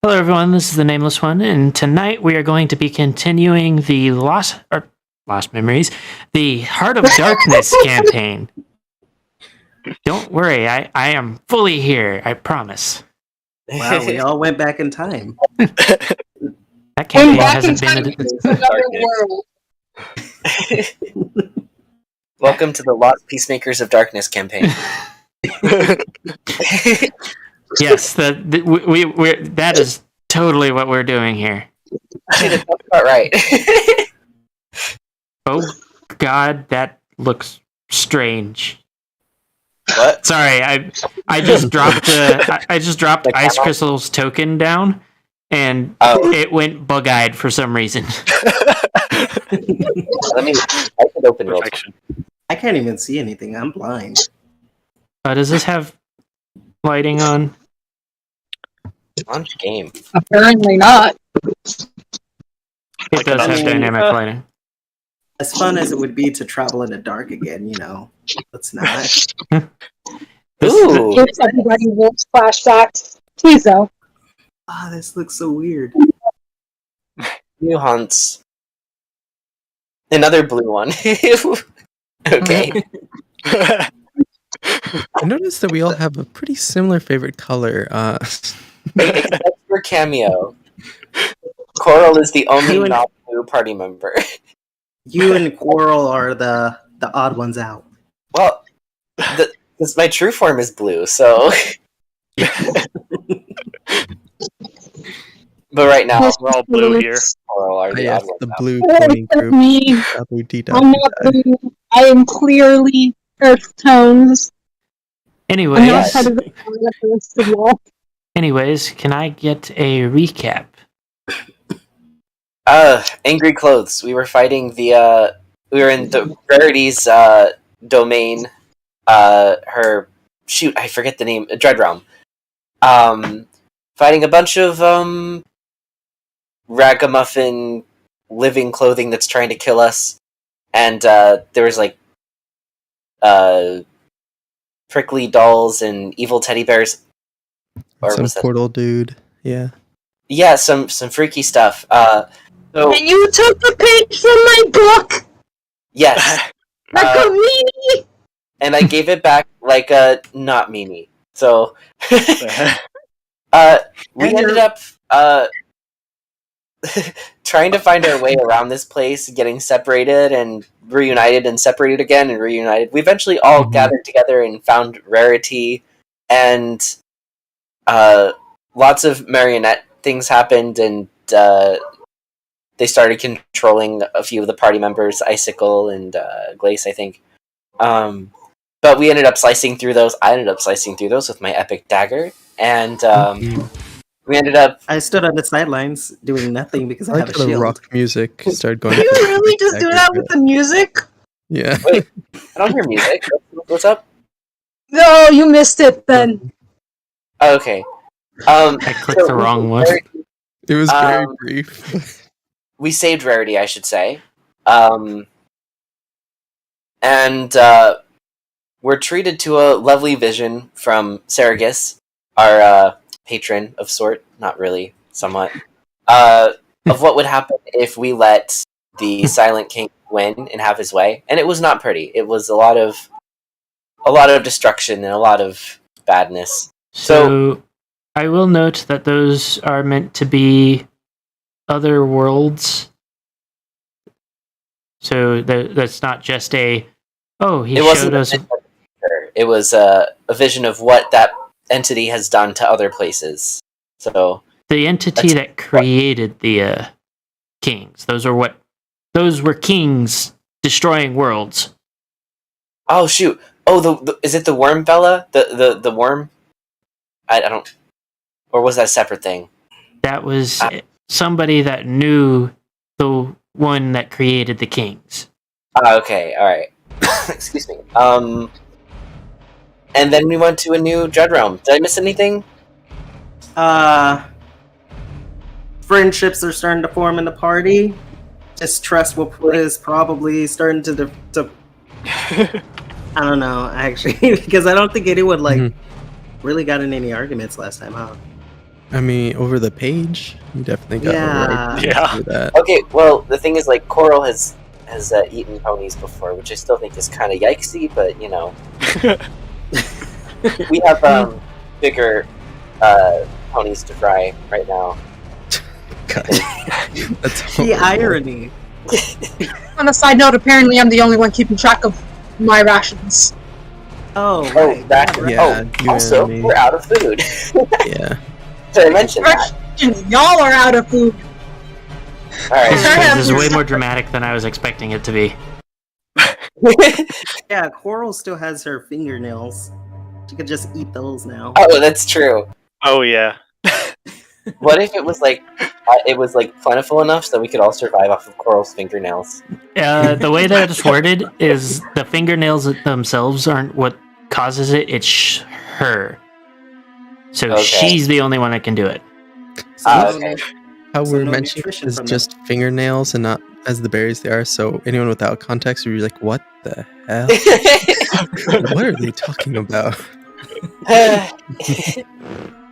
Hello, everyone. This is the Nameless One, and tonight we are going to be continuing the Lost Memories, the Heart of Darkness campaign. Don't worry, I am fully here. I promise. Wow, we all went back in time. That campaign hasn't been another world. Welcome to the Lost Peacemakers of Darkness campaign. Yes, that is totally what we're doing here. That's about right. Oh God, that looks strange. What? Sorry, I just dropped Ice Crystal's token down, and it went bug-eyed for some reason. I can open real quick. I can't even see anything. I'm blind. Does this have lighting on? Launch game. Apparently not. It does have dynamic lighting. As fun as it would be to travel in the dark again, let's not. Ooh. Gives everybody wolf flashbacks. Please, though. This looks so weird. New hunts. Another blue one. Okay. I noticed that we all have a pretty similar favorite color. Except for Cameo. Coral is the only not-blue party member. You and Quarrel are the odd ones out. Well, my true form is blue, so... But right now, we're all blue here. Coral are the odd ones the out. blue cloning group. Me. I'm not blue. I am clearly earth tones. Anyways, I'm not part of the rest of y'all. Anyways, can I get a recap? Angry Clothes. We were fighting we were in the Rarity's domain. I forget the name. Dread Realm. Fighting a bunch of ragamuffin living clothing that's trying to kill us, and there was prickly dolls and evil teddy bears. Or Some portal dude. Yeah. Yeah, some freaky stuff. So, And you took the page from my book! yes. Like a meanie! And I gave it back like a not meanie. So we ended up trying to find our way around this place, getting separated and reunited and separated again and reunited. We eventually all gathered together and found Rarity, and lots of marionette things happened, and they started controlling a few of the party members, Icicle and Glace, I think. But we ended up slicing through those. I ended up slicing through those with my epic dagger, and we ended up... I stood on the sidelines doing nothing because I have a the shield. rock music started going. You really just do that with the music? Yeah. Wait, I don't hear music. What's up? No, you missed it then. Oh, okay. I clicked the wrong one. It was very brief. We saved Rarity, I should say. And we're treated to a lovely vision from Saragus, our patron of sort, not really, somewhat, of what would happen if we let the Silent King win and have his way. And it was not pretty. It was a lot of destruction and a lot of badness. So I will note that those are meant to be other worlds. So that's not just he showed us. It was a vision of what that entity has done to other places. So The entity that created the kings. Those were kings destroying worlds. Oh shoot! Oh, is it the worm fella? The worm? I don't. Or was that a separate thing? That was somebody that knew the one that created the kings. Okay, all right. Excuse me. And then we went to a new Dread Realm. Did I miss anything? Friendships are starting to form in the party. Distrust is probably starting to I don't know, actually, because I don't think anyone really got in any arguments last time, huh? I mean, over the page, you definitely got Yeah. right Yeah. to that. Okay, well, the thing is, like, Coral has eaten ponies before, which I still think is kind of yikesy, but, you know. We have bigger ponies to fry right now. God. That's The horrible. irony. On a side note, apparently I'm the only one keeping track of my rations. Oh, Oh, right. that. right. Yeah, Oh, you also, and me. we're out of food. Yeah. Did I mention that? Rations, y'all are out of food. Alright. This is way more dramatic than I was expecting it to be. Yeah, Coral still has her fingernails. She could just eat those now. Oh, that's true. Oh yeah. What if it was like plentiful enough so that we could all survive off of Coral's fingernails? The way that it's worded is the fingernails themselves aren't what causes it, it's her. So Okay. she's the only one that can do it. So Okay. How So we're no mentioning nutrition is from just fingernails and not as the berries they are. So anyone without context would be like, "What the hell? What are they talking about?"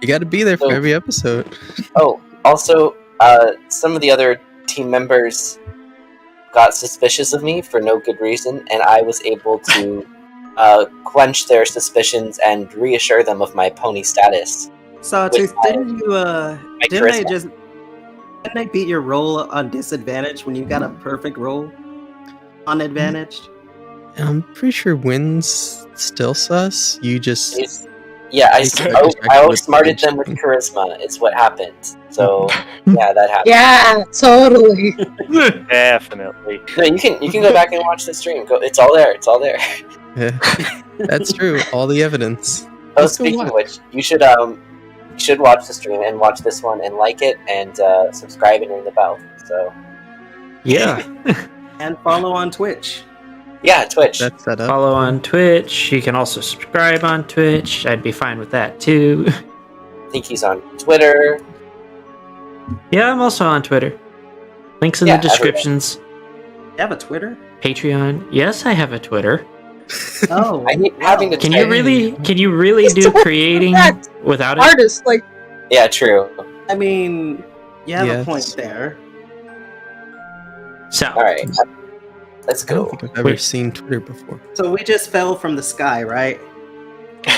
You got to be there for So- every episode. Oh, also, some of the other team members got suspicious of me for no good reason, and I was able to quench their suspicions and reassure them of my pony status. Sawtooth, With didn't you My didn't charisma. I beat your roll on disadvantage when you got a perfect roll on advantage? I'm pretty sure wins still sus. You just Yeah, I You can distract with outsmarted them with attention. charisma, is what happened. So, yeah, that happened. Yeah, totally. Definitely. No, you can go back and watch the stream. It's all there. It's all there. yeah, that's true. All the evidence. Oh, Let's go speaking of watch. which, you should watch the stream and watch this one and like it and subscribe and ring the bell. So Yeah. And follow on Twitch. yeah, Twitch. That's set up. Follow on Twitch. You can also subscribe on Twitch. I'd be fine with that too. I think he's on Twitter. Yeah, I'm also on Twitter. Links in Yeah, the descriptions. You have a Twitter? Patreon. Yes, I have a Twitter. Oh, I hate having to Can type. you really do creating without it? Artist, like, Yeah, true. I mean, you have a Yes. point there. So, All right, let's I don't go. think I've ever Wait. seen Twitter before. So we just fell from the sky, right?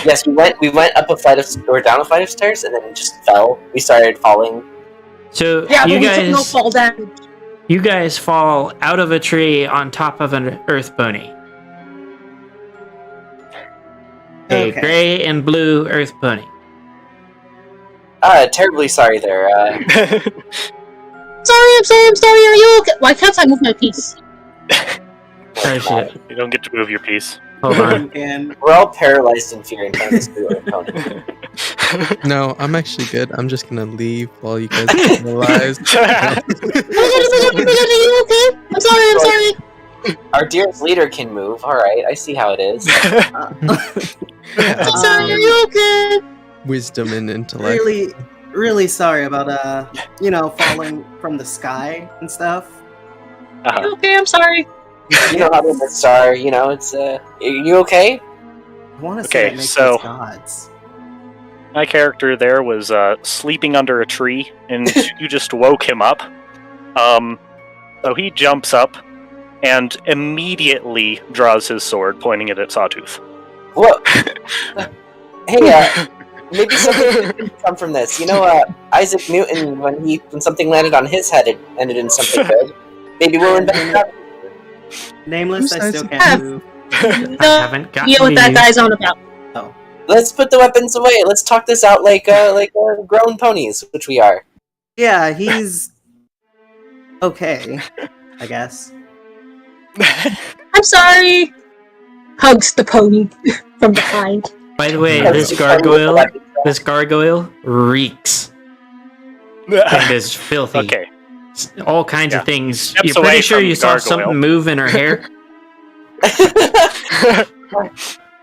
Yes, we went up a flight of or down a flight of stairs and then we just fell. We started falling. so yeah, you but we took no guys, fall damage. you guys fall out of a tree on top of an earth pony. A Okay. gray and blue earth pony. Terribly sorry there. I'm sorry, are you okay? Why can't I move my piece? Oh shit. You don't get to move your piece. Hold on. And We're all paralyzed in fear in front of this blue pony. No, I'm actually good. I'm just gonna leave while you guys analyze. Oh my god, are you okay? I'm sorry. Our dearest leader can move. All right, I see how it is. I'm sorry, are you okay? Wisdom and intellect. really sorry about falling from the sky and stuff. Uh-huh. Okay, I'm sorry. You know how the myths are. You know, it's. Are you okay? I want to Okay, say it makes so- us gods. My character there was sleeping under a tree, and you just woke him up. So he jumps up and immediately draws his sword, pointing it at Sawtooth. What? Hey, maybe something good come from this. You know, Isaac Newton, when something landed on his head, it ended in something good. Maybe we'll invent that. Nameless, Who's I still Isaac? can't move. I No haven't gotten idea what to that you. guy's on about. Let's put the weapons away. Let's talk this out like grown ponies, which we are. Yeah, he's okay, I guess. I'm sorry. Hugs the pony from behind. By the way, Because this you can't move the gargoyle weapons. reeks and is filthy. Okay. All kinds Yeah. of things. Steps You're pretty away sure from you the saw gargoyle. something move in her hair?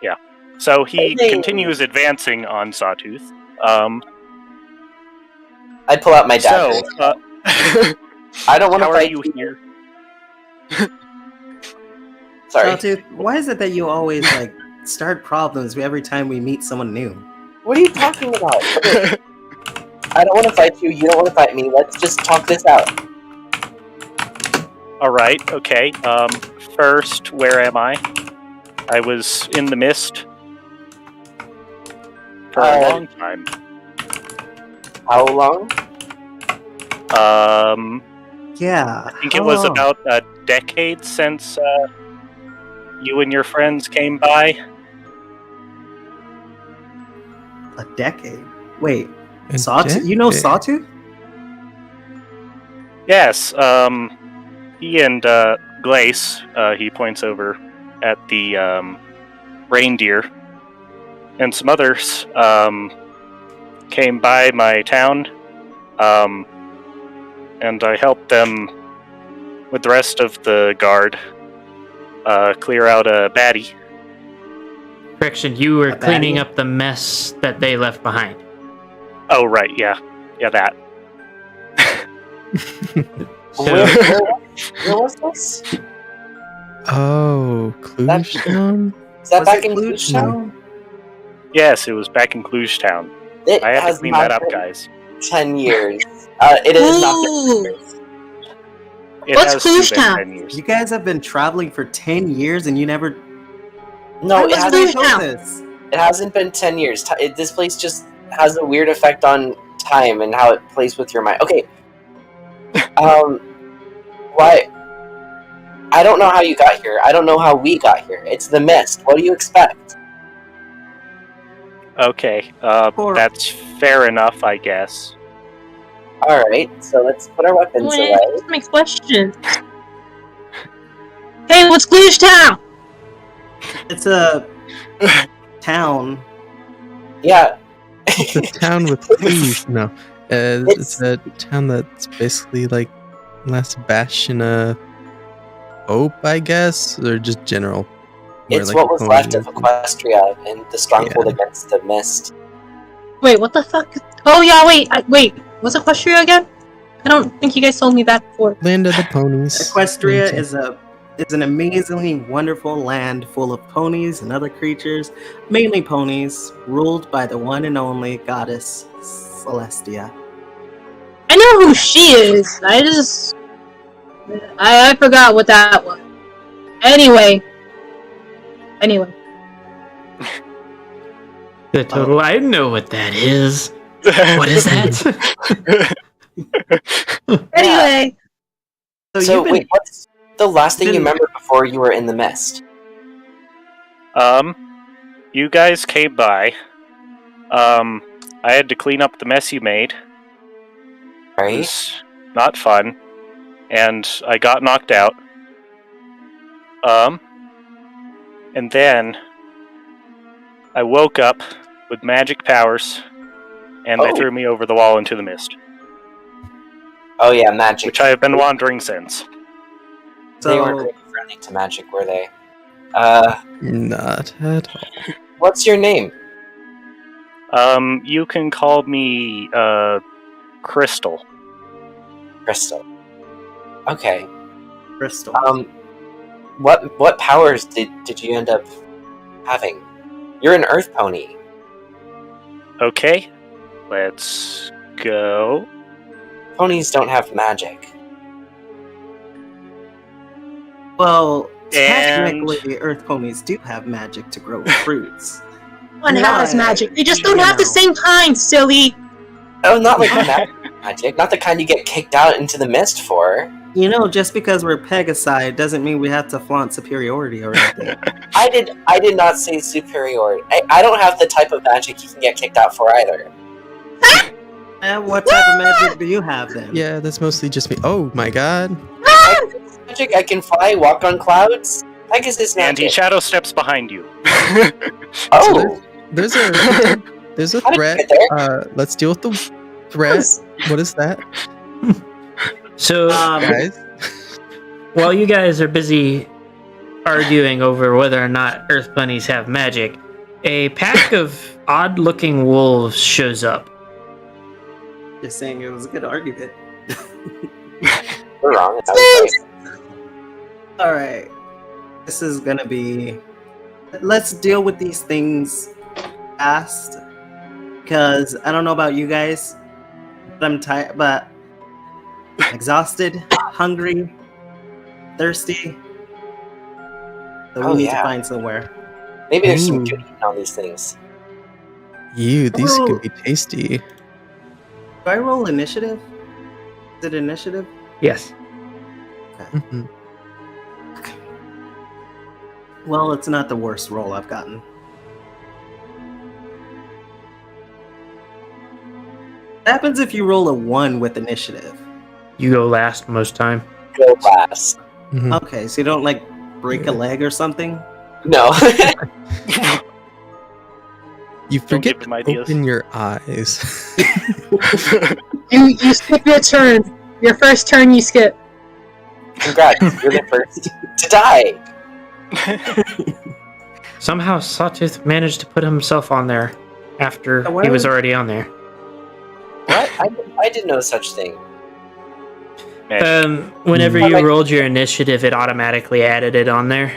Yeah. So he Hey. continues advancing on Sawtooth. I pull out my So, dagger. I don't want to how are fight you here? Sorry. Sawtooth, why is it that you always start problems every time we meet someone new? What are you talking about? I don't want to fight you. You don't want to fight me. Let's just talk this out. All right. Okay. First, where am I? I was in the mist for a long time. How long? Yeah. I think it was about a decade since you and your friends came by. A decade. Wait, A Sawtooth? You know decade? Sawtooth? Yes. He and Glace. He points over at the reindeer, and some others came by my town. And I helped them with the rest of the guard clear out a baddie. Correction, you were A cleaning baddie? up the mess that they left behind. Oh, right, yeah. Yeah, that. So, Where was this? Oh, Clujetown? Is that Was back it in Cluj Clujetown? Yes, it was back in Clujetown. It I had to has clean not that up, been guys. 10 years. It has not been 10 Ooh. years. It What's has been Clujetown? 10 years. You guys have been traveling for 10 years and you never. No, Why it wasn't hasn't, I Clujetown? told this? it hasn't been 10 years. This place just has a weird effect on time and how it plays with your mind. Okay. Why? I don't know how you got here. I don't know how we got here. It's the mist. What do you expect? Okay, that's fair enough, I guess. Alright, so let's put our weapons Wait, away. that's my question. Hey, what's Cluj Town? It's a town. Yeah, It's a town with Cluj. No. It's a town that's basically like last bastion of hope, I guess, or just general. where, it's like, what was the left of ponies- Equestria and the stronghold against the mist. Wait, what the fuck? Oh yeah, wait. What's Equestria again? I don't think you guys told me that before. Land of the ponies. Equestria Okay. is an amazingly wonderful land full of ponies and other creatures, mainly ponies, ruled by the one and only goddess Celestia. I know who she is. I forgot what that was. Anyway. the total, I know what that is. What is that? Anyway. So you've been- wait, what's the last thing you been- remember before you were in the mist? You guys came by. I had to clean up the mess you made. It Right? was not fun. And I got knocked out. And then I woke up with magic powers, and they Oh. threw me over the wall into the mist, Oh yeah, magic. which I have been wandering since. They weren't So very friendly to magic, were they? Not at all. What's your name? You can call me, Crystal. Crystal. Okay. Crystal. What powers did you end up having? You're an earth pony. Okay, let's go. Ponies don't have magic. Well, And- technically, earth ponies do have magic to grow fruits. One has Right. magic. They just You don't have the know. same kind, silly. Oh, not like magic. Not the kind you get kicked out into the mist for. You know, just because we're Pegasi doesn't mean we have to flaunt superiority or anything. I did not say superiority. I don't have the type of magic you can get kicked out for either. What type of magic do you have then? Yeah, that's mostly just me. Oh my god. Magic, I can fly, walk on clouds. Pegasus And he magic. shadow steps behind you. Oh, There's a How did you threat. get there? Let's deal with the threat. What is that, So, guys? while you guys are busy arguing over whether or not earth bunnies have magic, a pack of odd-looking wolves shows up. Just saying it was a good argument. We're wrong. I was right. Alright. This is gonna be. Let's deal with these things fast. Because I don't know about you guys, I'm tired, but exhausted, hungry, thirsty. So we Oh, need to yeah. find somewhere. Maybe there's some Ooh. good eating on these things. These Oh. could be tasty. Do I roll initiative? Is it initiative? Yes. Mhm. Well, it's not the worst roll I've gotten. What happens if you roll a 1 with initiative? You go last most time. Go last. Mhm. Okay, so you don't like break a Yeah. leg or something? No. You forget give him to ideas. open your eyes. You skip your turn. Your first turn, you skip. Congrats, you're the first to die. Somehow Sawtooth managed to put himself on there after Why he was would- already on there. What? I did no such thing. Whenever Hmm. you rolled your initiative, it automatically added it on there.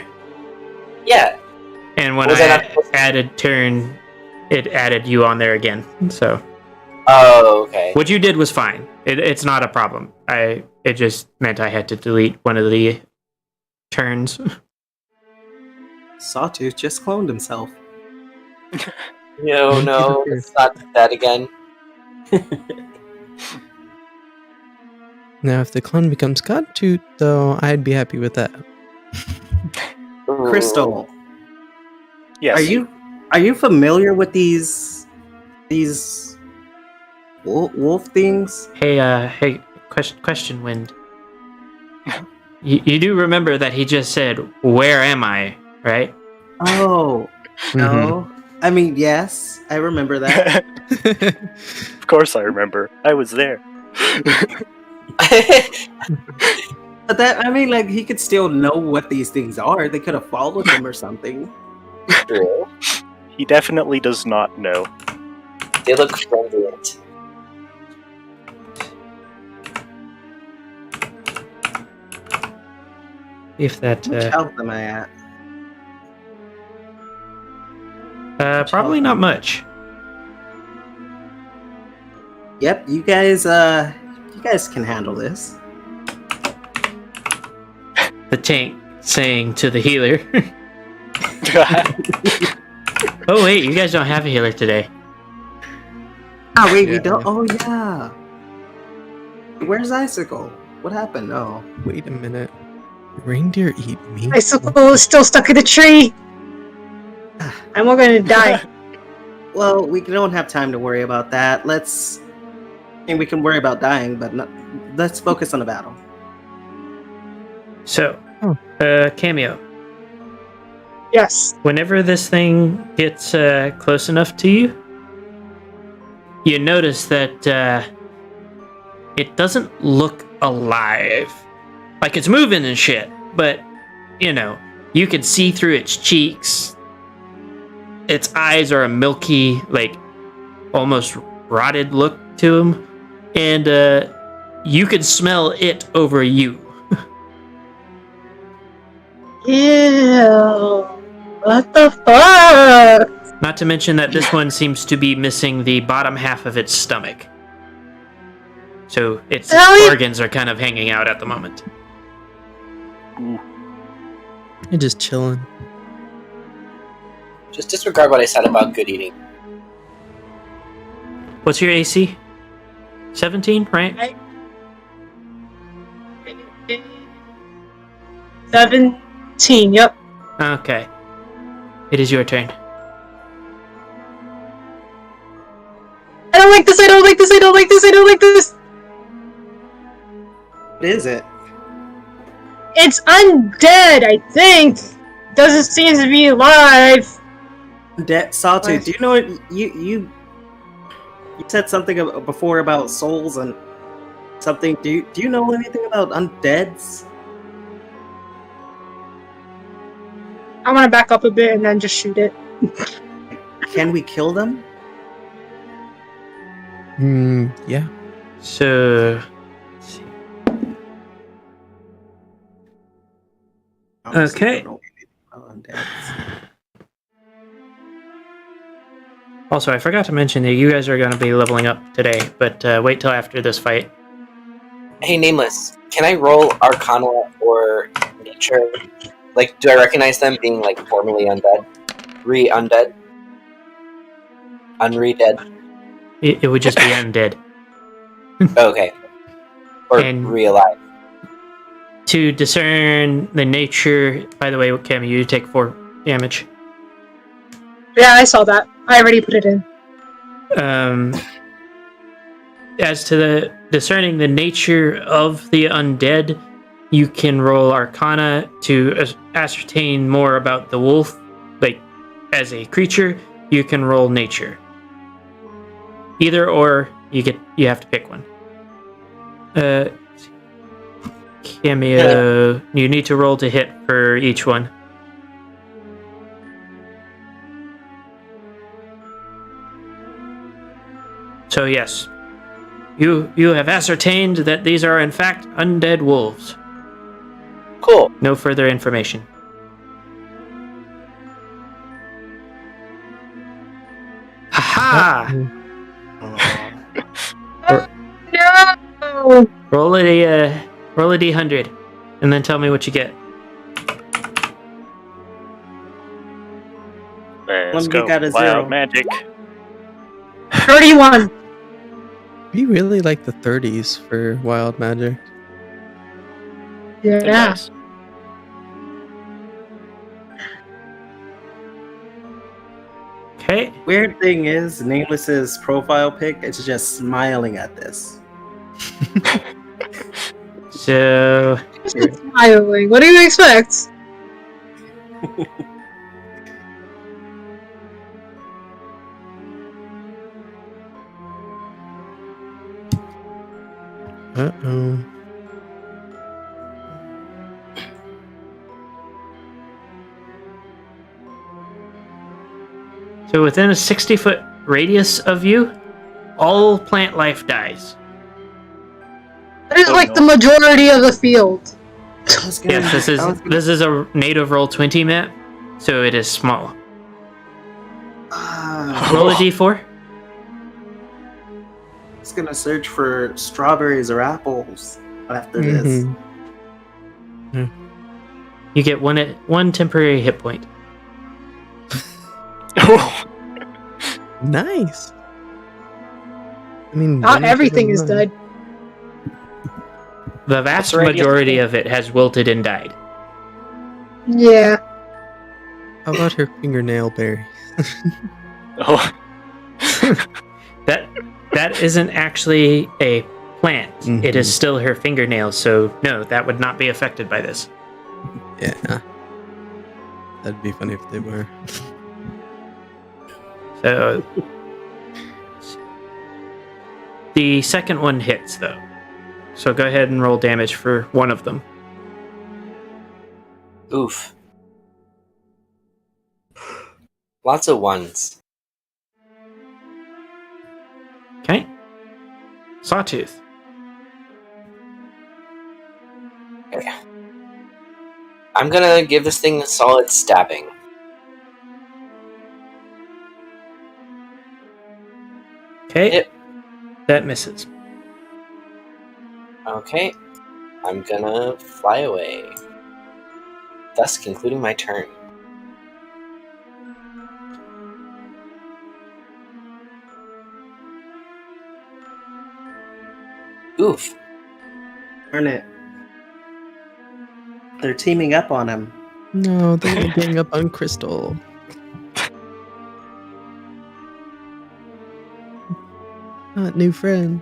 Yeah. And when Was I not I supposed to- added turn, it added you on there again. So Oh, okay. what you did was fine. It's not a problem. It just meant I had to delete one of the turns. Sawtooth just cloned himself. No, let's not do that again. Now, if the clone becomes Godtooth, though, I'd be happy with that. Ooh. Crystal, Yes. are you familiar with these wolf things? Hey, question, Wind. You do remember that he just said, "Where am I?" Right? Oh, no. I mean, yes, I remember that. Of course I remember. I was there. But that, I mean, like, he could still know what these things are. They could have followed him or something. True. He definitely does not know. They look friendly. If that Which health am I at? probably not much. Yep, you guys can handle this. The tank saying to the healer, "Oh wait, you guys don't have a healer today." Ah, wait, we Yeah. don't. Oh, yeah. Where's Icicle? What happened? Oh, Wait a minute. Reindeer eat meat? Icicle is still stuck in the tree. And we're gonna die. well, we don't have time to worry about that. I mean, we can worry about dying, but let's focus on the battle. So, Cameo. Yes. Whenever this thing gets close enough to you, you notice that it doesn't look alive. Like it's moving and shit, but you can see through its cheeks. Its eyes are a milky, like almost rotted look to them, and you can smell it over you. Ew. What the fuck? Not to mention that this one seems to be missing the bottom half of its stomach. So its Really? organs are kind of hanging out at the moment. You're just chilling. Just disregard what I said about good eating. What's your AC? 17, right? 17, yep. Okay. It is your turn. I don't like this, I don't like this, I don't like this, I don't like this! What is it? It's undead, I think! Doesn't seem to be alive! Sawtooth, do you know what you said something before about souls and something? Do you know anything about undeads? I want to back up a bit and then just shoot it. Can we kill them? Yeah. So, let's see. Honestly, Okay. I don't know anything about undeads. Also, I forgot to mention that you guys are going to be leveling up today, but wait till after this fight. Hey, Nameless, can I roll Arcana or Nature? Like, do I recognize them being, like, formerly undead? Re-undead? Unre-dead? It would just be undead. Okay. Or And- re-alive. To discern the nature... By the way, Cammy, you take 4 damage. Yeah, I saw that. I already put it in. As to the discerning the nature of the undead, you can roll Arcana to ascertain more about the wolf. Like, as a creature, you can roll Nature. Either or, you have to pick one. Cameo, you need to roll to hit for each one. So yes, you have ascertained that these are in fact undead wolves. Cool. No further information. Ha No! Roll a d100, and then tell me what you get. Let's One go. got a Wild 0. magic. 31! We really like the 30s for wild magic. Yeah. Nice. Okay. Weird thing is, Nameless's profile pic is just smiling at this. So Just smiling. What do you expect? Uh-oh. So within a 60-foot radius of you, all plant life dies. That is Oh, like no. the majority of the field. Yes, this is a native roll 20 map, so it is small. Roll a d4. I was gonna search for strawberries or apples after this. Mhm. You get one temporary hit point. Nice. I mean, Not one everything for is the dead. The vast What's the radius? majority of it has wilted and died. Yeah. How about her fingernail berry? Oh, That isn't actually a plant. It is Mhm. still her fingernails, so no, that would not be affected by this. Yeah. That'd be funny if they were. So the second one hits though. So go ahead and roll damage for one of them. Oof. Lots of ones. Okay. Sawtooth. Okay. I'm gonna give this thing a solid stabbing. Okay. Yep. That misses. Okay. I'm gonna fly away. Thus concluding my turn. Oof. Darn it. They're teaming up on him. No, they're gonna gang up on Crystal. Not new friend.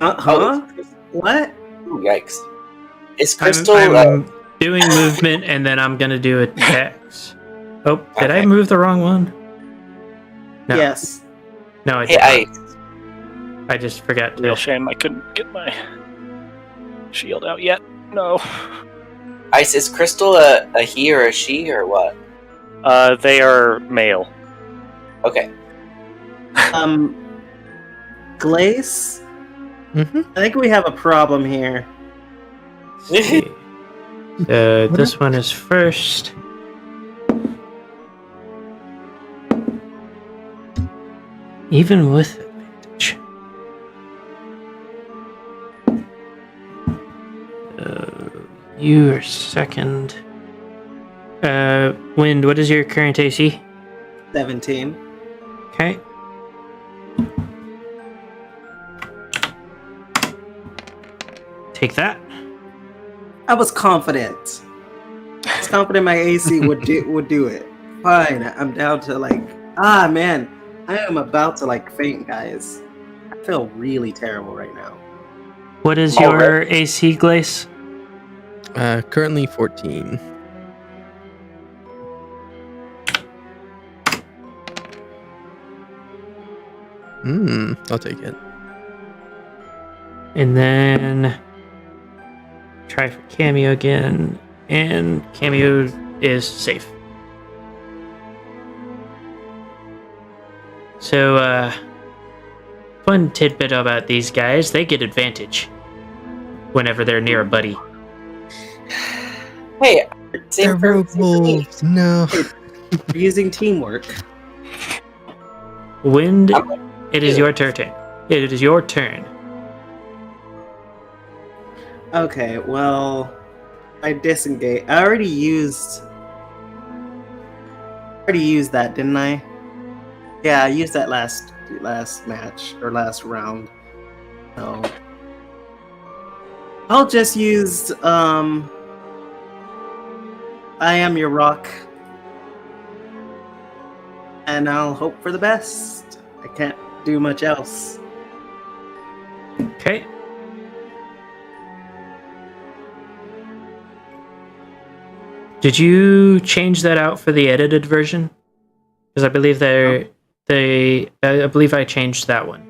Huh? What? Ooh, yikes. Is I'm Crystal... doing movement and then I'm gonna do attacks. Oh, did I Okay. move the wrong one? No. Yes. No, I hey, did not. Ice. I just forgot real to. shame I couldn't get my shield out yet. No. Ice, is Crystal a he or a she or what? They are male. Okay. Glace? Mm-hmm. I think we have a problem here. Let's see. So this one is first. Even with advantage. You are second. Wind, what is your current AC? 17. Okay. Take that. I was confident. I was confident my AC would do it. Fine, I'm down to man, I am about to faint, guys. I feel really terrible right now. What is your AC, Glace? Currently 14. I'll take it. And then try for Cameo again, and Cameo is safe. So, fun tidbit about these guys, they get advantage whenever they're near a buddy. Hey, They're rogue wolves. No. We're using teamwork. Wind, it is your turn. It is your turn. Okay, well, I disengage. I already used that, didn't I? Yeah, I used that last match or last round. So I'll just use I am your rock, and I'll hope for the best. I can't do much else. Okay. Did you change that out for the edited version? Because I believe I believe I changed that one.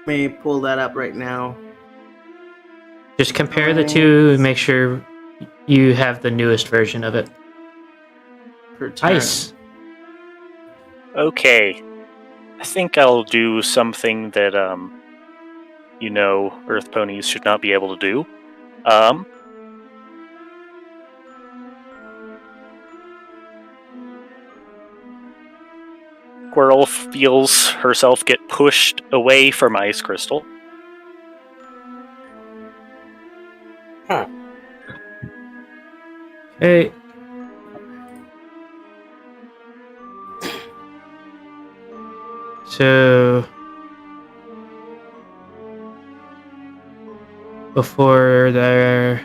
Let me pull that up right now. Just compare the two and make sure you have the newest version of it. Per turn. Ice. Okay. I think I'll do something that, Earth ponies should not be able to do. Squirrel feels herself get pushed away from Ice Crystal. Hey. So before there,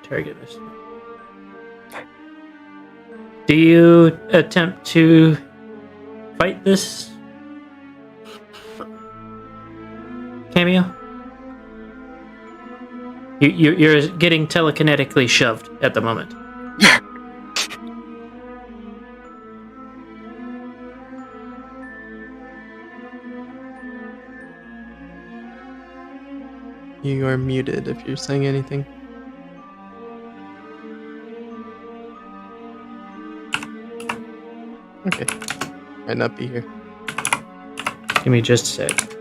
target this. Do you attempt to fight this Cameo? You're getting telekinetically shoved at the moment. You are muted if you're saying anything. Okay. Might not be here. Give me just a sec.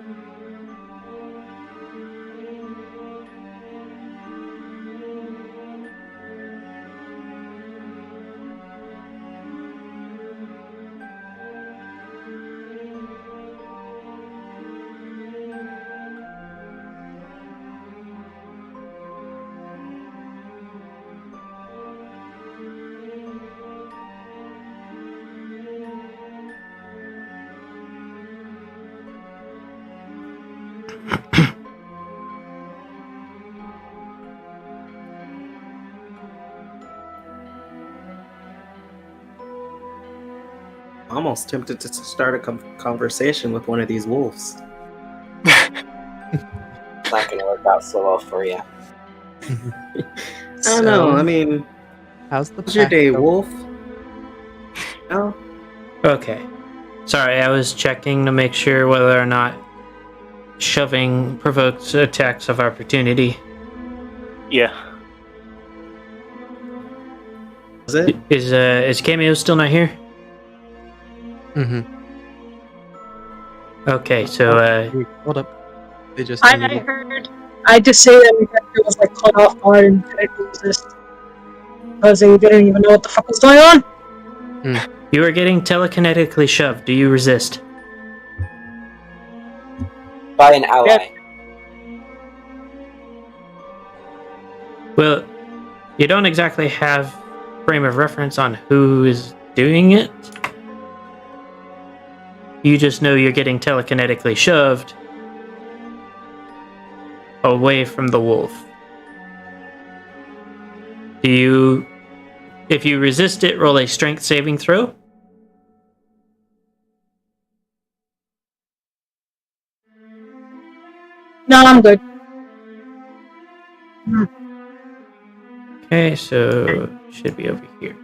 Almost tempted to start a conversation with one of these wolves. It's not going to work out so well for you. I don't know. I mean, How's the how's your pack day, going? wolf? Oh, Okay. Sorry, I was checking to make sure whether or not shoving provokes attacks of opportunity. Yeah. is it? Is Cameo still not here? Mm-hmm. Okay, so Wait, hold up. They just I unmuted. heard. I just say that my character was caught off guard and couldn't resist because they didn't even know what the fuck was going on. You are getting telekinetically shoved. Do you resist? By an ally. Well, you don't exactly have frame of reference on who is doing it. You just know you're getting telekinetically shoved away from the wolf. If you resist it, roll a strength saving throw. No, I'm good. Okay, so should be over here.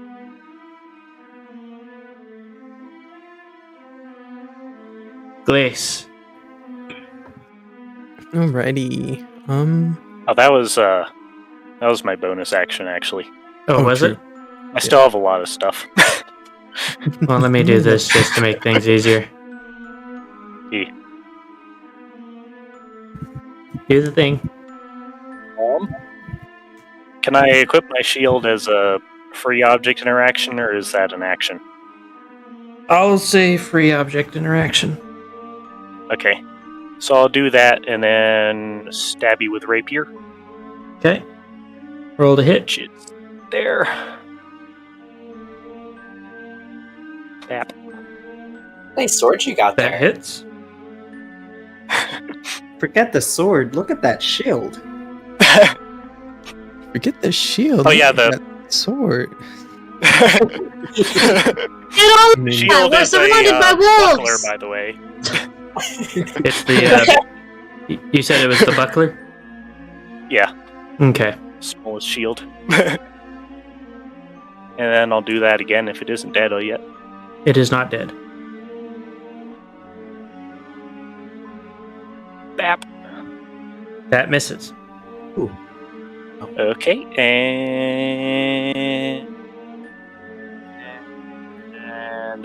Glace. Alrighty. Oh, that was my bonus action actually. Oh, was true. it? I still have a lot of stuff. Well, let me do this just to make things easier. Yeah. Do the thing. Can I equip my shield as a free object interaction, or is that an action? I'll say free object interaction. Okay. So I'll do that and then stab you with rapier. Okay. Roll to hit. Which is there. Tap. Nice sword you got That there. hits. Forget the sword. Look at that shield. Forget the shield. Oh, yeah, look at that sword. Get I on! mean, Shield we're is surrounded a by wolves! buckler, by the way. It's the. You said it was the buckler? Yeah, Okay. smallest shield. And then I'll do that again if it isn't dead yet. It is not dead. Bap. That misses. Okay, and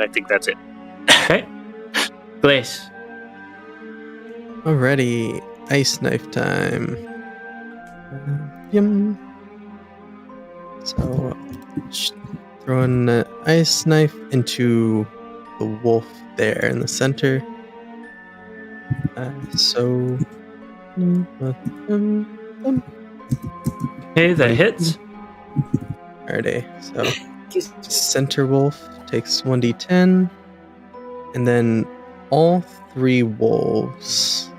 I think that's it. Okay. Glace. Alrighty. Ice knife time. Yum. So, throwing the ice knife into the wolf there in the center. Okay, that hits. Alrighty. So, center wolf takes 1d10, and then all three wolves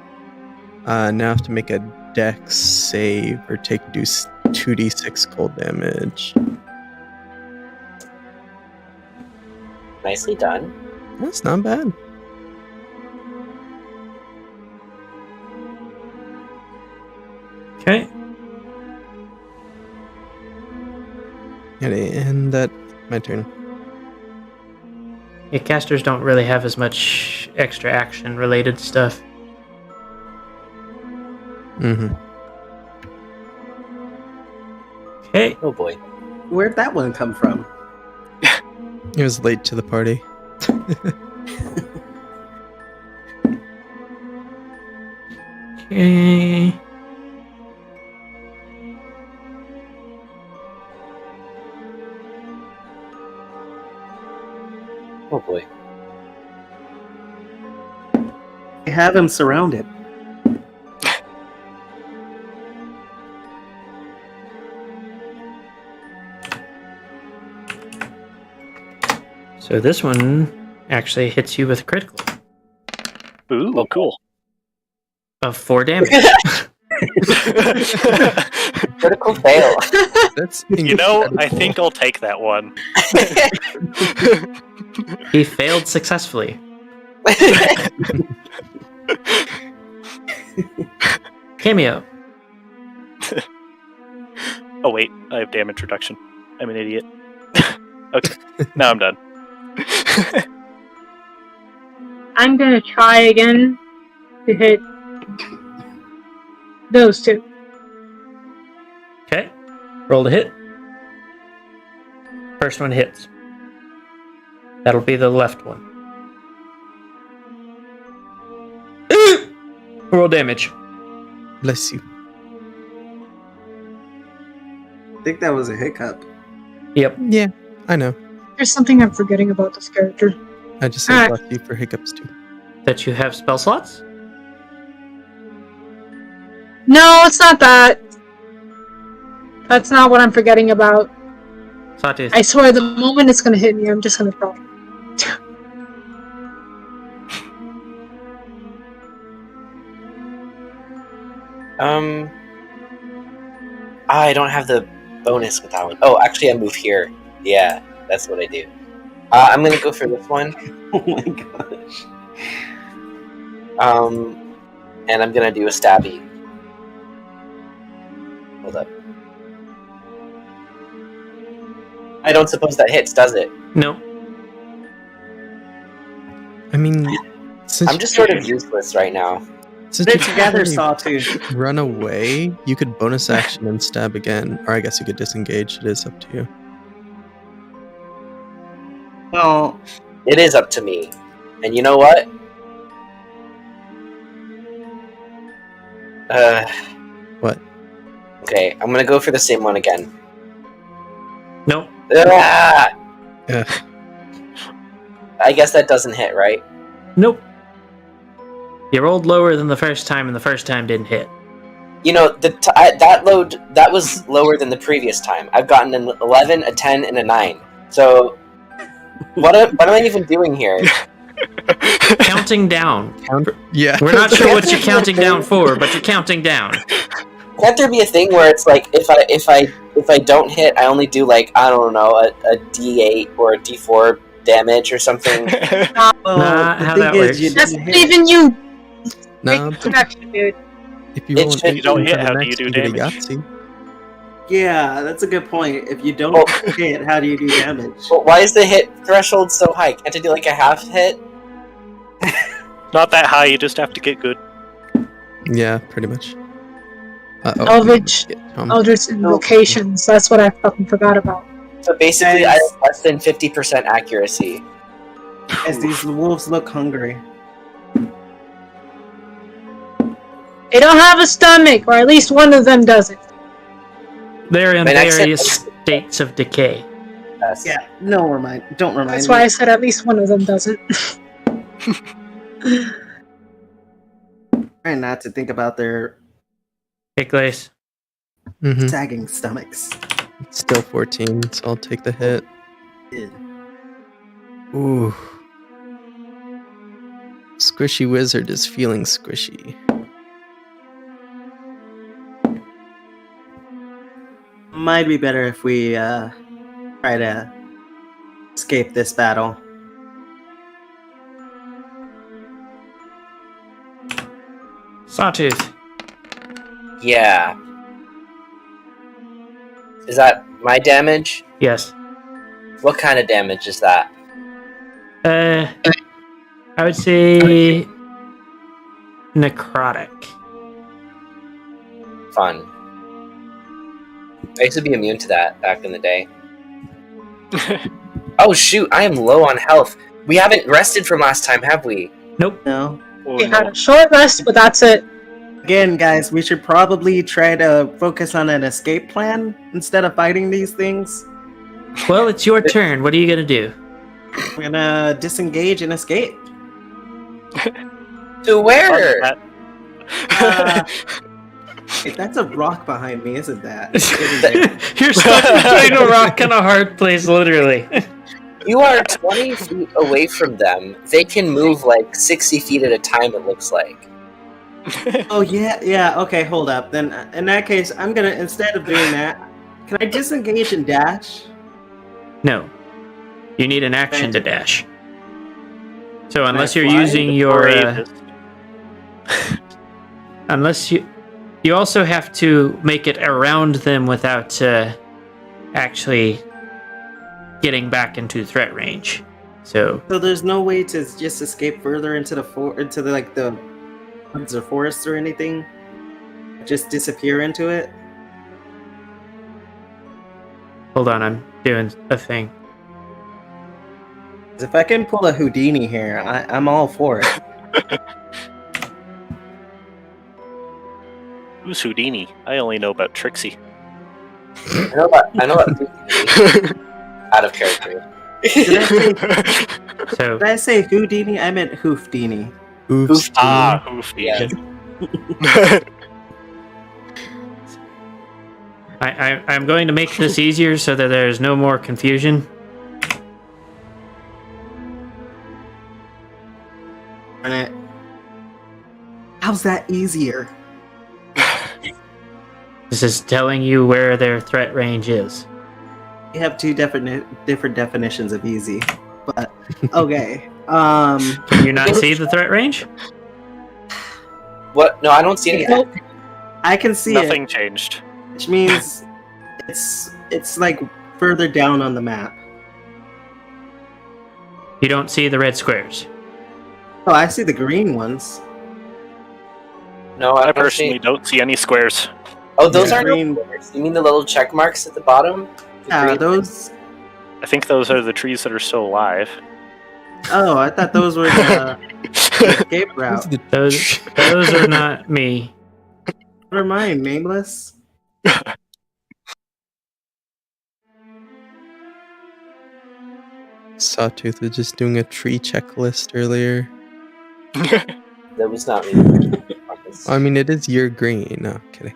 now have to make a dex save or take 2d6 cold damage. Nicely done. That's not bad. Okay. And that my turn. Yeah, casters don't really have as much extra action related stuff. Mm-hmm. Okay. Oh boy. Where'd that one come from? It was late to the party. Okay. Oh boy. They have him surrounded. So this one actually hits you with a critical Ooh, Oh, cool. of 4 damage. Critical fail. That's You know, I incredible. think I'll take that one. He failed successfully. Cameo. Oh wait, I have damage reduction. I'm an idiot. Okay, now I'm done. I'm gonna try again to hit those two. Okay. Roll to hit. First one hits. That'll be the left one. Roll damage. Bless you. I think that was a hiccup. Yep. Yeah, I know. There's something I'm forgetting about this character. I just said Alright. bless you for hiccups too. That you have spell slots? No, it's not that. That's not what I'm forgetting about. Sawtooth. I swear, the moment it's gonna hit me, I'm just gonna cry. I don't have the bonus with that one. Oh, actually, I move here. Yeah, that's what I do. I'm gonna go for this one. Oh my gosh. And I'm gonna do a stabby. Hold up. I don't suppose that hits, does it? No. I mean, since I'm just sort of useless right now. since They're you together, can't Sawtooth. run away, you could bonus action and stab again, or I guess you could disengage. It is up to you. Well, It is up to me. And you know what? What? Okay, I'm gonna go for the same one again. Nope. Ah! Yeah. I guess that doesn't hit, right? Nope. You rolled lower than the first time, and the first time didn't hit. You know, that was lower than the previous time. I've gotten an 11, a 10, and a 9. So, what am I even doing here? Counting down. Yeah. We're not sure what you're counting down for, but you're counting down. Can't there be a thing where it's like if I don't hit, I only do like, I don't know, a D8 or a D4 damage or something? well, Nah, the how thing that is, works. you That's didn't not hit. even you! No, Make connection, dude. if you It roll an should- 8 you don't for hit, the how do next, you do get a damage? Yahtzee. Yeah, that's a good point. If you don't Oh. hit, how do you do damage? But why is the hit threshold so high? Can't I do like a half hit? Not that high, you just have to get good. Yeah, pretty much. Eldritch. Eldritch invocations. That's what I fucking forgot about. So basically, I Guys. have less than 50% accuracy. As these wolves look hungry. They don't have a stomach, or at least one of them doesn't. They're in My next various states of decay. Yes. Yeah, no, don't remind That's me. why I said at least one of them doesn't. Trying not to think about their Hicklace. Mm-hmm. sagging stomachs. Still 14, so I'll take the hit. Ew. Ooh. Squishy Wizard is feeling squishy. Might be better if we try to escape this battle. Sawtooth. Yeah. Is that my damage? Yes. What kind of damage is that? I would say necrotic. Fun. I used to be immune to that back in the day. Oh shoot, I am low on health. We haven't rested from last time, have we? Nope. No. Oh, We no. had a short rest, but that's it. Again, guys, we should probably try to focus on an escape plan instead of fighting these things. Well, it's your turn. What are you gonna do? We're gonna disengage and escape. To where? Uh, Hey, that's a rock behind me, isn't that? You're stuck between a rock and a hard place, literally. You are 20 feet away from them. They can move like 60 feet at a time, it looks like. Oh yeah. Okay, hold up. Then in that case, I'm gonna instead of doing that, can I disengage and dash? No. You need an action to dash. So unless I you're fly? using your Bravest. unless you also have to make it around them without actually getting back into threat range. So So there's no way to just escape further into the like the woods or forest or anything. Just disappear into it. hold on, I'm doing a thing. 'Cause if I can pull a Houdini here, I'm all for it. Who's Houdini? I only know about Trixie. I know about out of character. So Did I say Houdini? I meant Hoofdini. Oops. Hoofy. Yes. I'm going to make this easier so that there's no more confusion. How's that easier? This is telling you where their threat range is. We have two different definitions of easy, but okay. Can you not see the threat range? What? No, I don't see anything. Nope. I can see Nothing it, changed. which means it's like further down on the map. You don't see the red squares. Oh, I see the green ones. No, I don't personally see. don't see any squares. Oh, those Yeah. aren't Green. squares. You mean the little check marks at the bottom? The Yeah, green- those. I think those are the trees that are still alive. Oh, I thought those were the escape route. Those are not me. What are mine? Nameless. Sawtooth was just doing a tree checklist earlier. That was not me. I mean, it is your green. No, kidding.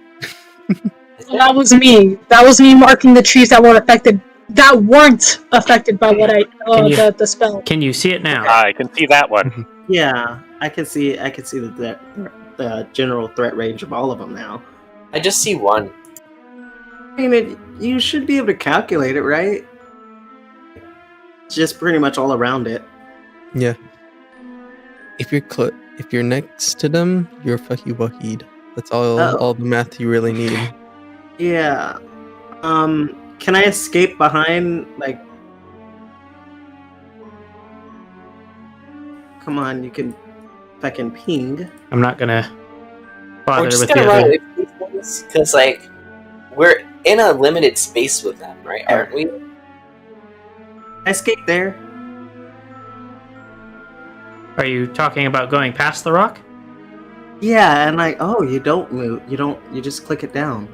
That was me. That was me marking the trees that weren't affected by what I Can you- the spell. Can you see it now? I can see that one. Yeah, I can see. The general threat range of all of them now. I just see one. I mean, you should be able to calculate it, right? Just pretty much all around it. Yeah. If you're next to them, you're fucky wuckied. That's all the math you really need. Yeah. Can I escape behind, like... Come on, you can fucking ping. I'm not gonna We're bother just with gonna the run other. away from these ones because, like, we're in a limited space with them, right? Aren't we? I escape there. Are you talking about going past the rock? Yeah, and like, oh, you don't move. You just click it down.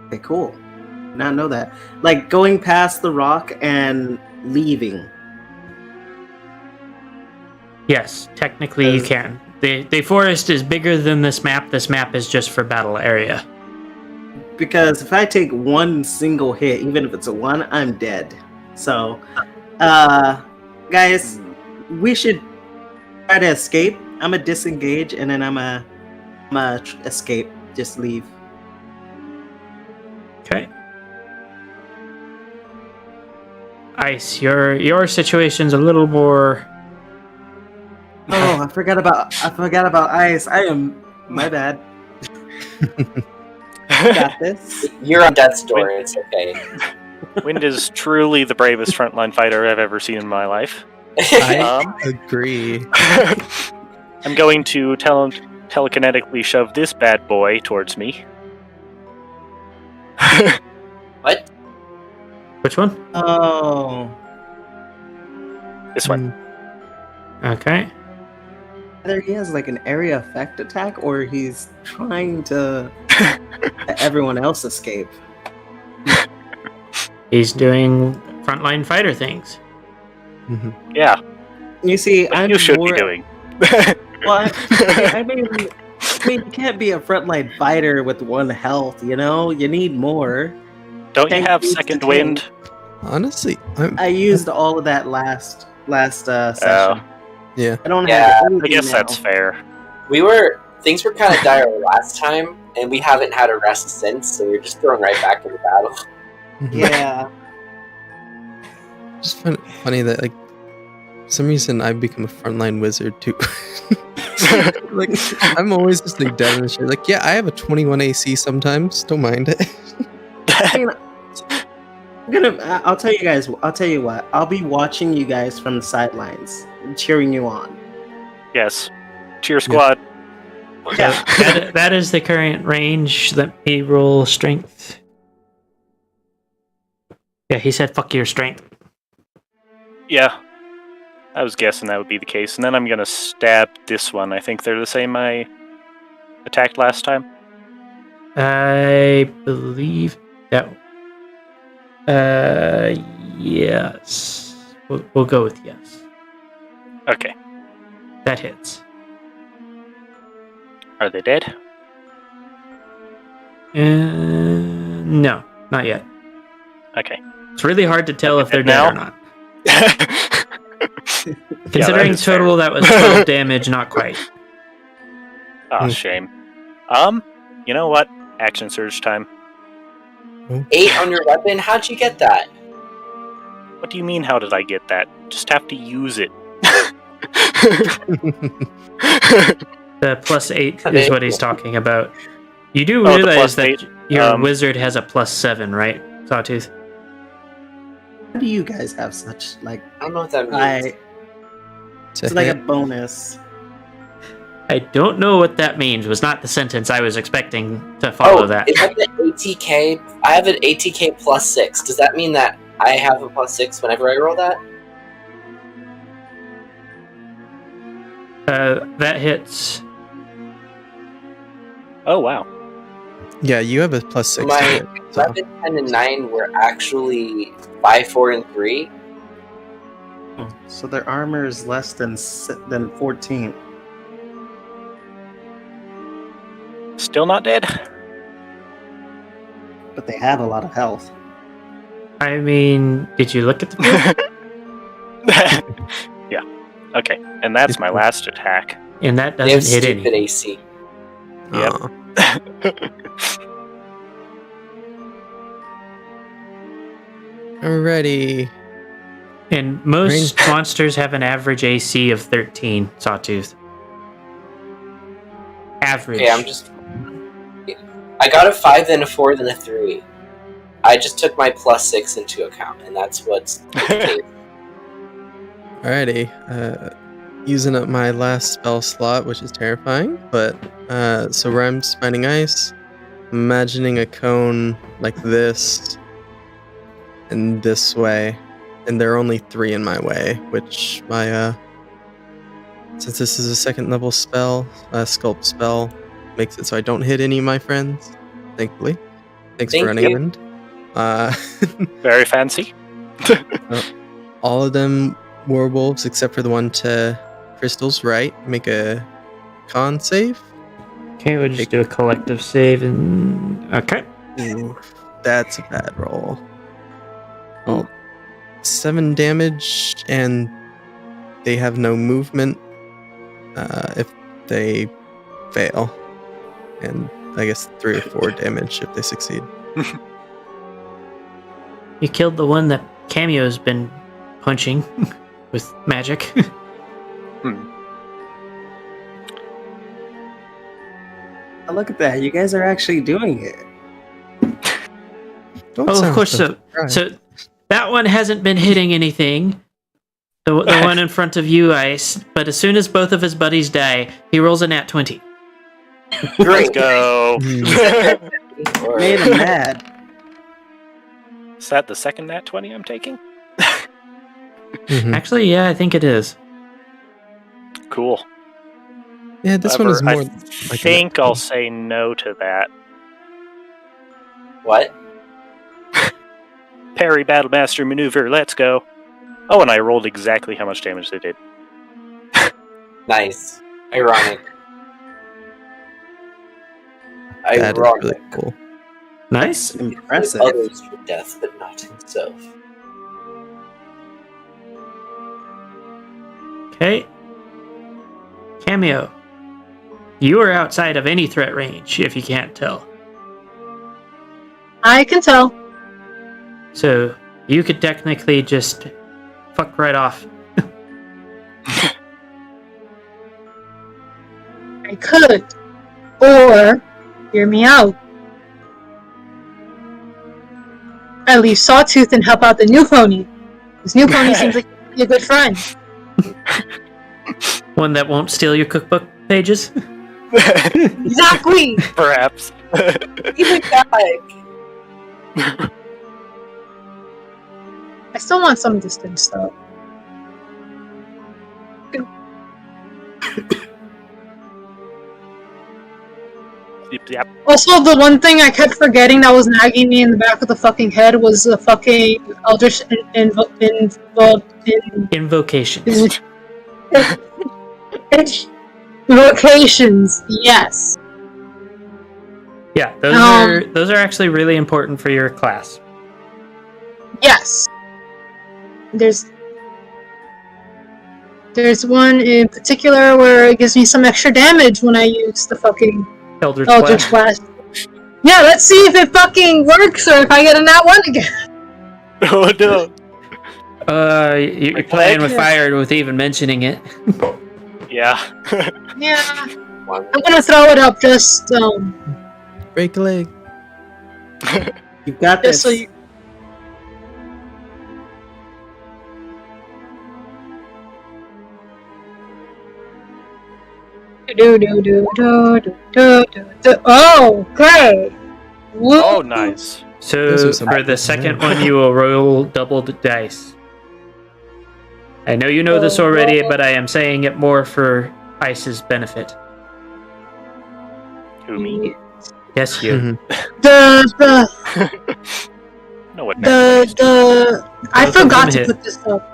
Okay, cool. Did not know that. Like, going past the rock and leaving. Yes, technically you can. The forest is bigger than this map. This map is just for battle area. Because if I take one single hit, even if it's a 1, I'm dead. So, guys, we should try to escape. I'm a disengage, and then I'm a escape. Just leave. Okay. Ice, your situation's a little more. Oh, I forgot about ice. My bad. Got this. You're on death's door. It's okay. Wind is truly the bravest frontline fighter I've ever seen in my life. I agree. I'm going to telekinetically shove this bad boy towards me. What? Which one? Oh, This one. Okay. either he has like an area effect attack, or he's trying to let everyone else escape. He's doing frontline fighter things. Mhm. Yeah, You see, what I'm you should more, be doing. Well, I mean, you can't be a frontline fighter with 1 health. You know, you need more. Don't you Tank have needs second to wind? Honestly, I used all of that last session. yeah. I don't Yeah, have I anything guess now. that's fair. Things were kind of dire last time, and we haven't had a rest since, so we're just thrown right back into battle. Mhm. Yeah. Just find it funny that like for some reason I've become a frontline wizard too. Like I'm always just like dead and shit. Like yeah, I have a 21 AC sometimes. Don't mind it. I'll tell you guys. I'll tell you what. I'll be watching you guys from the sidelines, cheering you on. Yes. Cheer squad. Yeah. That is the current range. Let me roll strength. Yeah, he said fuck your strength. Yeah. I was guessing that would be the case. And then I'm going to stab this one. I think they're the same I attacked last time. I believe that. Yes. We'll go with yes. Okay. That hits. Are they dead? No, not yet. Okay. It's really hard to tell if they're Dead dead now? or not. Yeah, Considering that is fair. total, that was 12 damage, not quite. Oh, shame. You know what? Action surge time. 8 on your weapon? How'd you get that? What do you mean, how did I get that? Just have to use it. The +8 is what he's talking about. You do Oh, the realize that +8, your wizard has a +7, right, Sawtooth? How do you guys have such like? I don't know what that means. It's like a bonus. I don't know what that means. Was not the sentence I was expecting to follow that. Is that the ATK? I have an ATK +6. Does that mean that I have a +6 whenever I roll that? That hits. Oh, wow. Yeah, you have a +6. My to it, so. 11, 10, and 9 were actually 5, 4, and 3. So their armor is less than 14. Still not dead? But they have a lot of health. I mean, did you look at the field? Yeah. Okay. And that's my last attack. And that They have doesn't hit stupid any. AC. Yep. Aw. Alrighty. And most monsters have an average AC of 13, Sawtooth. Average. Okay, I got a 5, then a 4, then a 3. I just took my +6 into account, and that's what's the case. Alrighty. Using up my last spell slot, which is terrifying, but so where I'm spinning ice, imagining a cone like this and this way, and there are only 3 in my way, which my since this is a 2nd level spell, sculpt spell, makes it so I don't hit any of my friends, thankfully. Thanks Thank for running, you. Edmund. Very fancy. All of them werewolves except for the one to Crystal's right make a con save. Okay, we'll just do a collective save and... Okay. Ooh, that's a bad roll. Oh, 7 damage, and they have no movement if they fail. And I guess 3 or 4 damage if they succeed. You killed the one that Cameo's been punching with magic. Oh, look at that! You guys are actually doing it. Don't Oh, of sound course. so So, surprised. so that one hasn't been hitting anything. The one in front of you, Ice. But as soon as both of his buddies die, he rolls a nat 20. Let's Great. go. Or- Made him mad. Is that the second nat 20 I'm taking? Mhm. Actually, yeah, I think it is. Cool. Yeah, this one is However, more. I like think a- I'll say no to that. What? Parry Battle Master maneuver, let's go. Oh, and I rolled exactly how much damage they did. Nice. Ironic. That is Ironic. really cool. Nice. Impressive. Others for death, but not himself. Okay. Cameo. You are outside of any threat range, if you can't tell. I can tell. So, you could technically just fuck right off. I could. Or, hear me out. I leave Sawtooth and help out the new pony. This new pony seems like he'd be a good friend. One that won't steal your cookbook pages. Exactly! Perhaps. Even back. I still want some distance, though. Yep. Also, the one thing I kept forgetting that was nagging me in the back of the fucking head was the fucking Eldritch Invocations. Invocations. Yes. Yeah, those are actually really important for your class. Yes. There's one in particular where it gives me some extra damage when I use the fucking Eldritch Blast. Blast. Yeah, let's see if it fucking works or if I get a nat 1 again. Oh no. You're playing with fire with even mentioning it. Yeah. Yeah. I'm gonna throw it up just Break a leg. You've got just this. so you. Oh, okay. Woo. Oh, nice. Those So are some for the good second names. one, you will roll double the dice. I know you know this already, but I am saying it more for Ice's benefit. Who, me? Yes, you. Mhm. No, what I Both of forgot them to hit. put this up.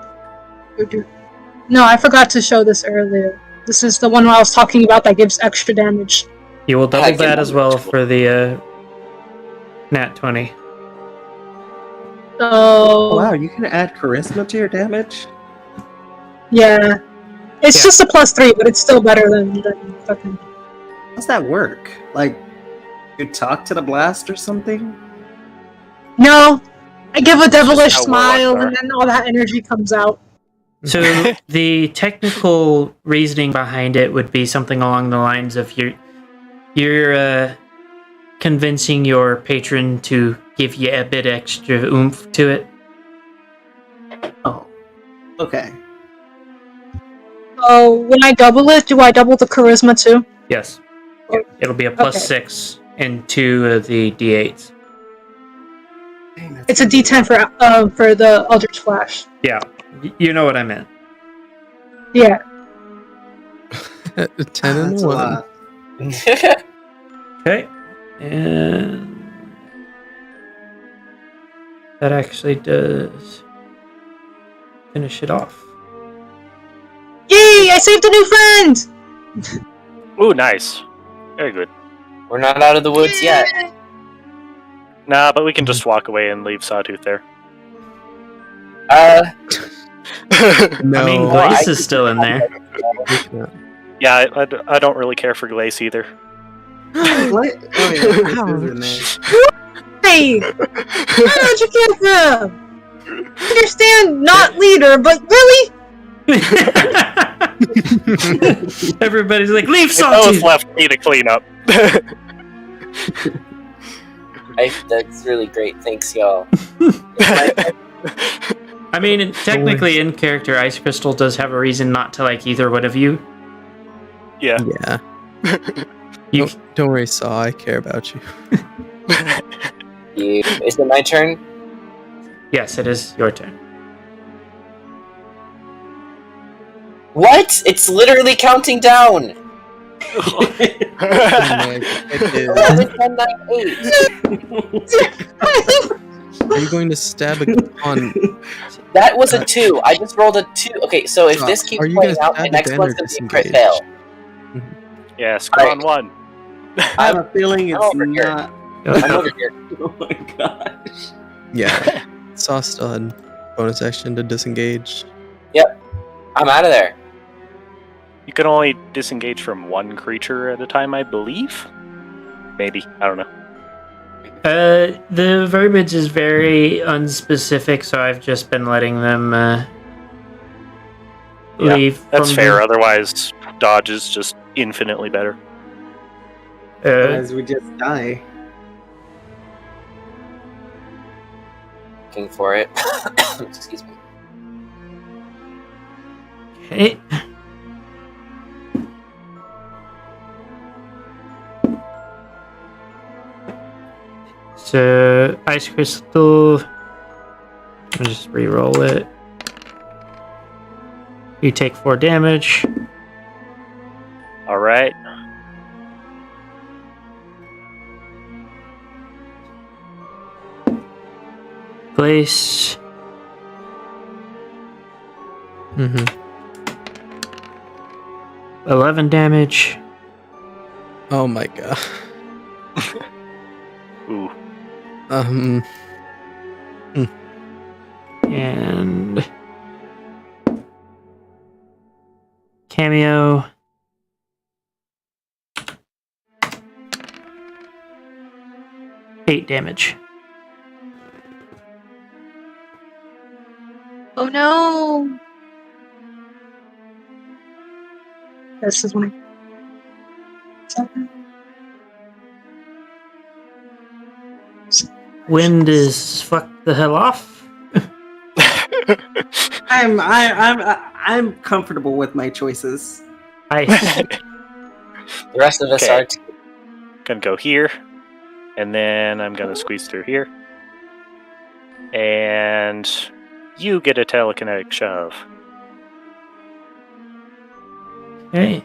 No, I forgot to show this earlier. This is the one I was talking about that gives extra damage. You will double I can- that as well for the nat 20. So Wow, you can add charisma to your damage? yeah, it's Yeah. just a +3, but it's still better than fucking. How does that work? Like, you talk to the blast or something? No, I give a devilish how smile, warlocks are. and then all that energy comes out. So the technical reasoning behind it would be something along the lines of you're convincing your patron to give you a bit extra oomph to it. Oh. Okay. So when I double it, do I double the charisma too? Yes. It'll be a +6 and 2 of the d8s. Dang, that's It's a gonna be D10 for the Eldritch Flash. Yeah. You know what I meant. Yeah. 10 and That's a a 1. lot. Okay. And that actually does finish it off. Yay! I saved a new friend. Ooh, nice. Very good. We're not out of the woods yet. Nah, but we can just walk away and leave Sawtooth there. No. I mean, Glace is still in there. we cannot. Yeah, I don't really care for Glace either. What? Oh, yeah. Ouch. this is in Hey! Where'd you get from? Understand, not leader, but really? Everybody's like, leave They both Sawtooth! left me to clean up. That's really great. Thanks, y'all. I mean, technically in character, Ice Crystal does have a reason not to like either one of you. Yeah. Yeah. You Don't worry, Saw. I care about you. Is it my turn? Yes, it is your turn. What? It's literally counting down. It is. 11, 10, 9, 8. Are you going to stab a on? That was a 2. I just rolled a 2. Okay, so if this Are keeps you playing gonna out, my stab next again one's or going to be a crit disengage? fail. Yeah, score on 1. I have a feeling it's over here. not. I'm over here. Oh my gosh. Yeah. Saw still had bonus action to disengage. I'm out of there. You can only disengage from one creature at a time, I believe? Maybe. I don't know. The verbiage is very unspecific, so I've just been letting them leave. That's from fair, otherwise dodge is just infinitely better. Otherwise, we just die. Looking for it. Excuse me. Okay. So, Ice Crystal. I'll just re-roll it. You take 4 damage. Alright. Place. Mm-hmm. 11 damage. Oh my god. Ooh. And cameo. Eight damage. Oh no! This is my. Wind is fuck the hell off. I'm comfortable with my choices. The rest of us Okay. are too. Gonna go here, and then I'm gonna squeeze through here. And you get a telekinetic shove. Okay.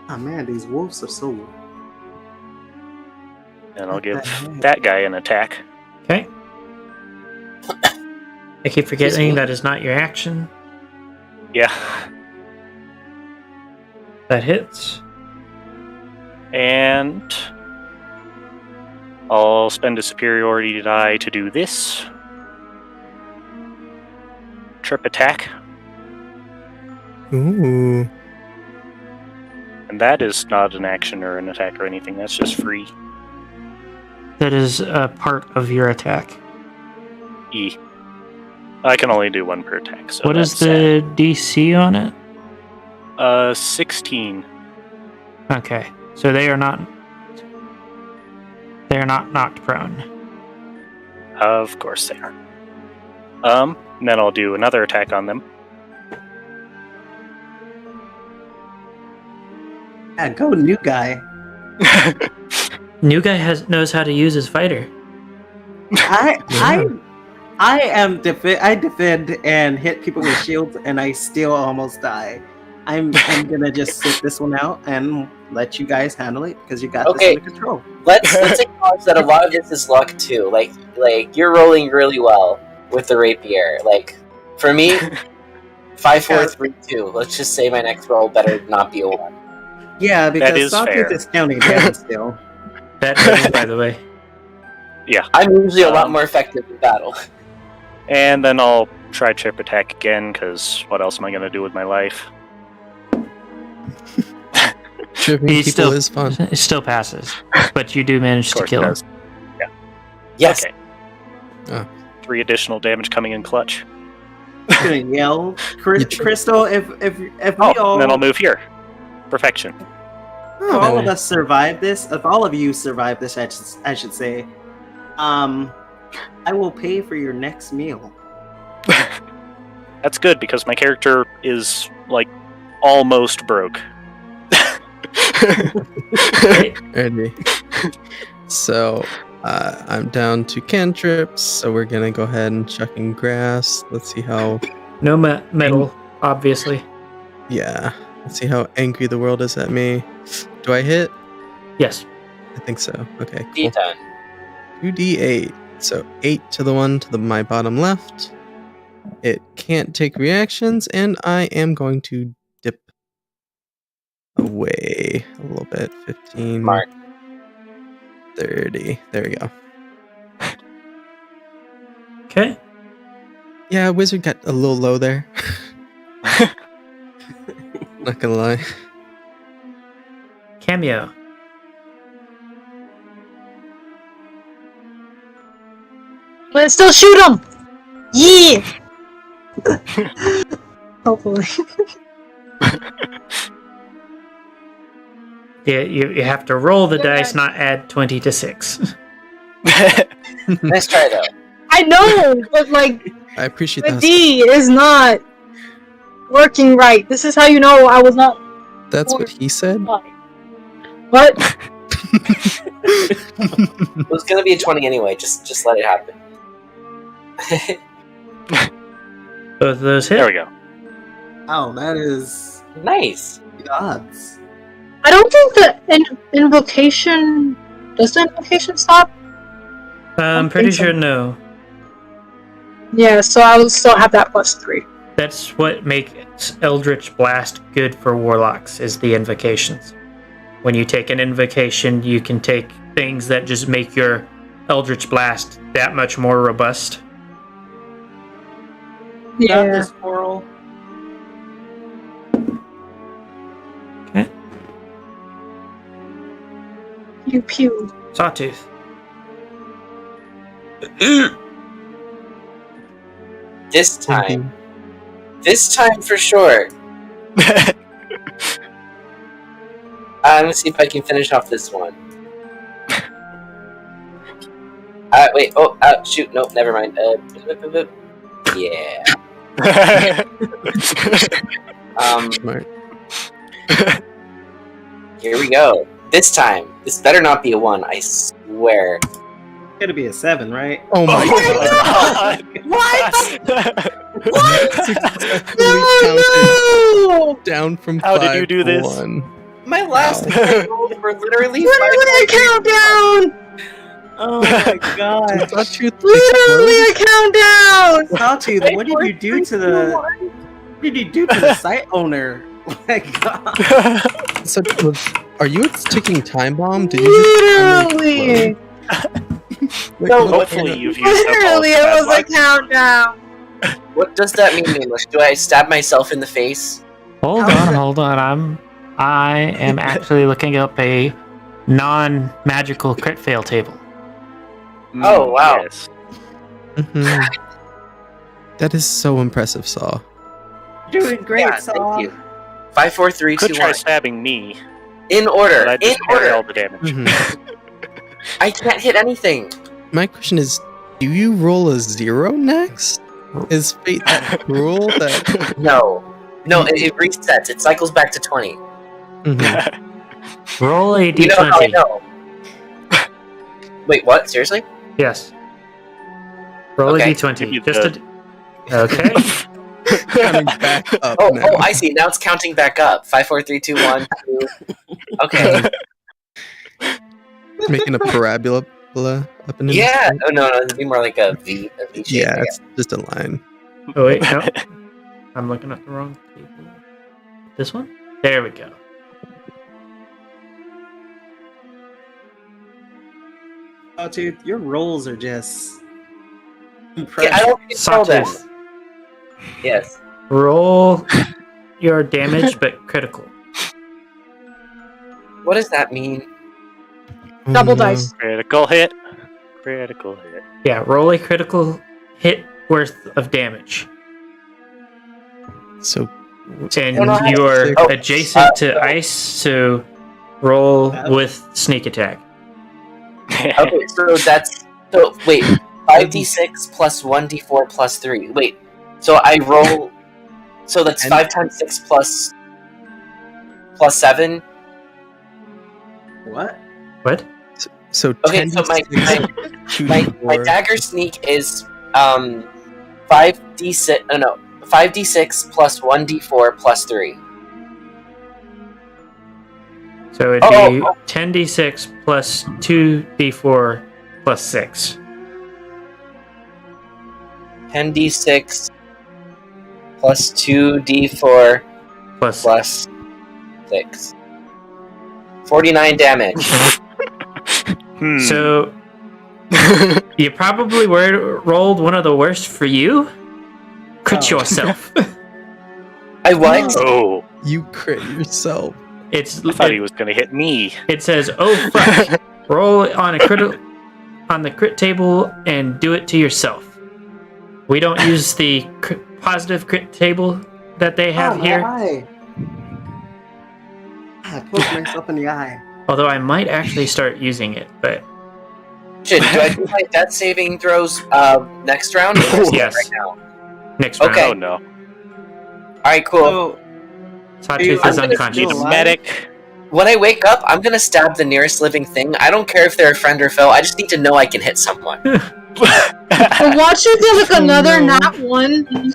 Oh man, these wolves are so. And I'll give What the heck? that guy an attack. Okay. I keep forgetting that is not your action. Yeah. That hits. And I'll spend a superiority die to do this. Trip attack. Ooh. And that is not an action or an attack or anything. That's just free. That is a part of your attack. E. I can only do one per attack. So What is that's the DC on it? sad. 16. Okay. So they are not knocked prone. Of course they are. And then I'll do another attack on them. Yeah, go new guy. New guy knows how to use his fighter. I am I defend and hit people with shields, and I still almost die. I'm gonna just sit this one out and let you guys handle it because you got Okay. this under control. Let's acknowledge that a lot of this is luck too. Like you're rolling really well with the rapier. Like for me, 5, 4, 3, 2. Let's just say my next roll better not be a 1. Yeah, because is Sawtooth fair. is counting down still. That hits, by the way. I'm usually a lot more effective in battle. And then I'll try trip attack again, because what else am I going to do with my life? Tripping He people still is fun. It still passes, but you do manage Of to course kill it him. does. Yes. Okay. Oh. 3 additional damage coming in clutch. I'm gonna yell, Crystal. If we Oh, all, and then I'll move here. Perfection. if all of us survive this, if all of you survive this, I should say, I will pay for your next meal. That's good, because my character is, like, almost broke. Ready. So, I'm down to cantrips, so we're gonna go ahead and chuck in grass. Let's see how, No metal, obviously. yeah, let's see how angry the world is at me. Do I hit? Yes. I think so. Okay, cool. D10. 2d8. So 8 to the one to my bottom left. It can't take reactions, and I am going to dip away a little bit. 15, Mark. 30. There we go. Okay. Yeah, wizard got a little low there. Not gonna lie. Cameo. But still shoot him! Yeah! Hopefully. Yeah, you have to roll the dice, not add 20 to 6. Nice try though. I know, but like, I appreciate the that. D is not working right. This is how you know I was not. That's what he said. What? It was gonna be a 20 anyway. Just let it happen. Both of those hit. There we go. Oh, that is Nice. the odds. I don't think the invocation Does the invocation stop? I'm think pretty so. sure no. Yeah, so I will still have that +3. That's what makes Eldritch Blast good for warlocks, is the invocations. When you take an invocation, you can take things that just make your Eldritch Blast that much more robust. Got Yeah. this, squirrel. Okay. Pew pew. Sawtooth. This time. This time for sure. I'm gonna see if I can finish off this one. Wait. Oh, shoot. Nope. Never mind. Yeah. Smart. Here we go. This time. This better not be a 1. I swear. It's gonna be a 7, right? Oh my god. What? No! Down from How 5 did you do to this? 1. My last rolls were literally Literally a countdown! Oh my god. Sawtooth Literally a countdown! Sawtooth, what did you do to the site owner? Oh my god. So, are you a ticking time bomb? Did you just Literally! No, Hopefully you've used up all Literally, the it bad was a luck. countdown! What does that mean, English? Do I stab myself in the face? Hold on. I am actually looking up a non-magical crit fail table. Oh, wow. Yes. Mhm. That is so impressive, Saw. You're doing great, Yeah, Saw. thank you. 5, 4, 3, Could 2, try 1. stabbing me, In but order. I In just carry all order. the damage. Mhm. I can't hit anything. My question is, do you roll a 0 next? Is fate that cruel that... No. No, it resets. It cycles back to 20. Mhm. Roll a You know how I d20. know. Wait, what? Seriously? Yes. Roll Okay. a d20. Give you Just the- okay. Coming back up Oh, now. I see. Now it's counting back up. 5, 4, 3, 2, 1, 2. Okay. Making a parabola up and Yeah. Oh, no, it'd be more like a V shape. Yeah, I it's just a line. Oh wait, no. I'm looking at the wrong table. This one? There we go. Sawtooth, your rolls are just Yeah, I impressive. don't control them. Sawtooth. Yes. Roll your damage, but critical. What does that mean? Oh, Double no. dice. Critical hit. Critical hit. Yeah, roll a critical hit worth of damage. So, And don't know how to you are Oh, adjacent to ice, so roll with sneak attack. Okay, so that's... So, wait. 5d6 plus 1d4 plus 3. Wait. So I roll... So that's 5 times 6 plus 7? What? What? so Okay, 10 so my my dagger sneak is 5d6. No, 5d6 plus 1d4 plus 3. So it'd Oh, be oh. 10d6 plus 2d4 plus 6. 10d6 plus 2d4 Plus plus 6. 49 damage. So you probably rolled one of the worst for you. Crit Oh. yourself. I what? Oh, You crit yourself. It's I thought he was gonna hit me. it says, "Oh fuck." Roll on a on the crit table and do it to yourself. We don't use the positive crit table that they have my here. eye. I poked myself in the eye. Although I might actually start using it, but Shit, do I do my death saving throws next round? Or just Yes. right now? next Okay. Oh round. no. Alright, cool. So, Sawtooth I'm is gonna Need a unconscious. alive? medic. When I wake up, I'm gonna stab the nearest living thing. I don't care if they're a friend or foe. I just need to know I can hit someone. But watch you get like Oh, another no. nat 1.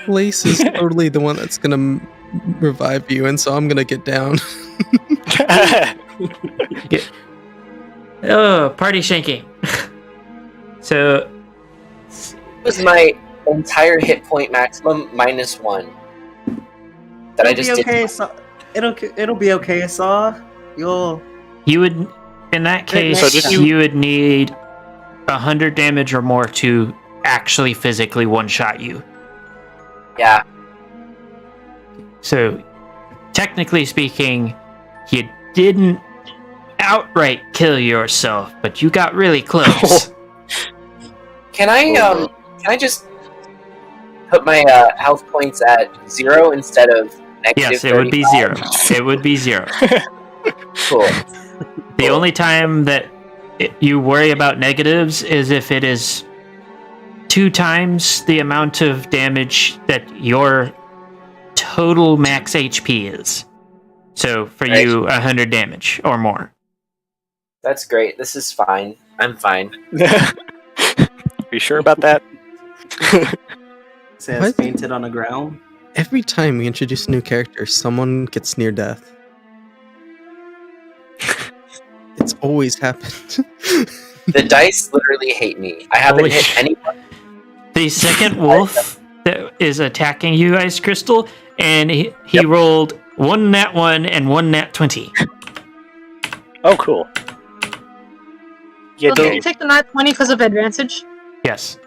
Lace is totally the one that's gonna revive you, and so I'm gonna get down. Oh, party shanking. So, It was my entire hit point maximum -1. That I It'll just be did. okay. So it'll be okay. Saw you'll. you would, in that case, So did you would need 100 damage or more to actually physically one-shot you. Yeah. So, technically speaking, you didn't outright kill yourself, but you got really close. Can I just put my health points at 0 instead of negative? Yes, it would be 0. It would be 0. Cool. The only time that you worry about negatives is if it is 2 times the amount of damage that your total max HP is. So for you, 100 damage or more. That's great. This is fine. I'm fine. Be sure about that? Says What? painted on the ground. Every time we introduce a new character, someone gets near death. It's always happened. The dice literally hate me. I haven't Holy hit sh- anyone. The second wolf that is attacking you, Ice Crystal, and he rolled 1 nat 1 and 1 nat 20. Oh, cool. Yeah, So did you take the nat 20 because of advantage? Yes.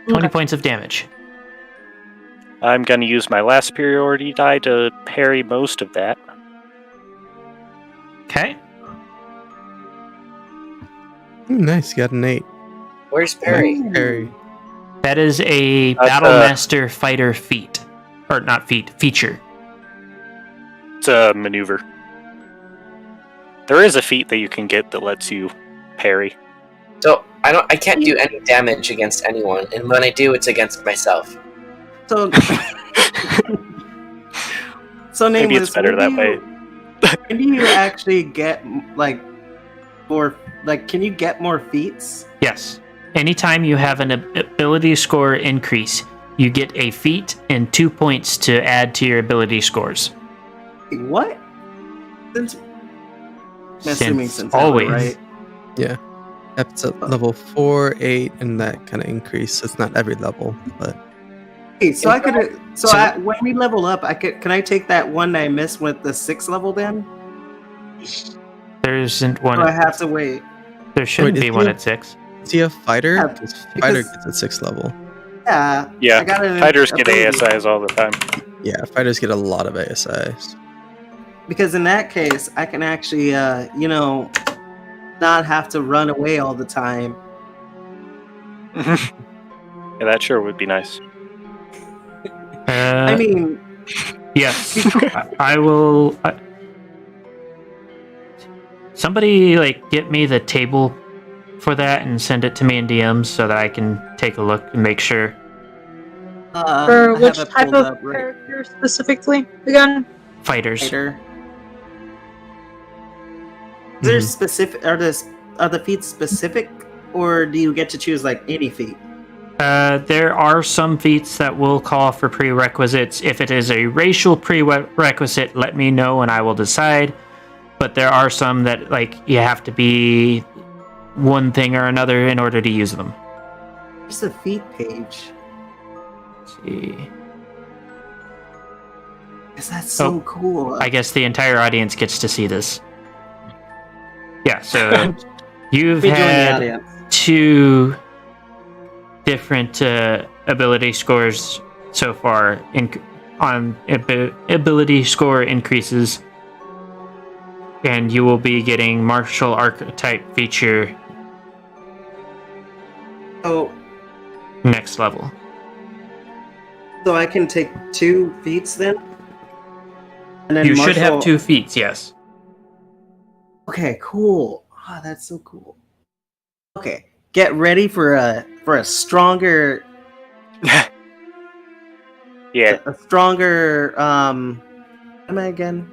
20 Okay. points of damage. I'm going to use my last superiority die to parry most of that. Okay. Ooh, nice, you got an 8. Where's Perry? Parry. That is a That's, Battlemaster fighter feat. Or not feat, feature. It's a maneuver. There is a feat that you can get that lets you parry. So I can't do any damage against anyone, and when I do, it's against myself. So, so Maybe nameless. it's better that way. Can you actually get like more? Like, can you get more feats? Yes. Anytime you have an ability score increase, you get a feat and 2 points to add to your ability scores. Wait, what? Since I'm assuming since ever, always. right? Yeah. It's at level 4, 8, and that kind of increase. So it's not every level, but Hey, so I could. So So- when we level up, I could. Can I take that one that I missed with the 6th level then? There isn't one. Or I have to wait. There shouldn't Wait, be is one he- at 6. is he a fighter? Yeah, Because fighter because- gets at 6th level. Yeah. Yeah, I got an fighters get ability. ASIs all the time. Yeah, fighters get a lot of ASIs. Because in that case, I can actually, not have to run away all the time. Yeah, that sure would be nice. I mean, Yes. I will. Somebody get me the table for that and send it to me in DMs so that I can take a look and make sure. For I which have it type pulled of up right character specifically? Again? Fighters. later. Is Mm-hmm. there specific? Are the feats specific, or do you get to choose like any feat? There are some feats that will call for prerequisites. If it is a racial prerequisite, let me know and I will decide. But there are some that you have to be one thing or another in order to use them. Where's the feat page? Let's see. Is that so cool? I guess the entire audience gets to see this. Yeah, so you've Let me join the had audience. 2 different ability scores so far on ability score increases, and you will be getting martial archetype feature Oh, next level. so I can take 2 feats then? And then You should have martial- 2 feats, yes. Okay, cool. Ah, that's so cool. Okay, get ready for a stronger Yeah, a stronger am I again?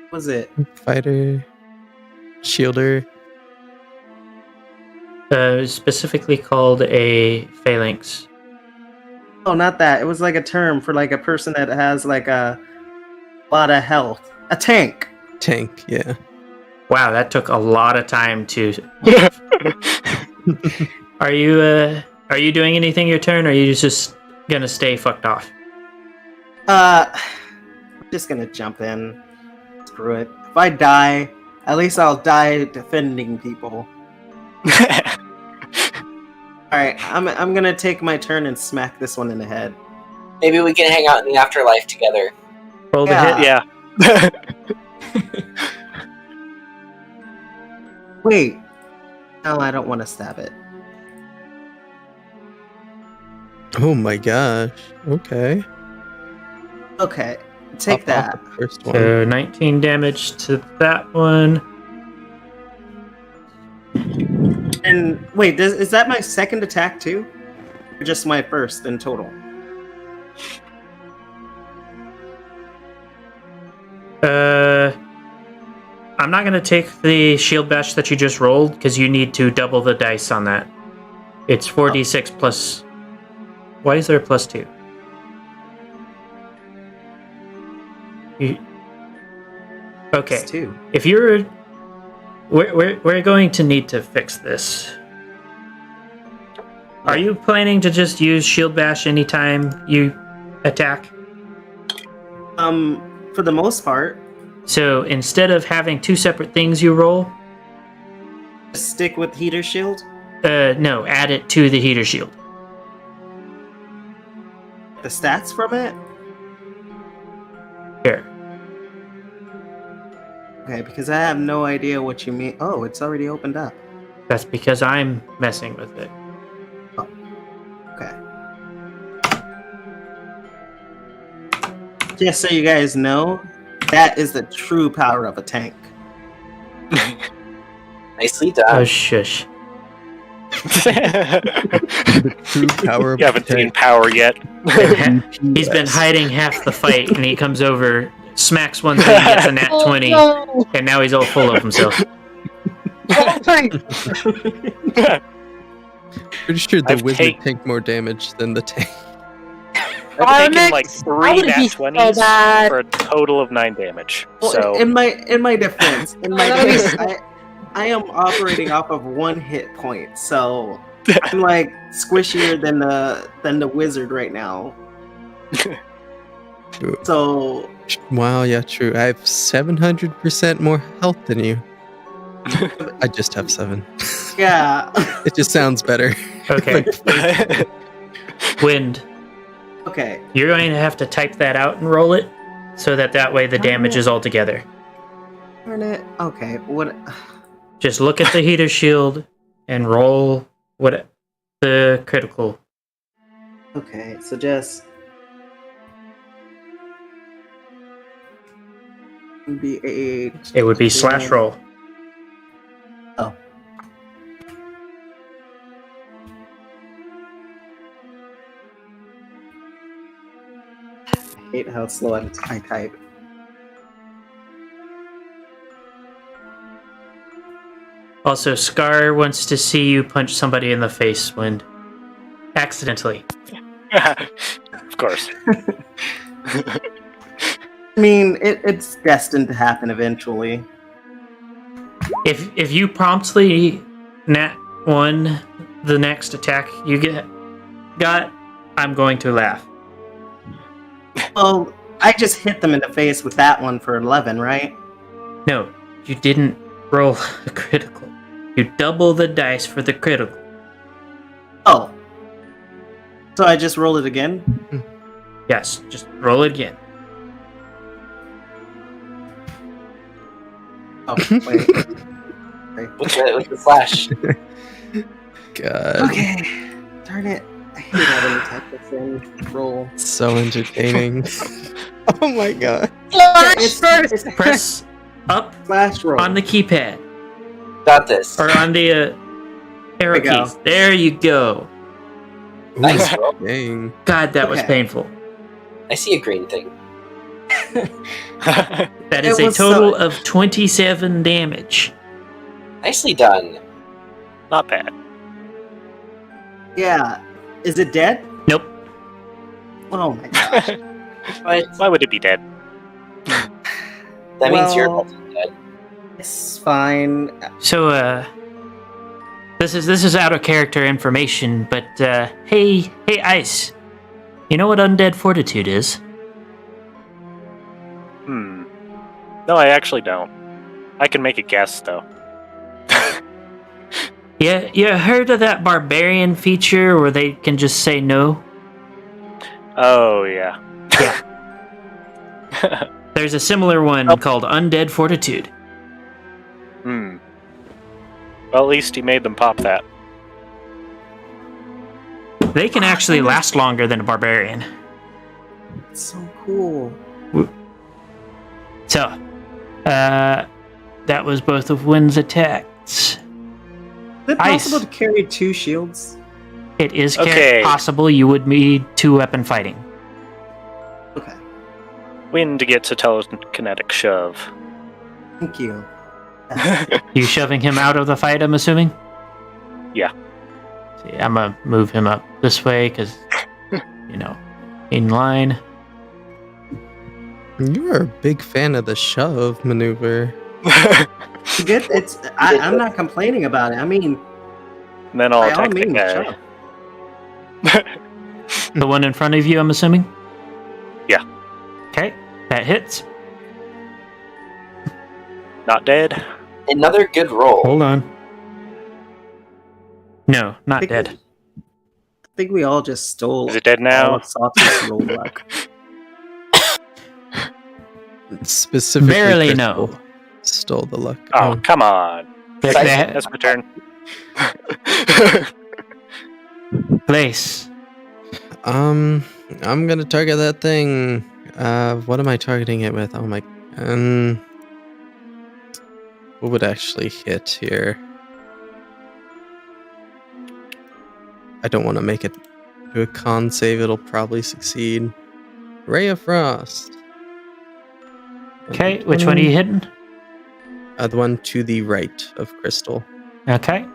What was it? Fighter, shielder. Specifically called a phalanx. Oh, not that. It was like a term for like a person that has like a lot of health. A tank. Tank, yeah. Wow, that took a lot of time to. Are you doing anything your turn, or are you just gonna stay fucked off? I'm just gonna jump in. Screw it. If I die, at least I'll die defending people. Alright, I'm gonna take my turn and smack this one in the head. Maybe we can hang out in the afterlife together. Roll the Yeah. hit. Yeah. Wait. No, I don't want to stab it. Oh my gosh. Okay. Okay, take Pop that. off the first one. So 19 damage to that one. And wait, is that my second attack too? Or just my first in total? I'm not gonna take the shield bash that you just rolled because you need to double the dice on that. It's 4d6 plus. Why is there a plus 2? Okay. It's 2. If you're, we're going to need to fix this. Are you planning to just use shield bash anytime you attack? For the most part, So instead of having two separate things you roll, just stick with heater shield. no, add it to the heater shield. The stats from it. Here. Okay, because I have no idea what you mean. Oh, it's already opened up. That's because I'm messing with it. Okay. Just so you guys know, that is the true power of a tank. Nicely Oh, done. shush. The true power of You haven't seen tank. power yet. He's been hiding half the fight, and he comes over, smacks one thing, gets a nat 20, no. and now he's all full of himself. Pretty sure the I've wizard take more damage than the tank. I've taken like Onyx, 3 I would nat be so 20s bad. for a total of 9 damage. Well, So in my defense, That would be I am operating off of 1 hit point, so I'm like squishier than the wizard right now. So Wow, yeah, true. I have 700% more health than you. I just have 7. yeah. It just sounds better. Okay. Wind. Okay. You're going to have to type that out and roll it, so that way the damage is all together. Darn it. Okay. What? Just look at the heater shield and roll what the critical. Okay. So just be 8. It would be slash roll. Oh. I hate how slow I type. Also, Scar wants to see you punch somebody in the face, Wind. Accidentally. of course. I mean, it's destined to happen eventually. If you promptly nat 1 the next attack you got, I'm going to laugh. Well, I just hit them in the face with that one for 11, right? No, you didn't roll a critical. You double the dice for the critical. Oh. So I just roll it again? Yes, just roll it again. Oh, wait. With the flash. God, Okay. Darn it. I hate having to type this in. Roll. so entertaining. Oh my god. It's Press up flash roll. on the keypad, Got this. or on the arrow There you go. keys. There you go. Nice roll. Dang. God, that was Okay. painful. I see a green thing. That is It a was total so- of 27 damage. Nicely done. Not bad. Yeah. Is it dead? Nope. Oh my gosh. But Why would it be dead? that means you're Well- also dead. It's fine. So, this is out of character information, but hey, Ice, you know what undead fortitude is? No, I actually don't. I can make a guess, though. Yeah, you heard of that barbarian feature where they can just say no? Oh, yeah. There's a similar one called undead fortitude. Well, at least he made them pop that. They can actually last longer than a barbarian. It's so cool. So, that was both of Wynn's attacks. Is it possible to carry 2 shields? It is Okay. possible you would need 2-weapon fighting. Okay. Wind gets a telekinetic shove. Thank you. You shoving him out of the fight, I'm assuming? Yeah. See, I'm gonna move him up this way, because, in line. You are a big fan of the shove maneuver. It's good. I'm not complaining about it. I mean, And then I'll by all attack the means, guy. shove. The one in front of you, I'm assuming? Yeah. Okay, that hits. Not dead. Another good roll. Hold on. No, not think- dead. I think we all just stole Is it dead all now? of Sawtooth's roll luck. Specifically, Barely Crystal no. stole the luck. Oh, come on. They- That's my turn. Place. I'm gonna target that thing. What am I targeting it with? Oh my. What would actually hit here? I don't want to make it do a con save. It'll probably succeed. Ray of Frost. Okay, which one are you hitting? The one to the right of Crystal. Okay.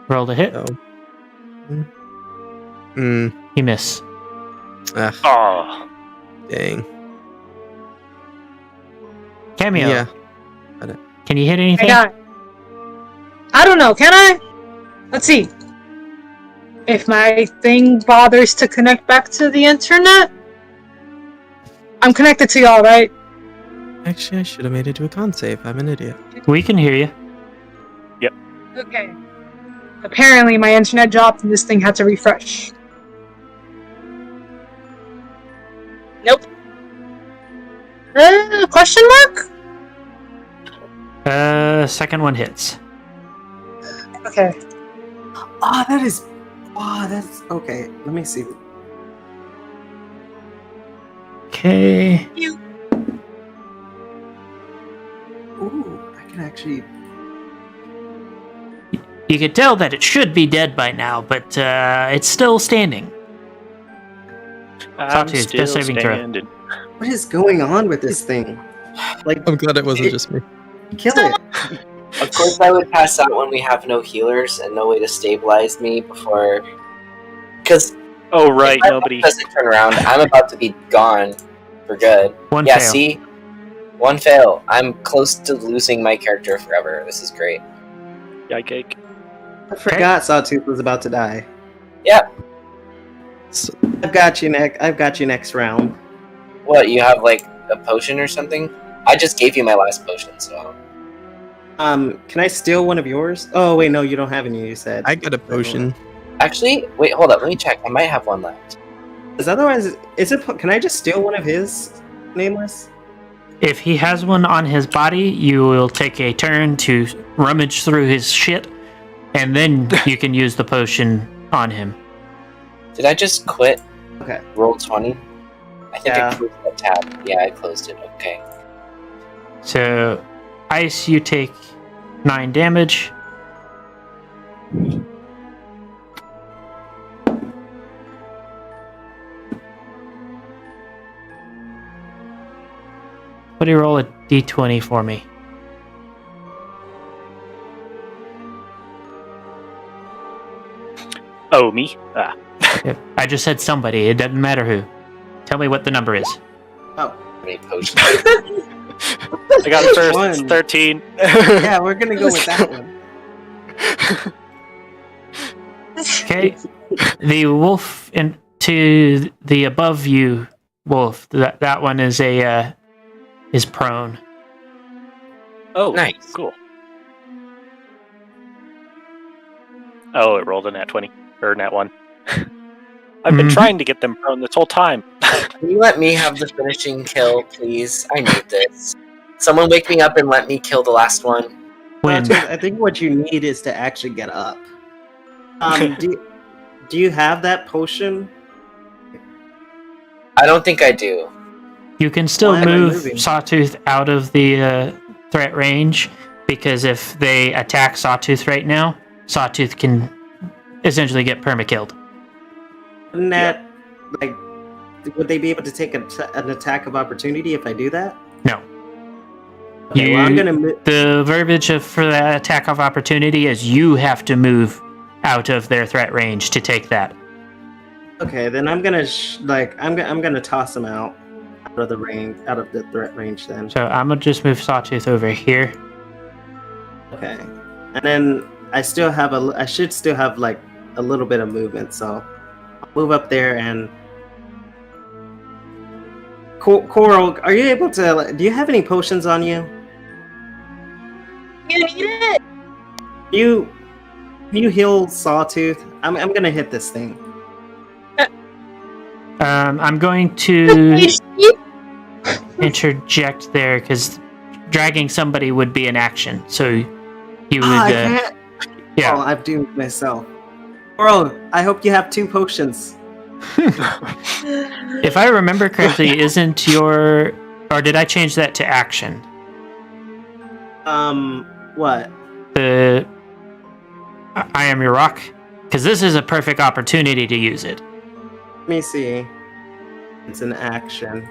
Roll to hit. So. Hmm. You miss. Ah, Oh, dang. Cameo. Yeah. Can you hit I anything? got it. I don't know, can I? Let's see. If my thing bothers to connect back to the internet? I'm connected to y'all, right? Actually, I should have made it to a con save. I'm an idiot. We can hear you. Okay. Apparently my internet dropped and this thing had to refresh. Nope. Question mark? Second one hits. Okay. That's okay. Let me see. Okay. Ooh, I can actually. You could tell that it should be dead by now, but it's still standing. I'm Sawtooth, still death saving throw. standing. What is going on with this thing? Like, I'm glad it wasn't just me. kill it. Of course, I would pass out when we have no healers and no way to stabilize me before. Because Oh, right, nobody. doesn't turn around, I'm about to be gone for good. One Yeah, fail. see? One fail. I'm close to losing my character forever. This is great. Yike. I forgot Sawtooth was about to die. Yeah. So, I've got you next round. What, you have like a potion or something? I just gave you my last potion, so. Can I steal one of yours? Oh wait, no, you don't have any. You said. I got a potion. Actually, wait, hold up. Let me check. I might have one left. Because otherwise, can I just steal one of his nameless? If he has one on his body, you will take a turn to rummage through his shit, and then you can use the potion on him. Did I just quit Okay. roll 20? I think Yeah. I closed that tab. Yeah, I closed it. Okay. So, Ice, you take 9 damage. What do you roll a d20 for me? Oh, me? Ah. I just said somebody. It doesn't matter who. Tell me what the number is. Oh, How many potions? I got it first. It's One. 13. Yeah, we're gonna go with that one. Okay. The wolf to the above you wolf. That one is is prone. Oh, Nice. Cool. Oh, it rolled a nat 20. Or nat 1. I've been Mhm. trying to get them prone this whole time. Can you let me have the finishing kill, please? I need this. Someone wake me up and let me kill the last one. When I think what you need is to actually get up. Do you have that potion? I don't think I do. you can still Why am I move moving? Sawtooth out of the threat range, because if they attack Sawtooth right now, Sawtooth can essentially get perma-killed. Wouldn't that, like, would they be able to take an attack of opportunity if I do that? No. Okay, well, I'm gonna The verbiage for the attack of opportunity is you have to move out of their threat range to take that. Okay, then I'm gonna I'm gonna toss him out of the range, out of the threat range. Then So I'm gonna just move Sawtooth over here. okay, and then I should still have like a little bit of movement, so I'll move up there and Coral. Are you able to? Do you have any potions on you? You need it? Can you heal Sawtooth? I'm gonna hit this thing. I'm going to interject there because dragging somebody would be an action. So you would, I can't. yeah. Oh, I've doomed myself. Coral, I hope you have 2 potions. If I remember correctly, isn't your, or did I change that to action? What? The I am your rock, because this is a perfect opportunity to use it. Let me see. It's an action.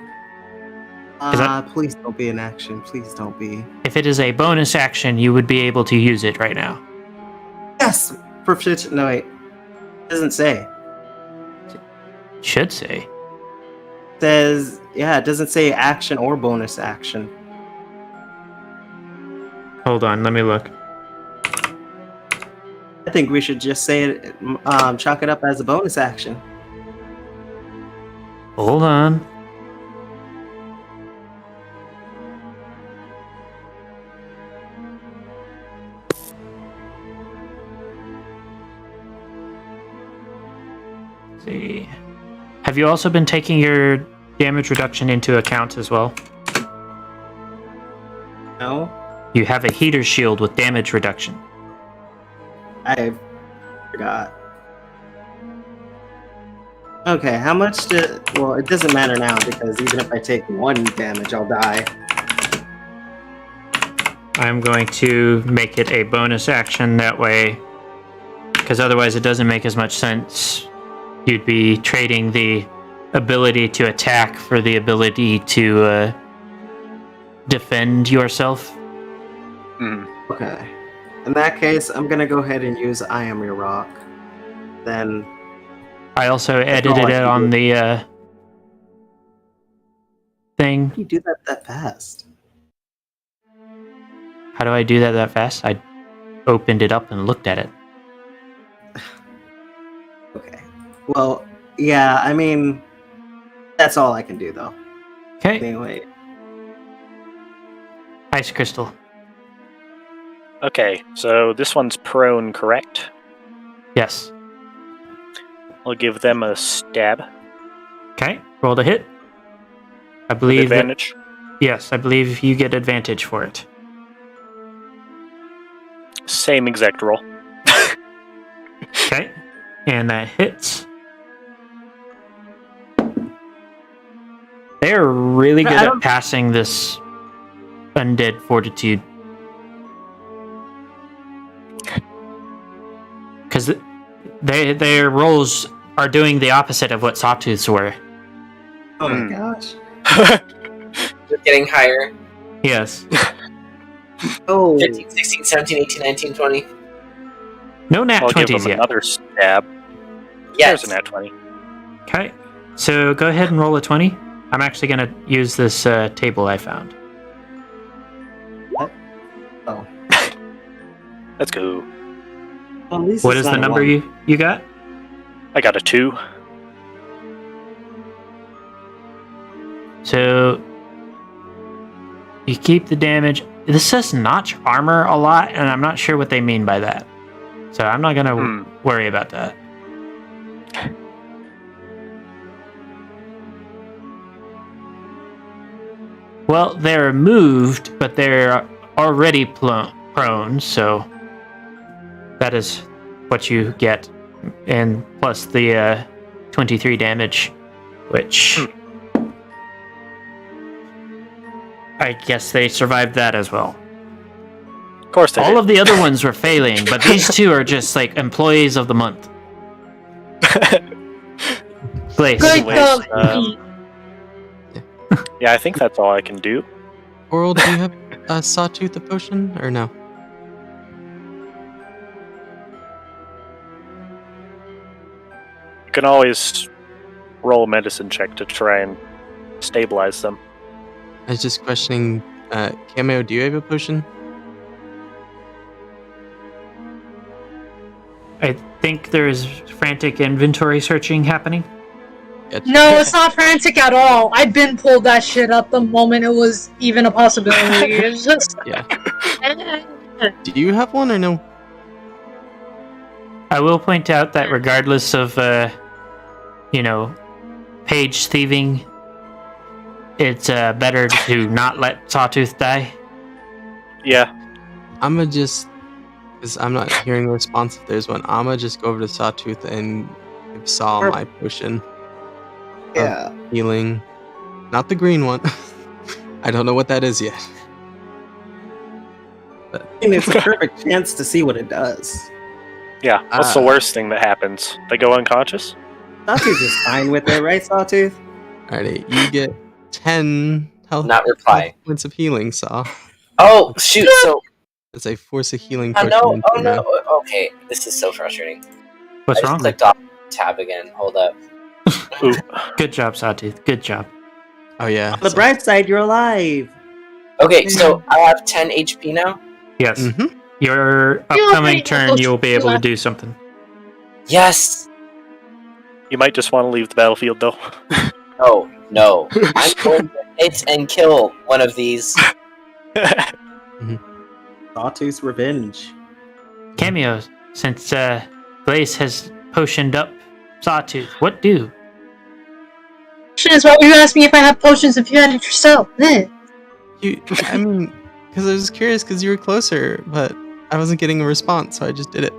that- Please don't be an action. Please don't be. If it is a bonus action, you would be able to use it right now. Yes! Proficient. No, wait. It doesn't say. Should say. It says, yeah, it doesn't say action or bonus action. Hold on, let me look. I think we should just say it, chalk it up as a bonus action. Hold on. Let's see. Have you also been taking your damage reduction into account as well? No? You have a heater shield with damage reduction. I forgot. Okay, how much well, it doesn't matter now because even if I take 1 damage, I'll die. I'm going to make it a bonus action that way, because otherwise it doesn't make as much sense. You'd be trading the ability to attack for the ability to defend yourself. Okay. In that case, I'm gonna go ahead and use I Am Your Rock. Then I also edited all I it can on do. the thing. how do you do that fast? How do I do that fast? I opened it up and looked at it. Okay. Well, yeah, I mean, that's all I can do though. Okay, Anyway, ice crystal. Okay, so this one's prone, correct? Yes. I'll give them a stab. Okay, roll the hit. I With believe that- advantage. yes, I believe you get advantage for it. Same exact roll. Okay, and that hits. They're really good I at don't- passing this undead fortitude. Because their rolls are doing the opposite of what Sawtooth's were. oh my Hmm. gosh. Just getting higher. Yes. Oh, 15, 16, 17, 18, 19, 20. No nat I'll give 20s them yet. another stab. Yes. There's a nat 20. Okay, so go ahead and roll a 20. I'm actually going to use this table I found. Let's go. Well, at least What it's is the not a number one. you got? I got a 2. So you keep the damage. This says notch armor a lot, and I'm not sure what they mean by that. So I'm not gonna worry about that. Well, they're moved, but they're already prone, so that is what you get, and plus the 23 damage, which I guess they survived that as well. Of course they All did. of the other ones were failing, but these two are just like employees of the month. Place. Good Anyways, job. Yeah, I think that's all I can do. Oral, do you have a Sawtooth a potion or no? You can always roll a medicine check to try and stabilize them. I was just questioning. Cameo, do you have a potion? I think there's frantic inventory searching happening. Gotcha. No, it's not frantic at all. I been pulled that shit up the moment it was even a possibility. It's just. Yeah. Do you have one or no? I will point out that regardless of, page thieving, it's better to not let Sawtooth die. Yeah. I'ma just, because I'm not hearing a response if there's one, I'ma just go over to Sawtooth and give Saw Or- my potion. Yeah. Healing. Not the green one. I don't know what that is yet. And it's a perfect chance to see what it does. Yeah. What's the worst thing that happens? They go unconscious? Sawtooth is fine with it, right, Sawtooth? Alrighty, you get 10 health Not reply. points of healing, Saw. Oh shoot! So It's a force of healing oh potion. no! into Oh your no! mouth. Okay, this is so frustrating. What's I just wrong? clicked off tab again. Hold up. Ooh. Good job, Sawtooth. Good job. Oh yeah. On the bright side, you're alive. Okay, so I have 10 HP now. Yes. Mm-hmm. Your You upcoming already turn, know you'll be able to left. do something. Yes. You might just want to leave the battlefield, though. Oh no! I'm going to hit and kill one of these. Sawtooth's revenge. Cameos, since Blaze has potioned up Sawtooth, what do? Question is, why would you ask me if I have potions if you had it yourself? Eh. I mean, because I was curious because you were closer, but I wasn't getting a response, so I just did it.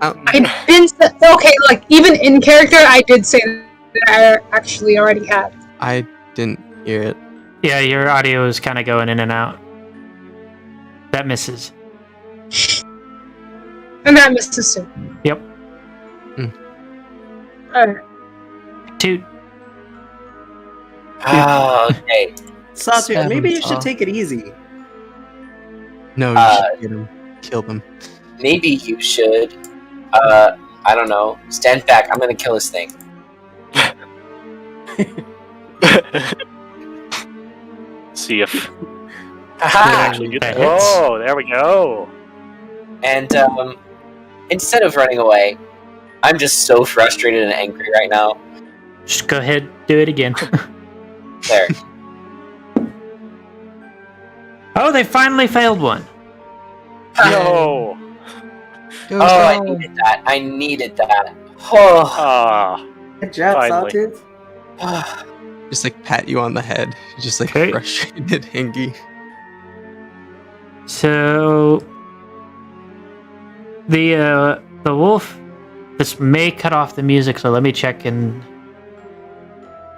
I didn't say, okay, like, even in character, I did say that I actually already had. I didn't hear it. Yeah, your audio is kind of going in and out. That misses. And that missed us too. Yep. Alright. Toot. Oh, okay. Sawtooth, Stab maybe him, you Saw. should take it easy. No, you should get him. Kill them. Maybe you should. I don't know. Stand back. I'm gonna kill this thing. See if Haha! actually get that there. hits. Oh, there we go. And instead of running away, I'm just so frustrated and angry right now. Just go ahead, do it again. There. Oh, they finally failed one. No. Go, Oh, I Saw. needed that. I needed that. Oh. Ah. Good job, Finally. Sawtooth. Just like pat you on the head. Just like Okay. frustrated, hangy. So the wolf. This may cut off the music, so let me check and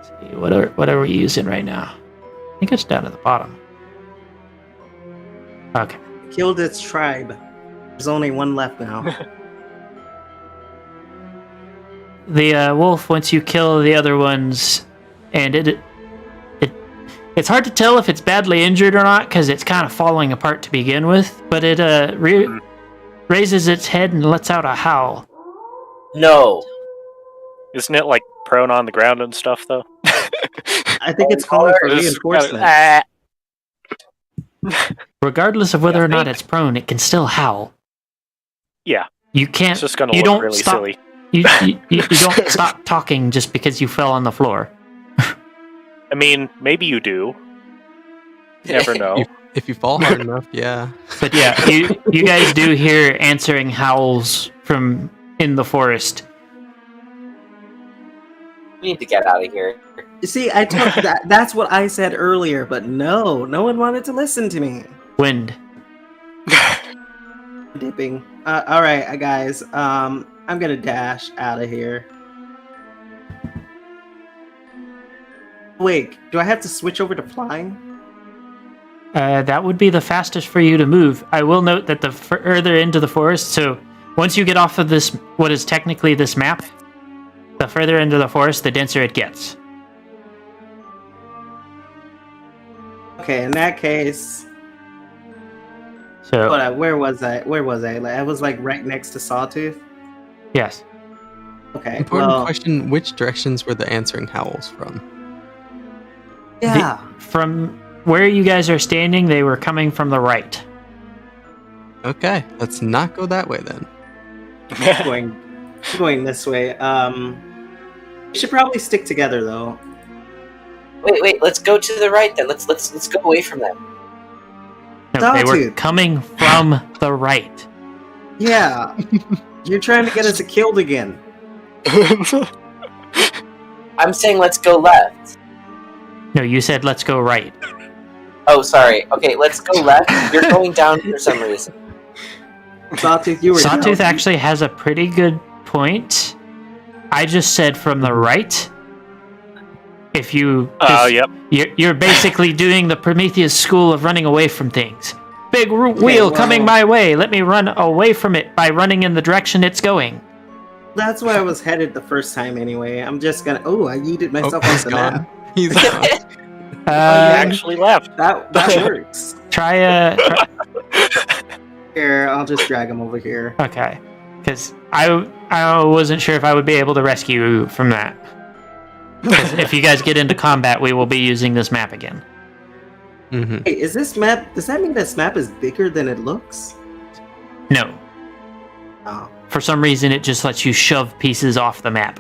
see what are we using right now. I think it's down at the bottom. Okay. Killed its tribe. There's only one left now. The wolf, once you kill the other ones, and it's hard to tell if it's badly injured or not because it's kind of falling apart to begin with, but it raises its head and lets out a howl. No. Isn't it like prone on the ground and stuff though? I think it's calling for Just reinforcements. kinda- Regardless of whether Yeah, or not think- it's prone, it can still howl. Yeah. You can't. It's just gonna you look don't really stop, silly. You don't stop talking just because you fell on the floor. I mean, maybe you do. You never know. If you fall hard enough, yeah. But yeah, you guys do hear answering howls from in the forest. We need to get out of here. You see, I told that's what I said earlier, but no one wanted to listen to me. Wind. Dipping. All right, guys. I'm gonna dash out of here. Wait, do I have to switch over to flying? That would be the fastest for you to move. I will note that the further into the forest, so once you get off of this, what is technically this map, the further into the forest, the denser it gets. Okay, in that case, So, where was I? Like, I was like right next to Sawtooth. yes. Okay. Important question: which directions were the answering howls from? Yeah. From where you guys are standing, they were coming from the right. Okay, let's not go that way then. going this way. We should probably stick together though. Wait. Let's go to the right then. Let's go away from them. No, they were Sawtooth. coming from the right. Yeah. You're trying to get us killed again. I'm saying let's go left. No, you said let's go right. Oh, sorry. Okay, let's go left. You're going down for some reason. Sawtooth, you were Sawtooth actually has a pretty good point. I just said from the right. If you... Yep. You're basically doing the Prometheus school of running away from things. Big wheel coming my way. Let me run away from it by running in the direction it's going. That's where I was headed the first time anyway. I'm just gonna... Oh, I yeeted myself off he's the gone. map. He's gone. You actually left. That works. Try Here, I'll just drag him over here. Okay. Because I wasn't sure if I would be able to rescue you from that. 'Cause if you guys get into combat, we will be using this map again. Mm-hmm. Hey, is this map... Does that mean this map is bigger than it looks? No. Oh. For some reason, it just lets you shove pieces off the map.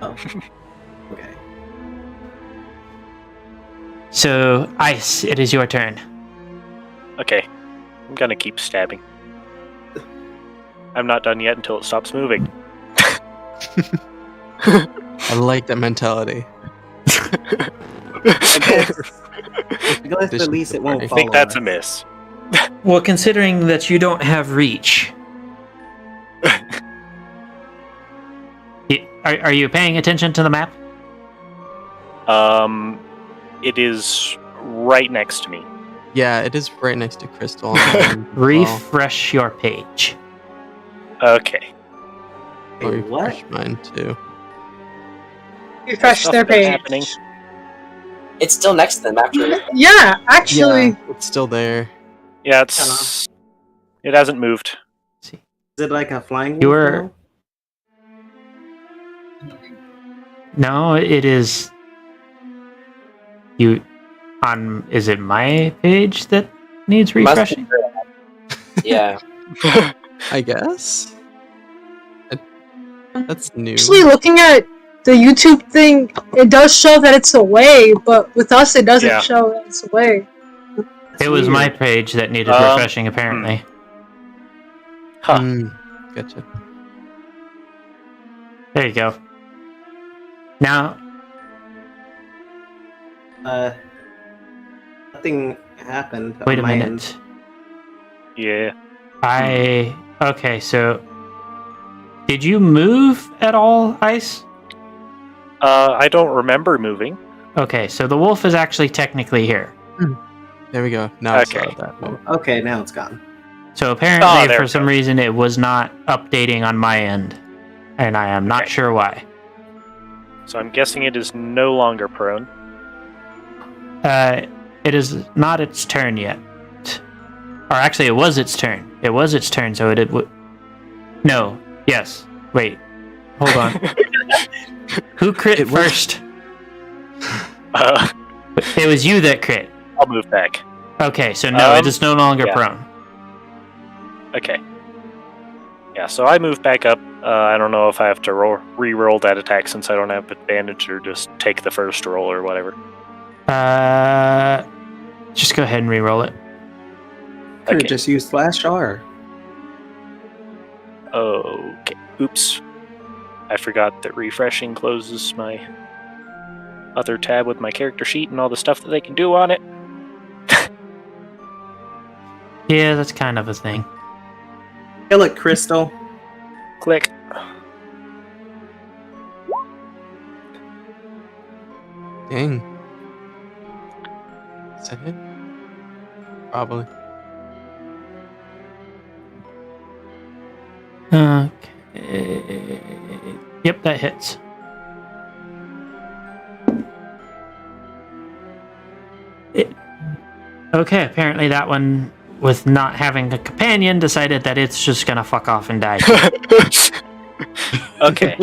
Oh. Okay. So, Ice, it is your turn. Okay. I'm gonna keep stabbing. I'm not done yet until it stops moving. I like that mentality. I guess at least it won't I I follow think that's us. a miss. Well, considering that you don't have reach... Are you paying attention to the map? It is right next to me. Yeah, it is right next to Crystal. and- Refresh your page. Okay. I'll Wait, what? refresh mine too. Refresh their Stuff page. happening. It's still next to them after. Yeah, actually. Yeah, it's still there. Yeah, it hasn't moved. Is it like a flying You wolf were- now? No, it is... Is it my page that needs refreshing? Yeah. I guess. That's new. Actually, looking at the YouTube thing, it does show that it's away, but with us, it doesn't Yeah. show that it's away. It was weird. my page that needed Um, refreshing, apparently. Huh. Gotcha. There you go. Now, Nothing happened. wait a on my minute. Yeah. Okay, so... Did you move at all, Ice? I don't remember moving. Okay, so the wolf is actually technically here. There we go. Now I Okay. saw that. end. Okay, now it's gone. So apparently, Oh, there for we some go. reason, it was not updating on my end. And I am not Okay. sure why. So I'm guessing it is no longer prone. It is not its turn yet. Or actually, it was its turn. It was its turn, so it would... No. Yes. Wait. Hold on. Who crit It was- first? Uh, It was you that crit. I'll move back. Okay, so no, it is no longer yeah. prone. Okay. Yeah, so I move back up. I don't know if I have to re-roll that attack since I don't have advantage, or just take the first roll or whatever. Just go ahead and re-roll it. Could Okay. have just used Flash R. Okay. Oops. I forgot that refreshing closes my other tab with my character sheet and all the stuff that they can do on it. Yeah, that's kind of a thing. Kill it, Crystal. Click. Dang. Is that it? Probably. Okay. Yep, that hits. Okay, apparently that one, with not having a companion, decided that it's just gonna fuck off and die. Okay.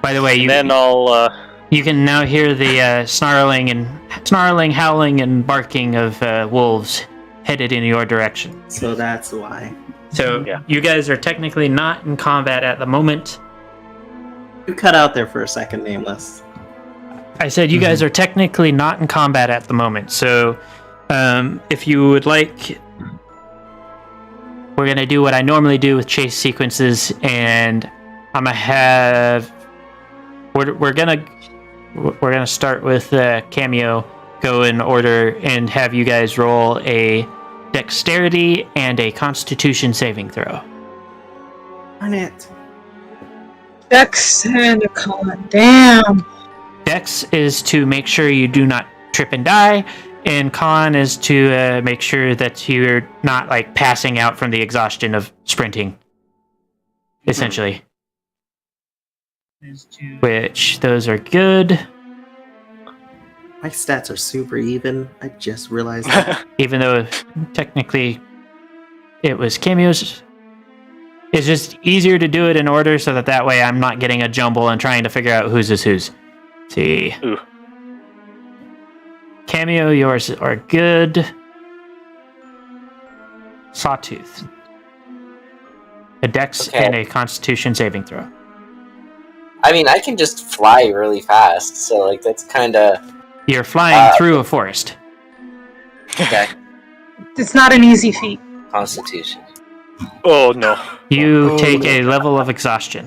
By the way, And then I'll you can now hear the snarling, howling, and barking of wolves headed in your direction. So that's why. So Yeah. you guys are technically not in combat at the moment. You cut out there for a second, Nameless. I said you guys are technically not in combat at the moment. So if you would like, we're gonna do what I normally do with chase sequences, and I'm gonna have we're gonna start with Cameo, go in order, and have you guys roll a dexterity and a Constitution saving throw. Darn it. Dex and a con. Damn. Dex is to make sure you do not trip and die, and Con is to make sure that you're not like passing out from the exhaustion of sprinting. Essentially. Which those are good. My stats are super even. I just realized that. Even though technically it was Cameo's. It's just easier to do it in order so that way I'm not getting a jumble and trying to figure out whose is whose. See. Ooh. Cameo, yours are good. Sawtooth. A dex Okay. and a Constitution saving throw. I mean, I can just fly really fast, so like that's kind of You're flying through a forest. okay. It's not an easy feat. Constitution, Oh no. You take a level of exhaustion.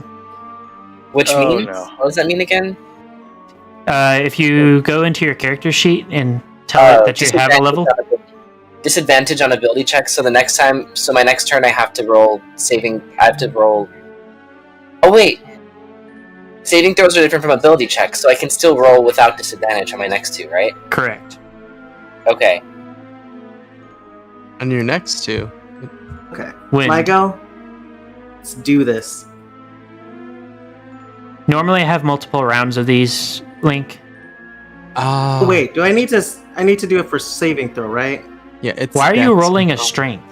which Oh, means no. what does that mean again? If you go into your character sheet and tell it that you have a level, Disadvantage on ability checks. So the next time, so my next turn, I have to roll saving. I have to roll. Oh wait, saving throws are different from ability checks, so I can still roll without disadvantage on my next two, right? correct. Okay. On your next two. Okay. When My go? Let's do this. normally I have multiple rounds of these, Link. Ah. Oh, wait, I need to do it for saving throw, right? Yeah, it's. Why are you dex. rolling a strength?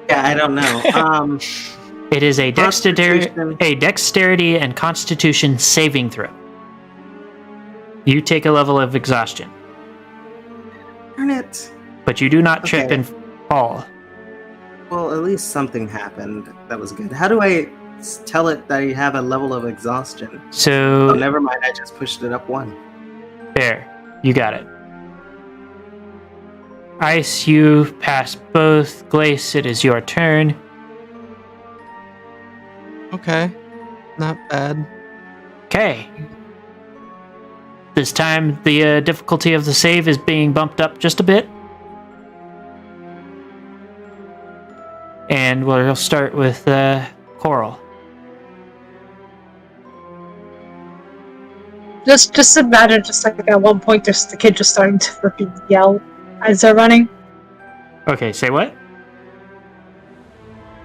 Yeah, I don't know. It is a Constitution. dexterity and Constitution saving throw. You take a level of exhaustion, Darn it. but you do not trip Okay. and fall. Well, at least something happened. That was good. How do I tell it that you have a level of exhaustion? Oh, So never mind. I just pushed it up one. there, you got it. Ice, you pass both. Glace, it is your turn. Okay. Not bad. Okay. This time, the difficulty of the save is being bumped up just a bit. And we'll start with Coral. Just imagine, just like at one point, there's the kid just starting to freaking yell as they're running. Okay, say what?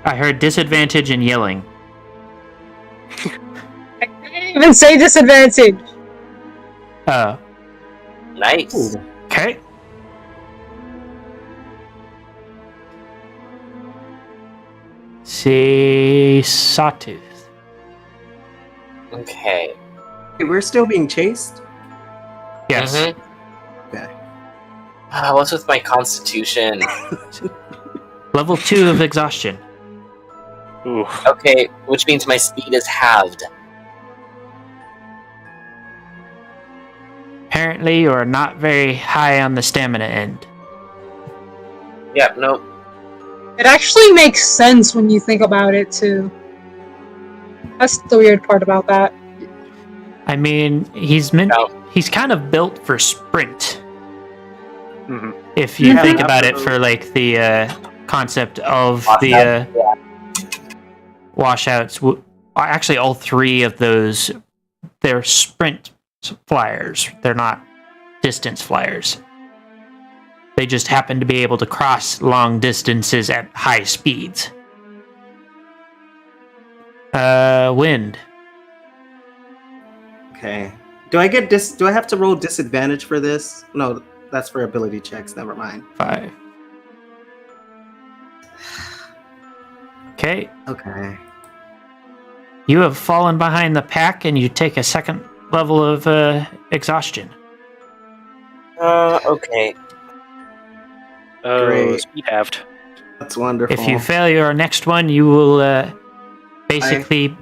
I heard disadvantage and yelling. I can't even say disadvantage. Oh, Nice. Ooh. okay. See, Sawtooth. Okay. Hey, we're still being chased? Yes. Mhm. Okay. What's with my constitution? Level 2 of exhaustion. Ooh. Okay, which means my speed is halved. Apparently, you're not very high on the stamina end. Yep, nope. It actually makes sense when you think about it, too. That's the weird part about that. I mean, he's kind of built for sprint. Mm-hmm. If you Yeah, think about it, for like the concept of the Yeah. washouts, actually, all three of those, they're sprint flyers. They're not distance flyers. They just happen to be able to cross long distances at high speeds. Wind. Okay. Do I get Do I have to roll disadvantage for this? No, that's for ability checks. Never mind. 5. Okay. Okay. You have fallen behind the pack, and you take a second level of exhaustion. Okay. Oh, Great. speed halved. That's wonderful. If you fail your next one, you will basically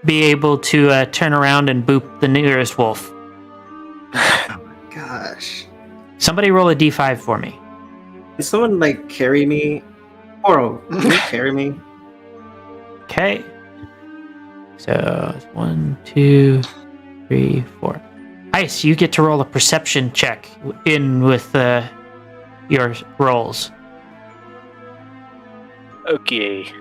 be able to turn around and boop the nearest wolf. Oh my gosh. Somebody roll a d5 for me. Can someone like carry me? Oro, can you carry me? Okay. So 1, 2, 3, 4. Ice, you get to roll a perception check in with your rolls. Okay.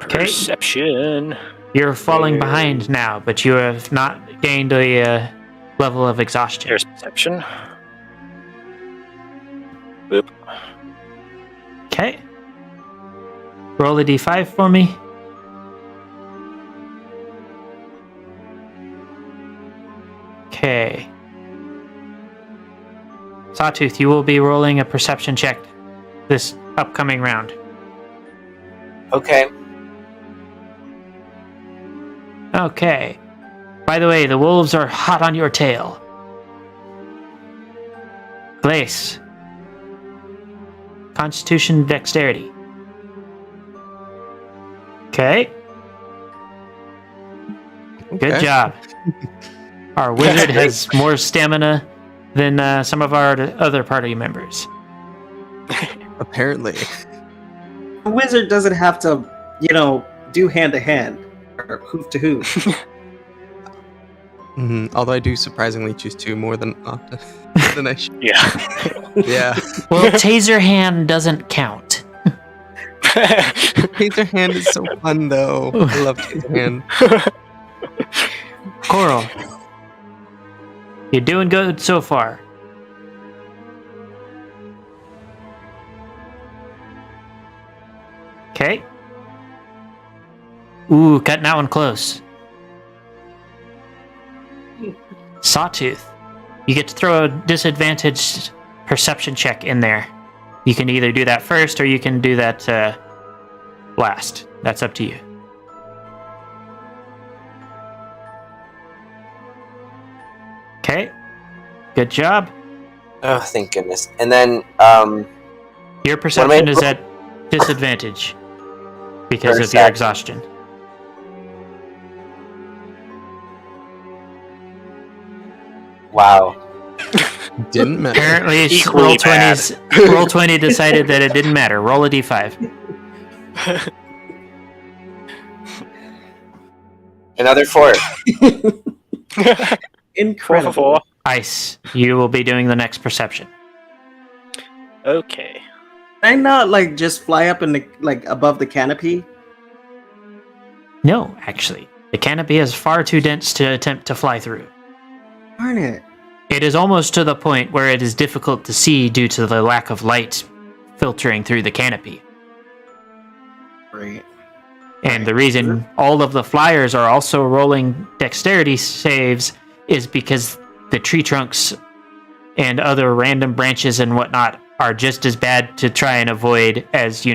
Perception. You're falling behind now, but you have not gained a level of exhaustion. There's perception. Boop. Okay. Roll a d5 for me. Okay. Sawtooth, you will be rolling a perception check this upcoming round. Okay. Okay. By the way, the wolves are hot on your tail. Glace. Constitution, dexterity. Okay. Good Okay. job. Our wizard has more stamina than some of our other party members. Apparently. A wizard doesn't have to, do hand to hand or hoof to hoof. Although I do surprisingly choose 2 more than often than I should. Yeah. Yeah. Well, taser hand doesn't count. Taser hand is so fun though. I love taser hand. Coral, you're doing good so far. Okay. Ooh, cutting that one close. Sawtooth, you get to throw a disadvantaged perception check in there. You can either do that first or you can do that last. That's up to you. Okay. Good job. Oh, thank goodness. And then, Your perception is at disadvantage because of your exhaustion. wow. Didn't matter. Apparently, Equally Roll 20 decided that it didn't matter. Roll a d5. Another 4. Incredible. 4. Ice, you will be doing the next perception. Okay. Can I not just fly up in the above the canopy? No, actually. The canopy is far too dense to attempt to fly through. Darn it. It is almost to the point where it is difficult to see due to the lack of light filtering through the canopy. Great. And the reason all of the flyers are also rolling dexterity saves is because the tree trunks and other random branches and whatnot are just as bad to try and avoid as,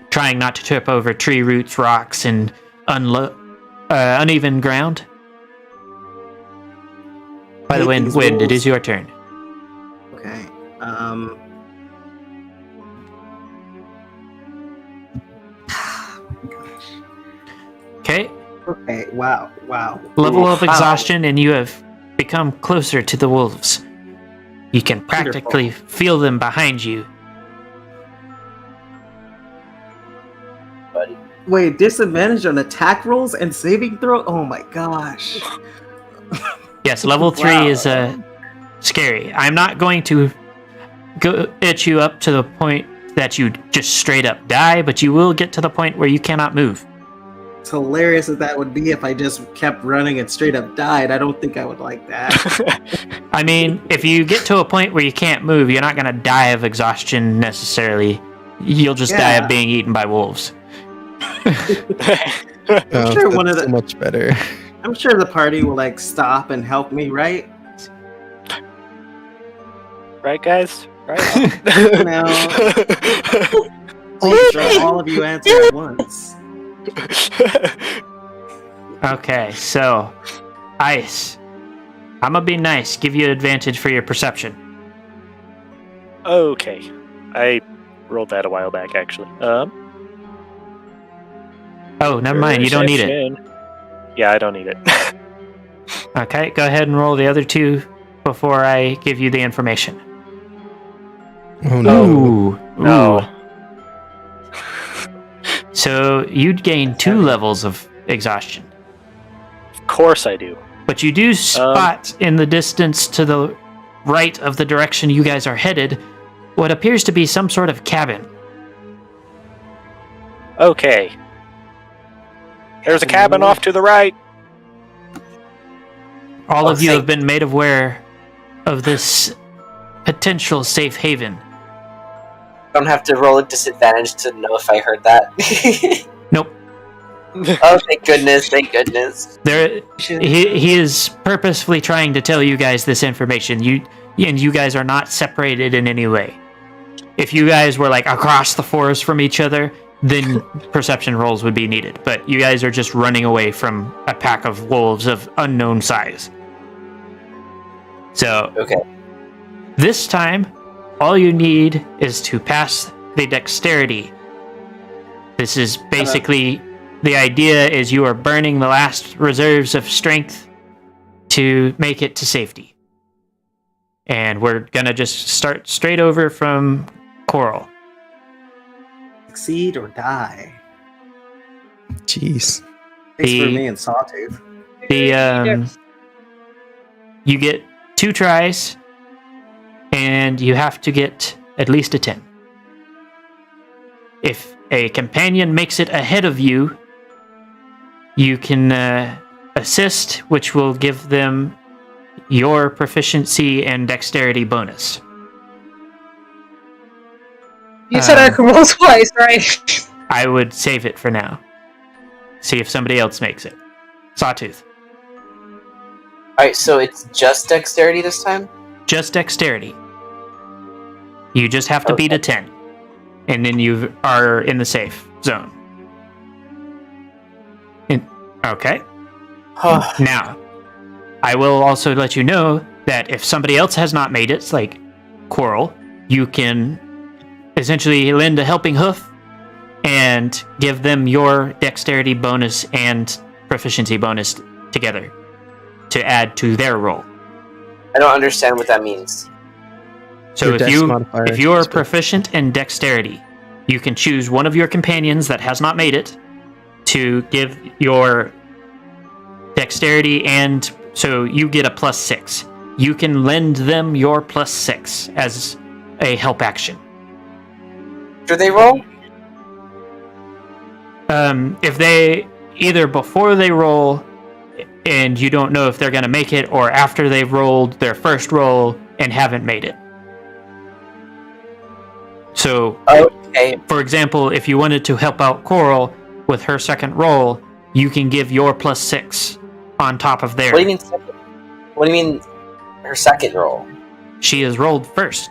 trying not to trip over tree roots, rocks, and uneven ground. By the way, Wind, it is your turn. Okay. Um. Okay. Okay. Wow. Level Ooh, of exhaustion, and you have become closer to the wolves. You can practically feel them behind you. Buddy. Wait, disadvantage on attack rolls and saving throw? Oh my gosh. Yes, level 3 Wow. is scary. I'm not going to go itch you up to the point that you just straight up die, but you will get to the point where you cannot move. As hilarious as that would be if I just kept running and straight up died, I don't think I would like that. I mean, if you get to a point where you can't move, you're not going to die of exhaustion necessarily. You'll just die Yeah. of being eaten by wolves. Oh, sure one of that's the- so much better. I'm sure the party will like stop and help me, right? Right, guys? Right? No. I'm sure all of you answer at once. Okay, so Ice. I'm gonna be nice, give you advantage for your perception. Okay. I rolled that a while back, actually. Oh, never mind, you don't need it. Perception. Yeah, I don't need it. Okay, go ahead and roll the other 2 before I give you the information. Oh no. Ooh. No. Ooh. So you'd gain 2 levels of exhaustion. Of course I do. But you do spot in the distance to the right of the direction you guys are headed what appears to be some sort of cabin. Okay. There's a cabin off to the right. All Oh, of you thank- have been made aware of this potential safe haven. Don't have to roll a disadvantage to know if I heard that. Nope. Oh, thank goodness, thank goodness. He is purposefully trying to tell you guys this information. You guys are not separated in any way. If you guys were like across the forest from each other, then perception rolls would be needed. But you guys are just running away from a pack of wolves of unknown size. So, Okay. this time, all you need is to pass the dexterity. This is basically the idea is you are burning the last reserves of strength to make it to safety. And we're gonna just start straight over from Coral. Succeed or die. Jeez. Thanks for The- me and Sawtooth. You get 2 tries, and you have to get at least a 10. If a companion makes it ahead of you, you can assist, which will give them your proficiency and dexterity bonus. You said I could roll twice, right? I would save it for now. See if somebody else makes it. Sawtooth. Alright, so it's just dexterity this time? Just dexterity. You just have to beat a 10. And then you are in the safe zone. Okay. Now, I will also let you know that if somebody else has not made it, like Coral, you can essentially lend a helping hoof and give them your dexterity bonus and proficiency bonus together to add to their roll. I don't understand what that means. So Your if dex you modifier if you are is good. proficient in dexterity, you can choose one of your companions that has not made it to give your dexterity, and so you get a +6. You can lend them your +6 as a help action. Do they roll? If they either before they roll and you don't know if they're going to make it, or after they've rolled their first roll and haven't made it. So, Okay. for example, if you wanted to help out Coral with her second roll, you can give your +6 on top of theirs. What do you mean second? What do you mean her second roll? She has rolled first,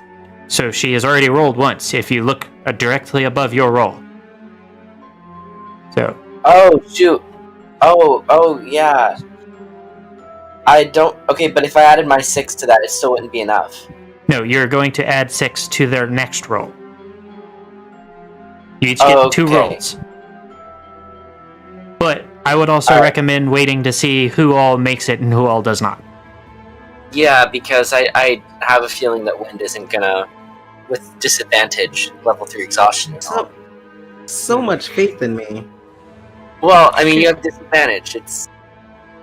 so she has already rolled once. If you look directly above your roll, so Oh, shoot. Oh, yeah. I don't... Okay, but if I added my 6 to that, it still wouldn't be enough. No, you're going to add 6 to their next roll. You each get 2 Okay. rolls. But I would also All right. recommend waiting to see who all makes it and who all does not. Yeah, because I have a feeling that Wind isn't gonna, with disadvantage, level 3 exhaustion and all. So much faith in me. Well, I mean, you have disadvantage. It's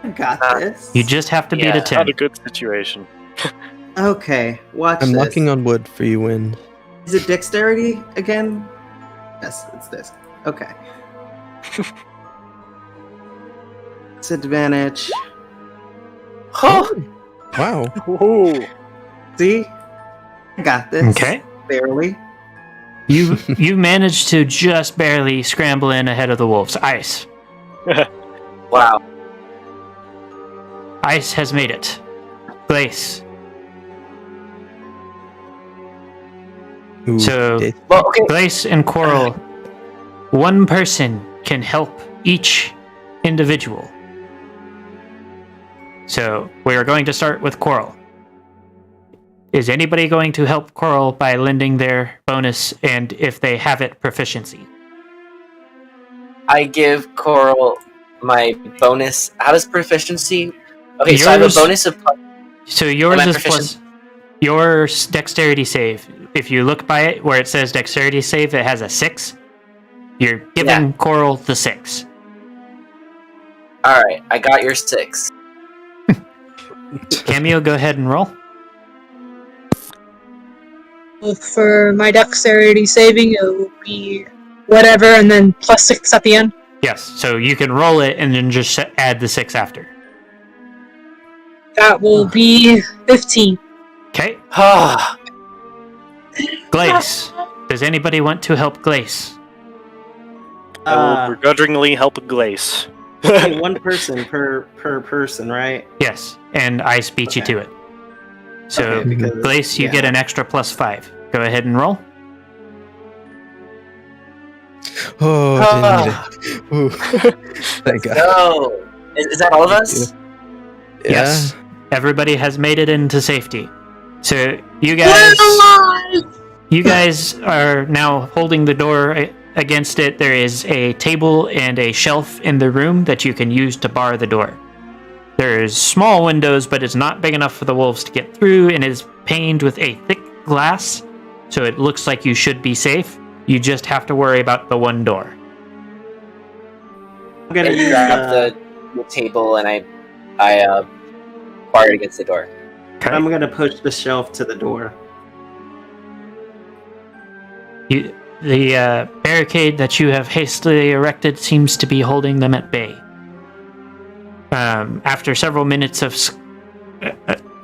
I got this. You just have to beat Yeah. a Not 10. a good situation. Okay, watch I'm this. knocking on wood for you, Wind. Is it dexterity again? Yes, it's this. Okay. Disadvantage. oh, Wow. Ooh. See? I got this. Okay. Barely. You managed to just barely scramble in ahead of the wolves. Ice. wow. Ice has made it. Glace. Ooh, So- death. Well, okay. Glace and Coral, one person can help each individual. So we are going to start with Coral. Is anybody going to help Coral by lending their bonus and, if they have it, proficiency? I give Coral my bonus. How does proficiency? Okay, so I have a Yours- bonus of. So yours Am I is plus your dexterity save. If you look by it where it says dexterity save, it has a 6. You're giving Coral the 6. All right, I got your 6. Cameo, go ahead and roll. For my dexterity saving, it will be whatever, and then plus 6 at the end. Yes, so you can roll it and then just add the 6 after. That will be 15. Okay, Ah, Glace. Does anybody want to help Glace? I will begrudgingly help Glace. Okay, one person per person, right? Yes, and Ice beat you Okay. to it. So, Okay, because- Glace, you yeah. get an extra plus 5. Go ahead and roll. Oh, Ah. didn't need it. Ooh. Thank God. no. Is that all of us? Yeah. Yes, everybody has made it into safety. So, you guys are now holding the door against it. There is a table and a shelf in the room that you can use to bar the door. There's small windows, but it's not big enough for the wolves to get through, and is paned with a thick glass, so it looks like you should be safe. You just have to worry about the one door. I'm gonna I use grab the table and I bar it against the door. I'm gonna push the shelf to the door. The barricade that you have hastily erected seems to be holding them at bay. After several minutes of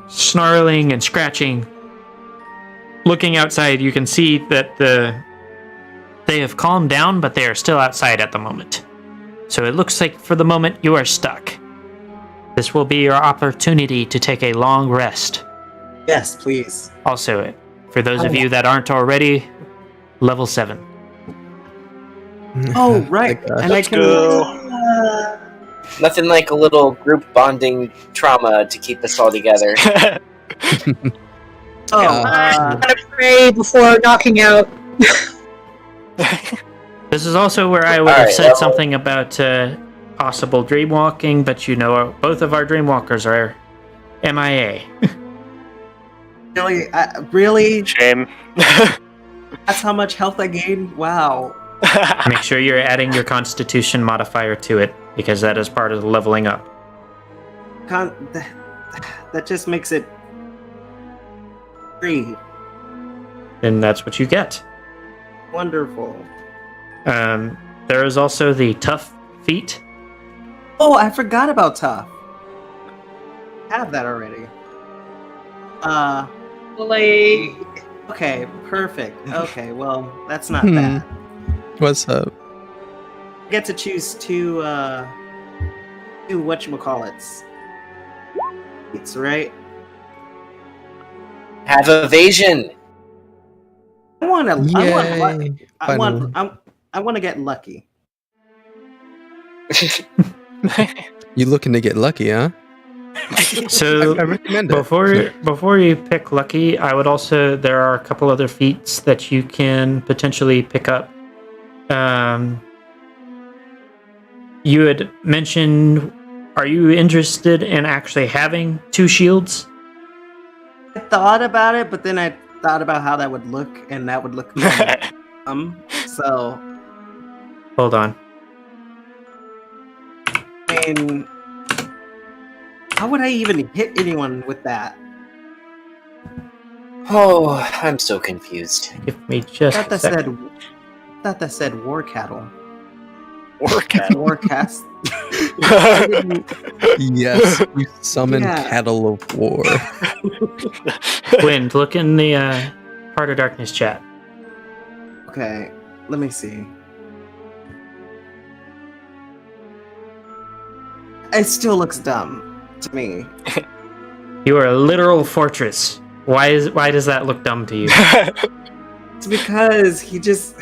snarling and scratching, looking outside, you can see that they have calmed down, but they are still outside at the moment. So it looks like for the moment you are stuck. This will be your opportunity to take a long rest. Yes, please. Also, for those of you that aren't already, level 7. Oh, right. Thank God. And I Let's can. go. Nothing like a little group bonding trauma to keep us all together. Oh, I'm gonna pray before knocking out. This is also where I would have Alright, said well- something about possible dreamwalking, but you know, both of our dreamwalkers are MIA. really? Shame. That's how much health I gained? Wow. Make sure you're adding your constitution modifier to it, because that is part of the leveling up. That just makes it 3. And that's what you get. Wonderful. There is also the tough feat. Oh, I forgot about tough. I have that already. Like, Okay, perfect. Okay, well, that's not Hmm. bad. What's up? I get to choose two whatchamacallits. It's right. Have evasion. I want to. Yay. I want. Finally. I want to get lucky. You looking to get lucky, huh? So I recommend it. before you pick lucky, I would also there are a couple other feats that you can potentially pick up. You had mentioned, are you interested in actually having 2 shields? I thought about it, but then I thought about how that would look, and that would look so Hold on. I mean, how would I even hit anyone with that? Oh, I'm so confused. Give me just I thought a that second. said war cattle. Or cat. War cast. Yes, you summon Yeah. cattle of war. Wind, look in the Heart of Darkness chat. Okay, let me see. It still looks dumb to me. You are a literal fortress. Why does that look dumb to you? It's because he just.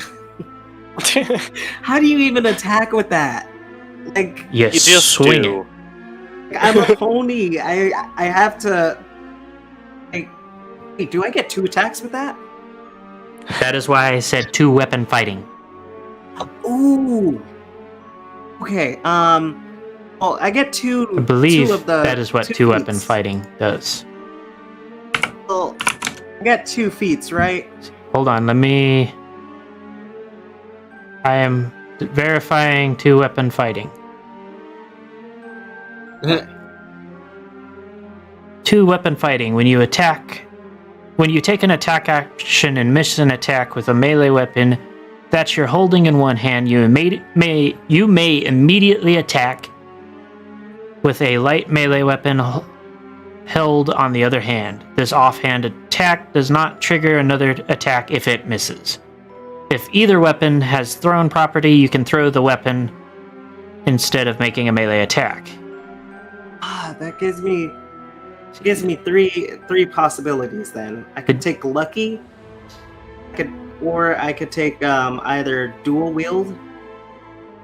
How do you even attack with that? Like, You You just swing do. it. I'm a pony. I have to. Like, wait, do I get 2 attacks with that? That is why I said 2 weapon fighting. Ooh. Okay. Well, I get 2. I believe 2 of the. that is what 2 2 weapon feats. fighting does. Well, I get 2 feats, right? Hold on, I am verifying 2 weapon fighting. 2 weapon fighting. When you take an attack action and miss an attack with a melee weapon that you're holding in one hand, you may immediately attack with a light melee weapon held on the other hand. This offhand attack does not trigger another attack if it misses. If either weapon has thrown property, you can throw the weapon instead of making a melee attack. That gives me 3 possibilities. Then I could take lucky. I could take either dual wield.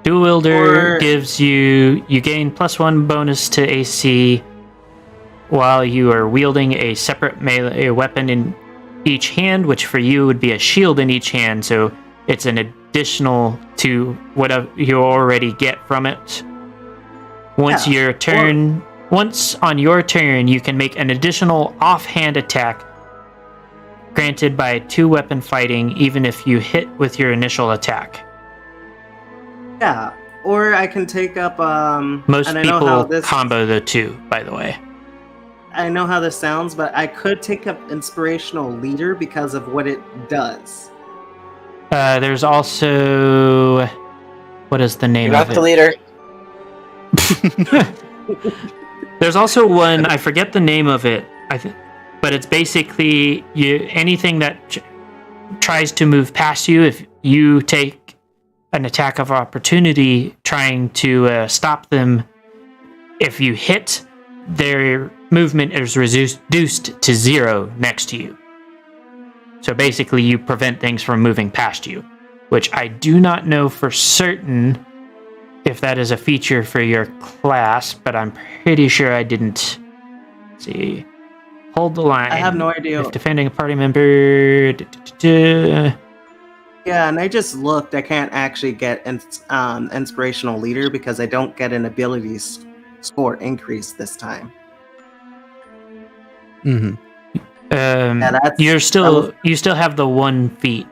Dual wielder Or- gives you gain +1 bonus to AC while you are wielding a separate melee weapon in each hand, which for you would be a shield in each hand, so it's an additional to whatever you already get from it. Once on your turn, you can make an additional offhand attack granted by 2 weapon fighting, even if you hit with your initial attack. Yeah. Or I can take up. Most and I know how people combo the 2, by the way. I know how this sounds, but I could take up Inspirational Leader because of what it does. There's also... What is the name You're of not it? the leader. There's also one, I forget the name of it, but it's basically anything that tries to move past you, if you take an attack of opportunity trying to stop them, if you hit, their movement is reduced to 0 next to you. So basically you prevent things from moving past you, which I do not know for certain if that is a feature for your class, but I'm pretty sure I didn't. Let's see. Hold the line. I have no idea. If defending a party member... Yeah, and I just looked. I can't actually get Inspirational Leader because I don't get an ability score increase this time. Mm-hmm. You still have the 1 feat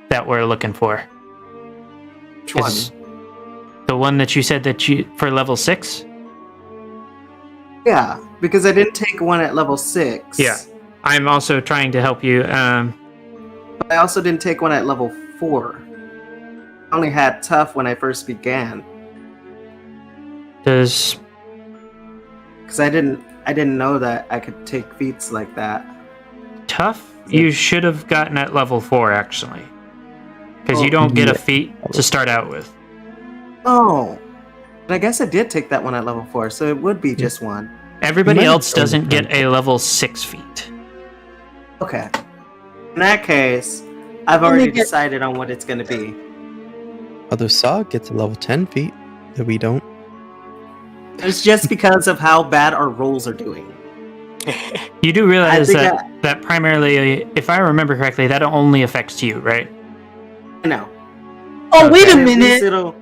that we're looking for. Which one? Is the one that you said that you for level 6? Yeah, because I didn't take one at level 6. Yeah. I'm also trying to help you. But I also didn't take one at level 4. I only had Tough when I first began. Does Because I didn't know that I could take feats like that. Tough? You should have gotten at level 4, actually. Because you Oh, don't get a yeah. feat to start out with. Oh. But I guess I did take that one at level 4, so it would be just 1. Everybody might have else done doesn't that. get a level 6 feat. Okay. In that case, I've Let me already get- decided on what it's going to be. Although Saw gets a level 10 feat that we don't. It's just because of how bad our rolls are doing. You do realize think that primarily, if I remember correctly, that only affects you, right? I know. Oh, wait a At least minute. it'll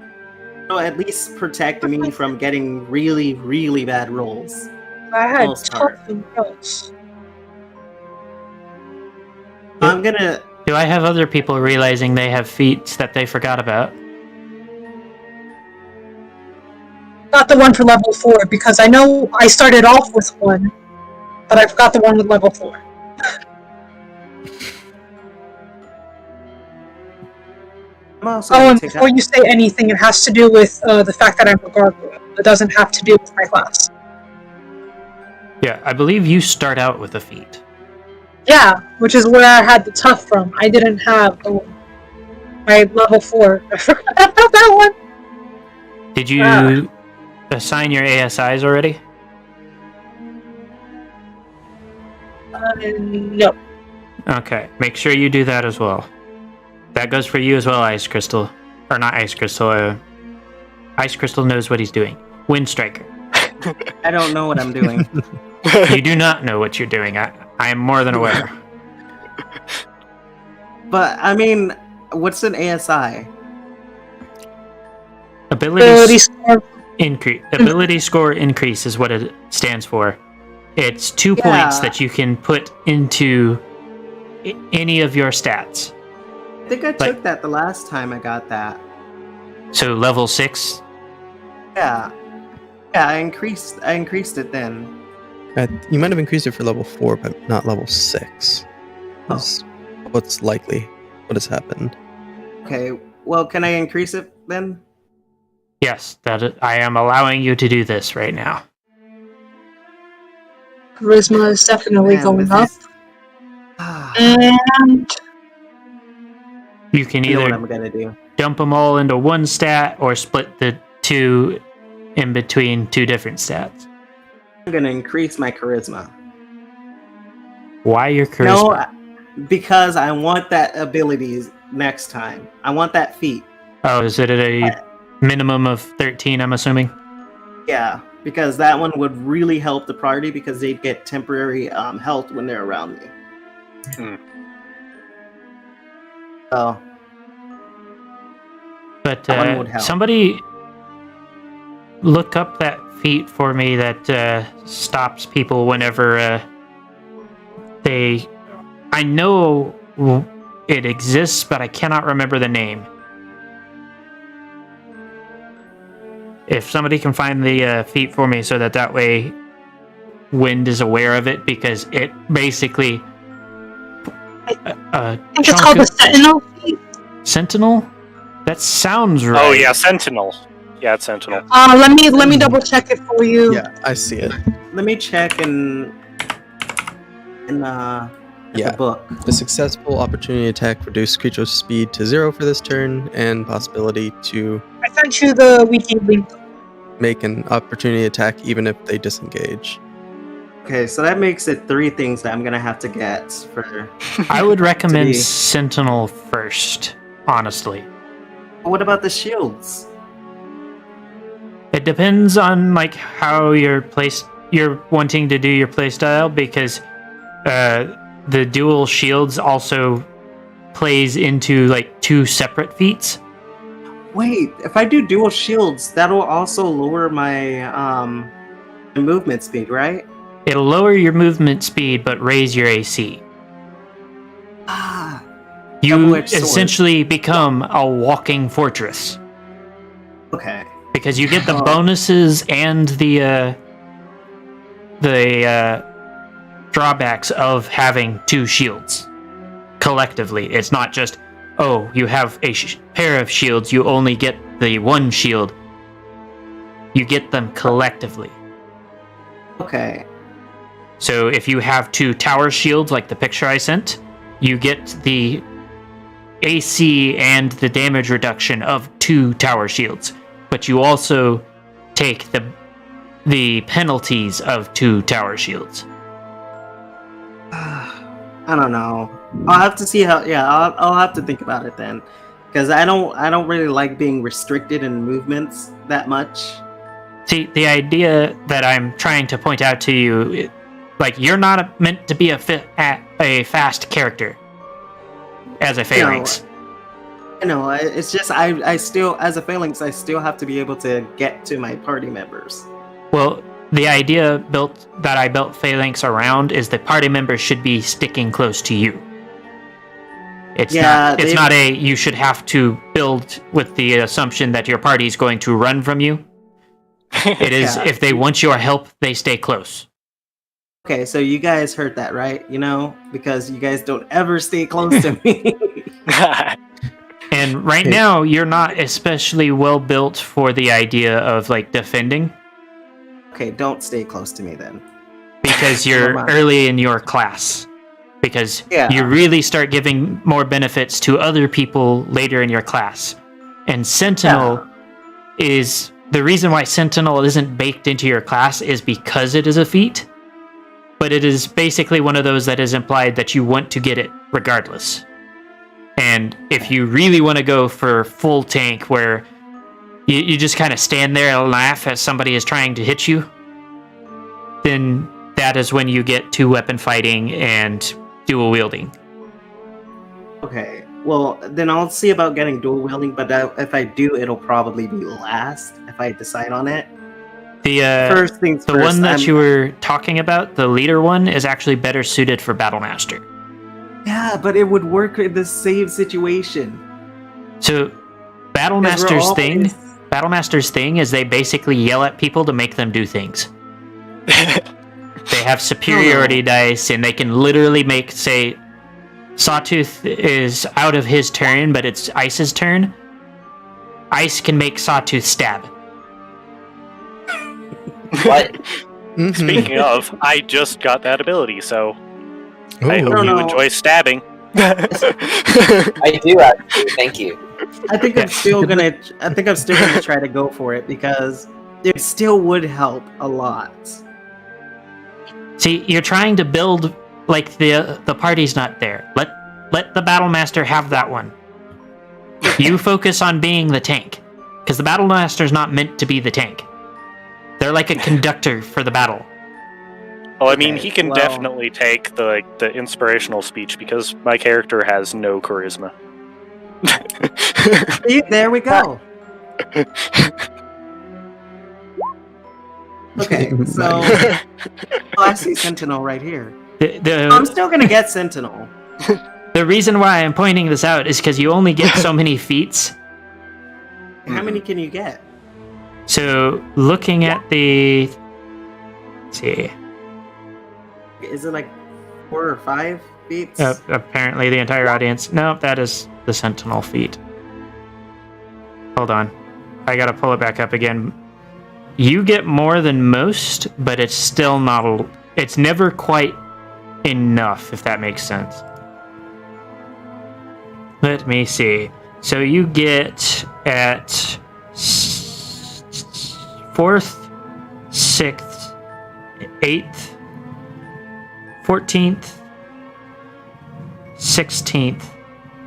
at least protect me from getting really, really bad rolls. I had most part. tough and gross. I'm gonna. Do I have other people realizing they have feats that they forgot about? Not the one for level 4, because I know I started off with one, but I forgot the one with level 4. I'm also Oh, gonna and take before out. you say anything, it has to do with the fact that I'm a gargoyle. It doesn't have to do with my class. Yeah, I believe you start out with a feat. Yeah, which is where I had the tough from. I didn't have my level 4. I forgot about that one. Did you assign your ASIs already? No. Okay, make sure you do that as well. That goes for you as well, Ice Crystal. Or not Ice Crystal, Ice Crystal knows what he's doing. Wind Striker. I don't know what I'm doing. You do not know what you're doing. I am more than aware. But I mean, what's an ASI? Ability score. Ability score increase is what it stands for. It's 2 points that you can put into any of your stats. I think I took that the last time I got that. So level 6? Yeah. Yeah, I increased it then. You might have increased it for level 4, but not level 6. That's what's likely what has happened. Okay, well, can I increase it then? Yes, I am allowing you to do this right now. Charisma is definitely Man, going this up. is- And You can I know what either I'm gonna do. dump them all into one stat or split the two in between two different stats. I'm gonna increase my charisma. Why your charisma? No, because I want that abilities next time. I want that feat. Oh, is it at a minimum of 13, I'm assuming? Yeah, because that one would really help the party because they'd get temporary health when they're around me. So, But That one would help. somebody look up that feat for me that stops people whenever they... I know it exists, but I cannot remember the name. If somebody can find the feat for me so that way Wind is aware of it, because it basically... I think it's called the Sentinel feat. Sentinel? That sounds right. Oh yeah, Sentinel. Yeah, it's Sentinel. Let me double check it for you. Yeah, I see it. let me check in the book. The successful opportunity attack reduced creature's speed to 0 for this turn, and possibility to I sent you the wiki link. make an opportunity attack even if they disengage. Okay, so that makes it 3 things that I'm gonna have to get for. I would recommend be- Sentinel first, honestly. What about the shields? It depends on like how you're wanting to do your playstyle, because the dual shields also plays into like 2 separate feats. Wait, if I do dual shields, that'll also lower my movement speed, right? It'll lower your movement speed but raise your AC. Ah, You Double-edged sword. essentially become a walking fortress, okay. because you get the Oh. bonuses and the drawbacks of having 2 shields collectively. It's not just, oh, you have a pair of shields, you only get the 1 shield. You get them collectively. Okay. So if you have 2 tower shields, like the picture I sent, you get the AC and the damage reduction of 2 tower shields. But you also take the penalties of 2 tower shields. I don't know. I'll have to see how. Yeah, I'll have to think about it then, because I don't really like being restricted in movements that much. See, the idea that I'm trying to point out to you, like, you're not meant to be a fast character as a phalanx. No, it's just I still, as a phalanx, I still have to be able to get to my party members. Well, the idea that I built phalanx around is that party members should be sticking close to you. It's not a you should have to build with the assumption that your party is going to run from you. It is if they want your help, they stay close. Okay, so you guys heard that, right? You know, because you guys don't ever stay close to me. And right now, you're not especially well built for the idea of like defending. Okay, don't stay close to me then. Because you're early in your class. Because you really start giving more benefits to other people later in your class. And Sentinel is... The reason why Sentinel isn't baked into your class is because it is a feat. But it is basically one of those that is implied that you want to get it regardless. And if you really want to go for full tank where you just kind of stand there and laugh as somebody is trying to hit you, then that is when you get two weapon fighting and dual wielding. Okay, well, then I'll see about getting dual wielding, but if I do, it'll probably be last if I decide on it. First things first, one that you were talking about, the leader one, is actually better suited for Battlemaster. Yeah, but it would work in the same situation. So, Battlemaster's thing is they basically yell at people to make them do things. They have superiority dice, and they can literally make, say, Sawtooth is out of his turn, but it's Ice's turn. Ice can make Sawtooth stab. What? Speaking of, I just got that ability, so I hope you No. enjoy stabbing. I do actually. Thank you. I think I'm still gonna try to go for it because it still would help a lot. See, you're trying to build like the party's not there. Let the Battlemaster have that one. You focus on being the tank, because the Battlemaster's not meant to be the tank. They're like a conductor for the battle. Well, I mean, he can definitely take the inspirational speech because my character has no charisma. See, there we go. Okay, so I see Sentinel right here. I'm still gonna get Sentinel. The reason why I'm pointing this out is because you only get so many feats. How many can you get? So, looking at the... Let's see. Is it like 4 or 5 feats? Apparently the entire audience... No, that is the Sentinel feat. Hold on. I gotta pull it back up again. You get more than most, but it's still not... It's never quite enough, if that makes sense. Let me see. So you get at 4th, 6th, 8th, 14th, 16th,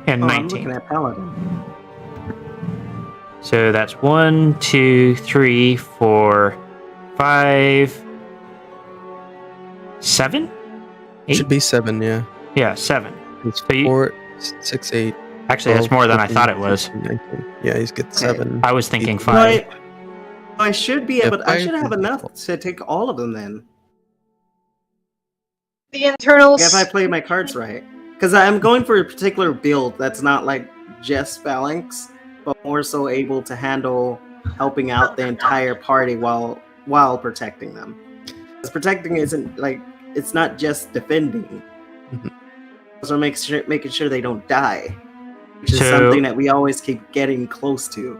and 19th. I'm looking at Paladin. So that's 1, 2, 3, 4, 5, 7? 8? Should be 7, yeah. Yeah, 7. It's So you- 4, 6, 8. Actually, that's more than I thought it was. 19. Yeah, he's got 7. I was thinking 5. But I should be able. I should have enough to take all of them then. The internals. If I play my cards right, because I'm going for a particular build that's not like just phalanx, but more so able to handle helping out the entire party while protecting them. Because protecting isn't like it's not just defending. Mhm. So making sure they don't die, which is So- something that we always keep getting close to.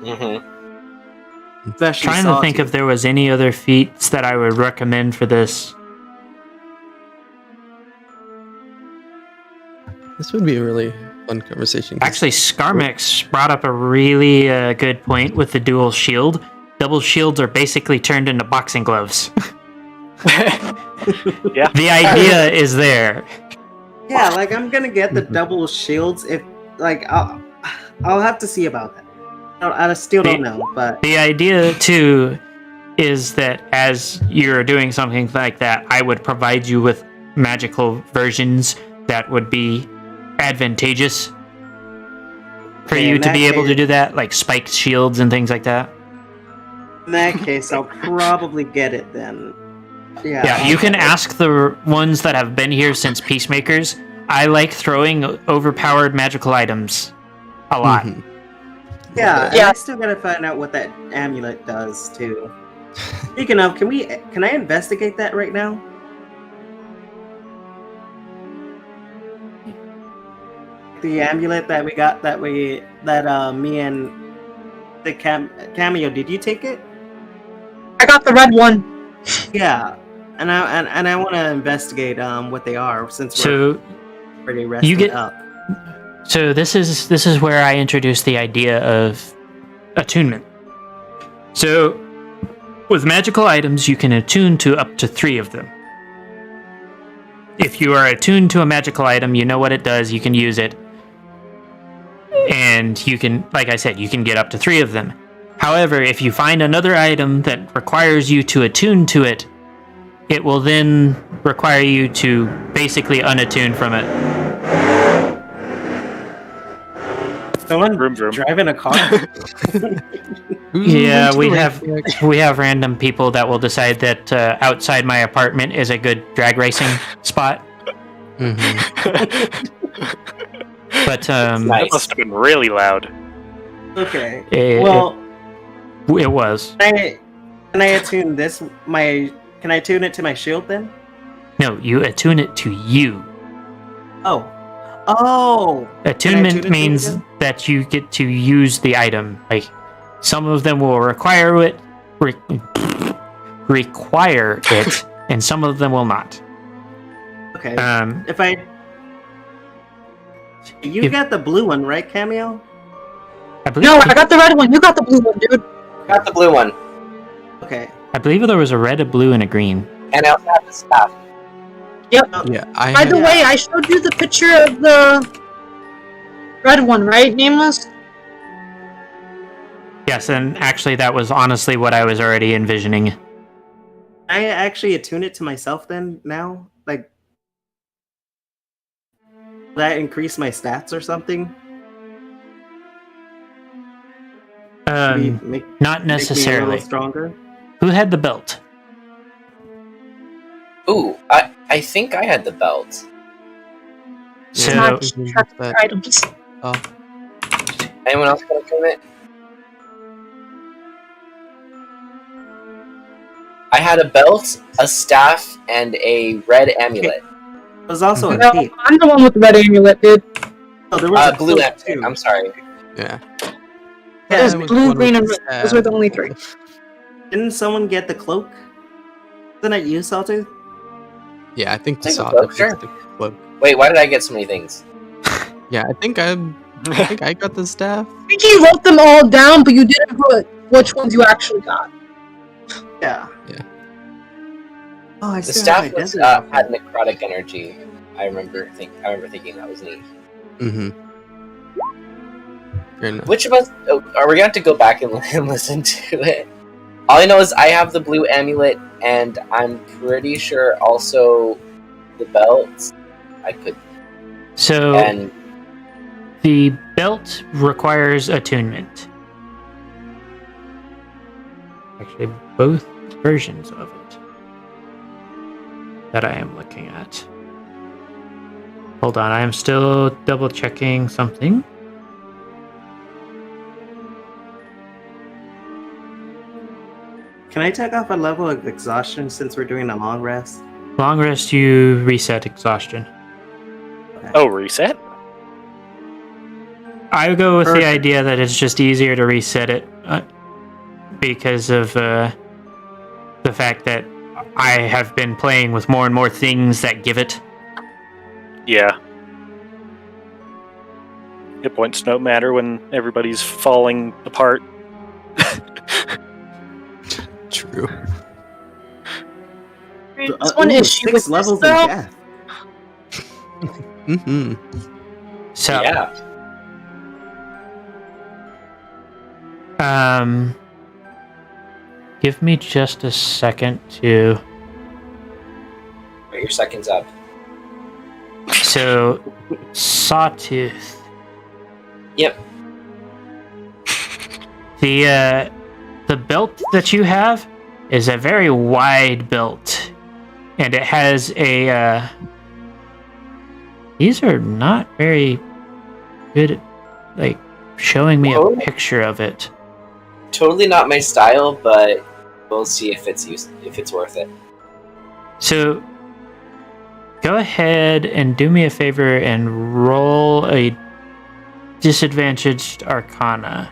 Mm-hmm. Especially Trying to think Sawtooth. if there was any other feats that I would recommend for this. This would be a really fun conversation. 'cause- Actually, Skarmix brought up a really good point with the dual shield. Double shields are basically turned into boxing gloves. Yeah. The idea is there. Yeah, like I'm gonna get the double shields if like I'll have to see about that. I still don't know, but The idea too is that as you're doing something like that, I would provide you with magical versions that would be advantageous for Okay, you in to that be able to case- do that, like spiked shields and things like that. in that case, I'll probably get it then. Yeah. Yeah, you can ask the ones that have been here since Peacemakers. I like throwing overpowered magical items a lot. Mhm. Yeah, and Yeah. I still gotta find out what that amulet does too. Speaking of, can I investigate that right now? The amulet that we got me and the cameo, did you take it? I got the red one. Yeah. And I want to investigate what they are since we're So pretty rested you get- up. So this is where I introduce the idea of attunement. So with magical items, you can attune to up to 3 of them. If you are attuned to a magical item, you know what it does, you can use it. And you can, like I said, you can get up to 3 of them. However, if you find another item that requires you to attune to it, it will then require you to basically unattune from it. Someone Vroom, vroom. driving a car? Yeah, we Ooh, have random people that will decide that outside my apartment is a good drag racing spot. Mhm. But That Nice. must have been really loud. Okay. it, Well, it was. can I attune this? Can I tune it to my shield then? No, you attune it to you. Oh. Oh. Attunement attune it to means it then? that you get to use the item. Like some of them will require it, and some of them will not. Okay. If You got the blue one, right, Cameo? I believe, No, I got the red one. You got the blue one, dude. Got the blue one, Okay. I believe there was a red, a blue, and a green. and I also have the staff. Yeah, I By the Yeah. way, I showed you the picture of the red one, right, Nameless? Yes, and actually, that was honestly what I was already envisioning. I actually attune it to myself then now? Like, will that increase my stats or something? Maybe Not make me a necessarily. little stronger? Who had the belt? Ooh, I think I had the belt. So, Not we can track use that. items. Oh, Anyone else want to claim it? I had a belt, a staff, and a red amulet. It was also a No, cape. I'm the one with the red amulet, dude. Oh, there was a Blue cloak, amulet. too. I'm sorry. yeah. It was I was blue, one green, with and the red. Those were the only 3. staff. Didn't someone get the cloak? Wasn't it you, Sawtooth? Yeah, I think Think Saw cloak, sure. the cloak. Wait, why did I get so many things? Yeah, I think I got the staff. I think you wrote them all down, but you didn't put which ones you actually got. Yeah. Yeah. Oh, I The still have staff my was, desert had necrotic energy. I remember thinking that was neat. Mm-hmm. Fair enough. Which of us are we going to go back and listen to it? All I know is I have the blue amulet, and I'm pretty sure also the belt. I could so and the belt requires attunement. Actually, both versions of it that I am looking at. Hold on, I am still double checking something. Can I take off a level of exhaustion since we're doing a long rest? Long rest, you reset exhaustion. Oh, reset? I go with the Perfect. idea that it's just easier to reset it because of the fact that I have been playing with more and more things that give it. Yeah. Hit points don't matter when everybody's falling apart. True. There's one Ooh, issue 6 with levels this, of though. death. Mm-hmm. So yeah, Give me just a second to. Your second's up. So, Sawtooth. Yep. The belt that you have is a very wide belt, and it has a. These are not very good at, like, showing me a picture of it. Totally not my style, but we'll see if it's worth it. So, go ahead and do me a favor and roll a disadvantaged Arcana.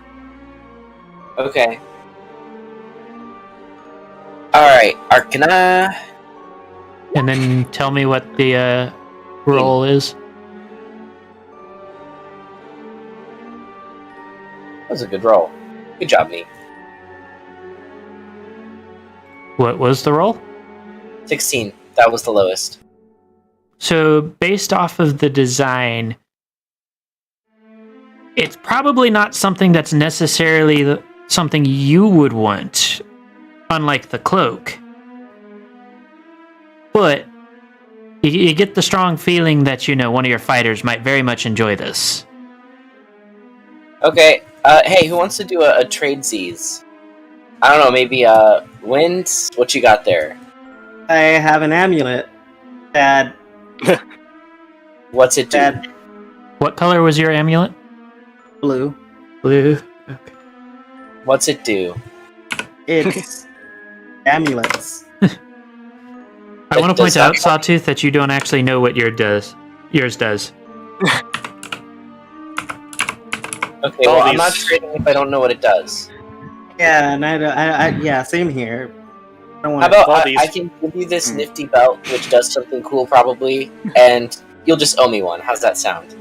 Okay. Alright, Arcana. And then tell me what the roll is. That was a good roll. Good job, me. What was the roll? 16. That was the lowest. So, based off of the design, it's probably not something that's necessarily something you would want, unlike the cloak. But you get the strong feeling that, one of your fighters might very much enjoy this. Okay, hey, who wants to do a tradesies? I don't know, maybe, Wind? What you got there? I have an amulet that What's it do? What color was your amulet? blue. Blue. Okay. What's it do? It's amulets. I want to point Does out, that- Sawtooth, that you don't actually know what yours does. Okay, well, I'm not trading if I don't know what it does. Yeah, and yeah, same here. I don't How want about All these- I can give you this nifty belt, which does something cool probably, and you'll just owe me one. How's that sound?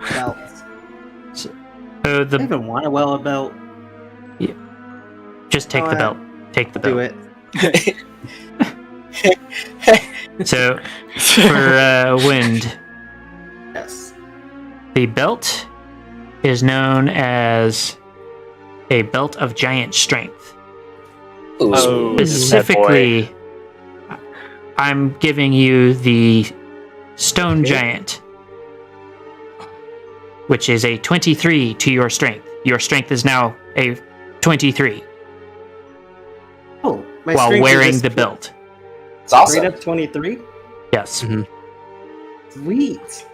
belts. So I don't even want a well belt. just take the belt. Take the belt. Do it. So, for Wind, Yes. the belt is known as a belt of giant strength. Ooh, Oh, Specifically, I'm giving you the Stone Giant, which is a 23 to your strength. Your strength is now a 23 Oh, my while strength is wearing just the belt. it's awesome. Straight up 23. Yes. Sweet.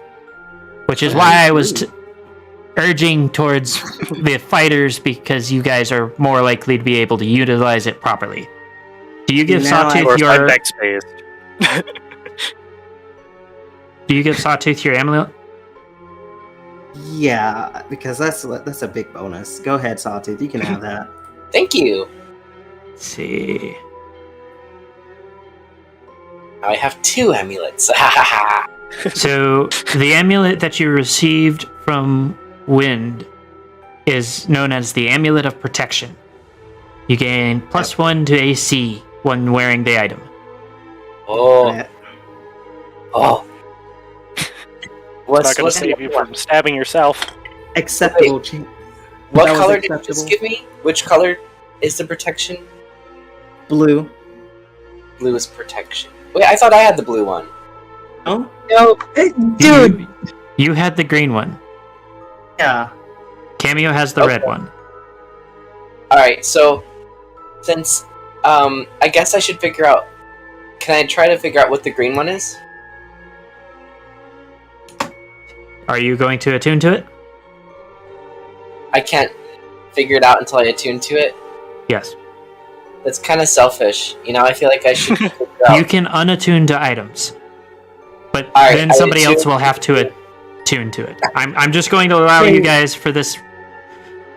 Which is why I was urging towards the fighters, because you guys are more likely to be able to utilize it properly. Do you give Now Sawtooth Or your dex based. Do you give Sawtooth your amulet? Yeah, because that's a big bonus. Go ahead, Sawtooth. You can have that. Thank you. Let's see. Now I have 2 amulets. So the amulet that you received from Wind is known as the Amulet of Protection. You gain +1 to AC when wearing the item. Oh, oh. It's not going what's to save you the from stabbing yourself. Acceptable. What that was color did you just acceptable. give me? Which color is the protection? Blue. Blue is protection. Wait, I thought I had the blue one. Oh, No, dude. You had the green one. yeah. Cameo has the red one. Alright, so since I guess I should figure out, can I try to figure out what the green one is? Are you going to attune to it? I can't figure it out until I attune to it. Yes. That's kind of selfish. I feel like I should figure it out. You can unattune to items, but Alright, then I somebody else attune- will have to attune to it. I'm just going to allow you guys for this.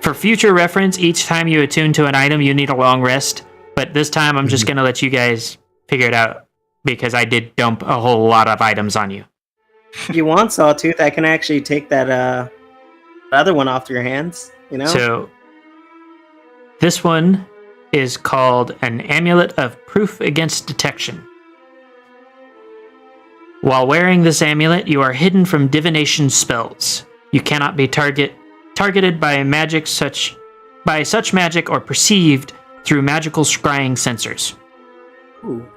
For future reference, each time you attune to an item, you need a long rest. But this time, I'm just going to let you guys figure it out, because I did dump a whole lot of items on you. If you want, Sawtooth, I can actually take that other one off your hands. So, this one is called an Amulet of Proof against Detection. While wearing this amulet, you are hidden from divination spells. You cannot be targeted by such magic or perceived through magical scrying sensors. Ooh.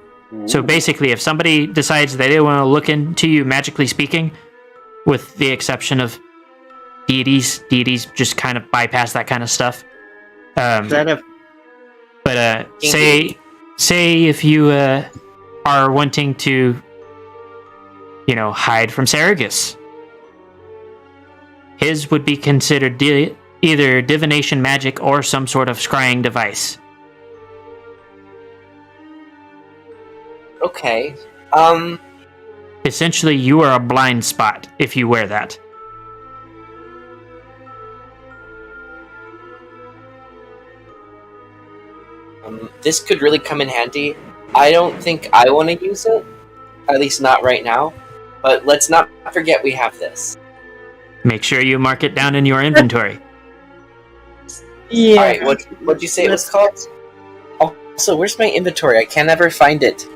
So basically, if somebody decides they don't want to look into you magically speaking, with the exception of deities just kind of bypass that kind of stuff. Is that a But say if you are wanting to, hide from Saragus, his would be considered either divination magic or some sort of scrying device. Okay. Essentially, you are a blind spot if you wear that. This could really come in handy. I don't think I want to use it, at least not right now. But let's not forget we have this. Make sure you mark it down in your inventory. Yeah. All right, what'd you say it was called? Also, where's my inventory? I can't ever find it.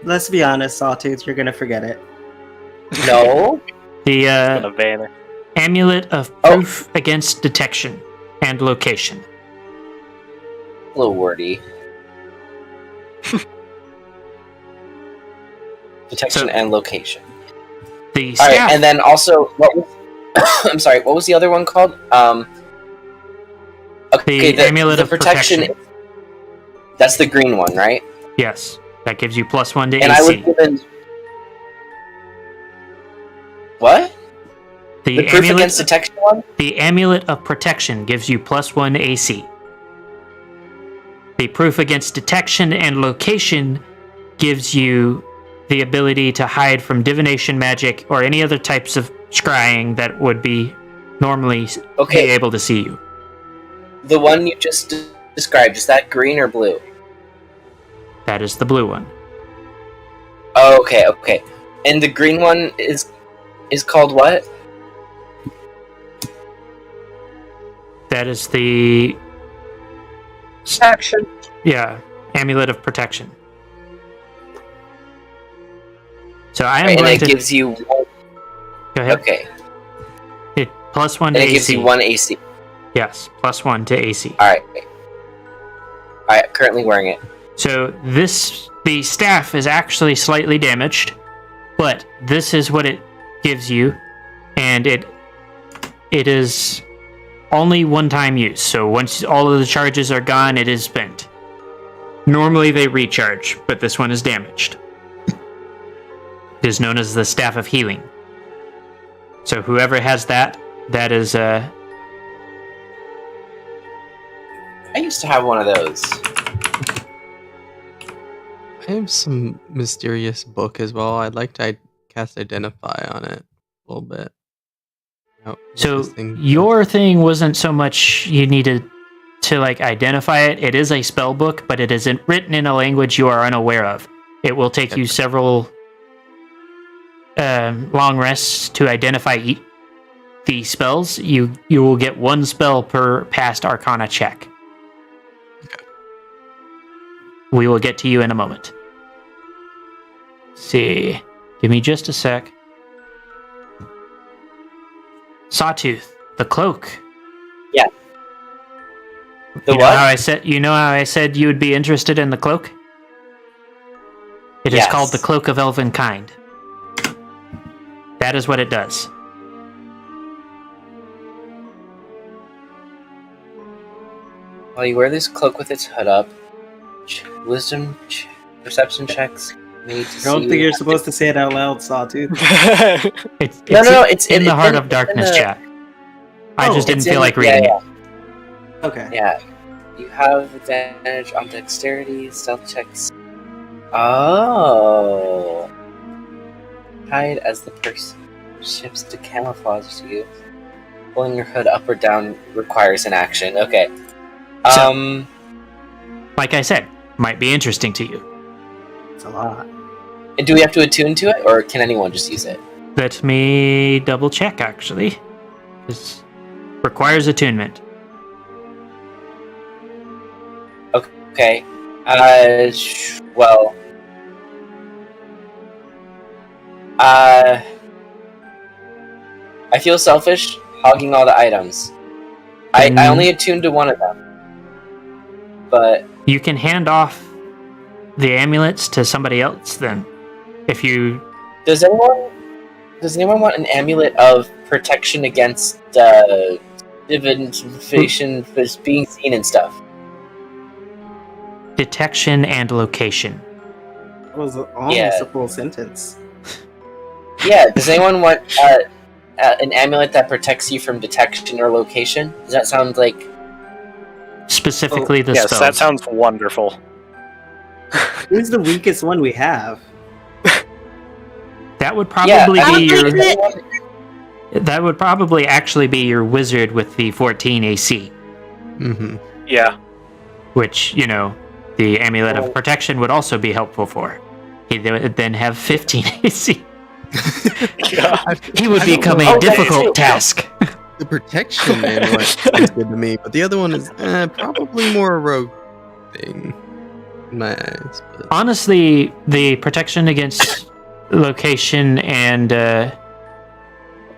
Let's be honest, Sawtooth, you're gonna forget it. No. The Gonna vanish. Amulet of Proof against Detection and Location. A little wordy. Detection and location. The All staff. right, and then also, what was? I'm sorry. What was the other one called? Okay, The Amulet of Protection. That's the green one, right? Yes, that gives you +1 to And AC. I was given what? The proof against detection one? The Amulet of Protection gives you +1 AC. The proof against detection and location gives you the ability to hide from divination magic or any other types of scrying that would be normally be able to see you. The one you just described, is that green or blue? That is the blue one. Okay. And the green one is called what? That is the Action. Amulet of Protection. So I am And going it to gives you one. go ahead. Okay. It +1 And to it AC. gives you 1 AC. Yes, +1 to AC. Alright, currently wearing it. So the staff is actually slightly damaged, but this is what it gives you, and it is only one-time use. So once all of the charges are gone, it is spent. Normally they recharge, but this one is damaged. It is known as the Staff of Healing. So whoever has that is I used to have one of those. I have some mysterious book as well. I'd like to cast Identify on it a little bit. What So this thing your thing wasn't so much you needed to identify it. It is a spell book, but it isn't written in a language you are unaware of. It will take you several long rests to identify the spells. You will get one spell per past Arcana check. Okay. We will get to you in a moment. See, give me just a sec. Sawtooth, the cloak. Yeah. The You know what? how I said you would be interested in the cloak? It is Yes. called the Cloak of Elven Kind. That is what it does. While you wear this cloak with its hood up, perception checks made to I don't see think you- you're supposed to say it out loud, Sawtooth. It's No, it's in the Heart of in Darkness the- chat. I Oh, just didn't It's feel in- like reading it. Okay. Yeah. You have advantage on dexterity, stealth checks. Oh. Hide as the person shifts to camouflage you. Pulling your hood up or down requires an action. Okay. Like I said, might be interesting to you. It's a lot. And do we have to attune to it, or can anyone just use it? Let me double check, actually. This requires attunement. Okay. Well. I feel selfish hogging all the items. I only attuned to one of them. But You can hand off the amulets to somebody else then. If you does anyone want an amulet of protection against divination being seen and stuff? detection and location. That was almost Yeah. a full sentence. Yeah, does anyone want an amulet that protects you from detection or location? Does that sound like... Specifically the Yes, spells. that sounds wonderful. Who's the weakest one we have? That would probably Yeah, be your anyone- that would probably actually be your wizard with the 14 AC, Mm-hmm. Yeah. which, you know, the Amulet of Protection would also be helpful for. He would then have 15 AC. Yeah. He would I don't become know. a difficult task. The protection amulet sounds good to me, but the other one is probably more a rogue thing in my eyes. But... Honestly, the protection against location and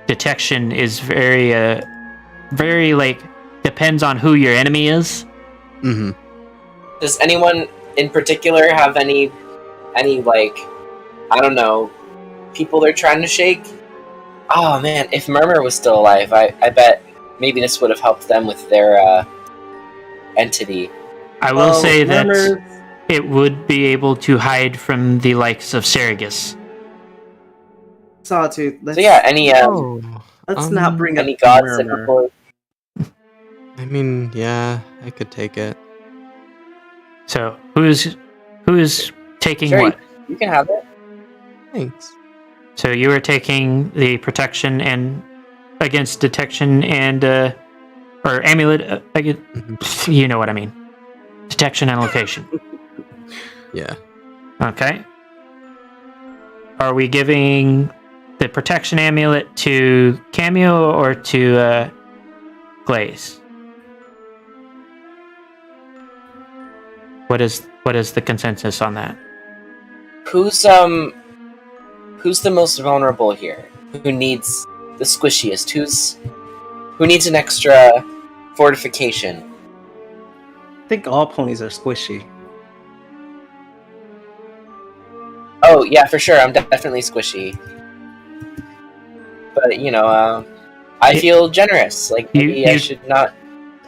detection is very like depends on who your enemy is. Mm-hmm. Does anyone in particular have any like, I don't know, people they're trying to shake? Oh man, if Murmur was still alive, I bet maybe this would have helped them with their entity. I will Oh, say that murmurs. it would be able to hide from the likes of Saragus. Sawtooth. Let's, So yeah, any let's not bring up any gods that murmur. people... I mean, yeah, I could take it. So who's taking Sure, what? You can have it. Thanks. So you are taking the protection and against detection and or amulet. You know what I mean. Detection and location. Yeah. Okay. Are we giving the protection amulet to Cameo or to Glaze? What is the consensus on that? Who's the most vulnerable here? Who needs the squishiest? Who needs an extra fortification? I think all ponies are squishy. Oh yeah, for sure. I'm definitely squishy. But you know, I feel generous. Like maybe I you- should not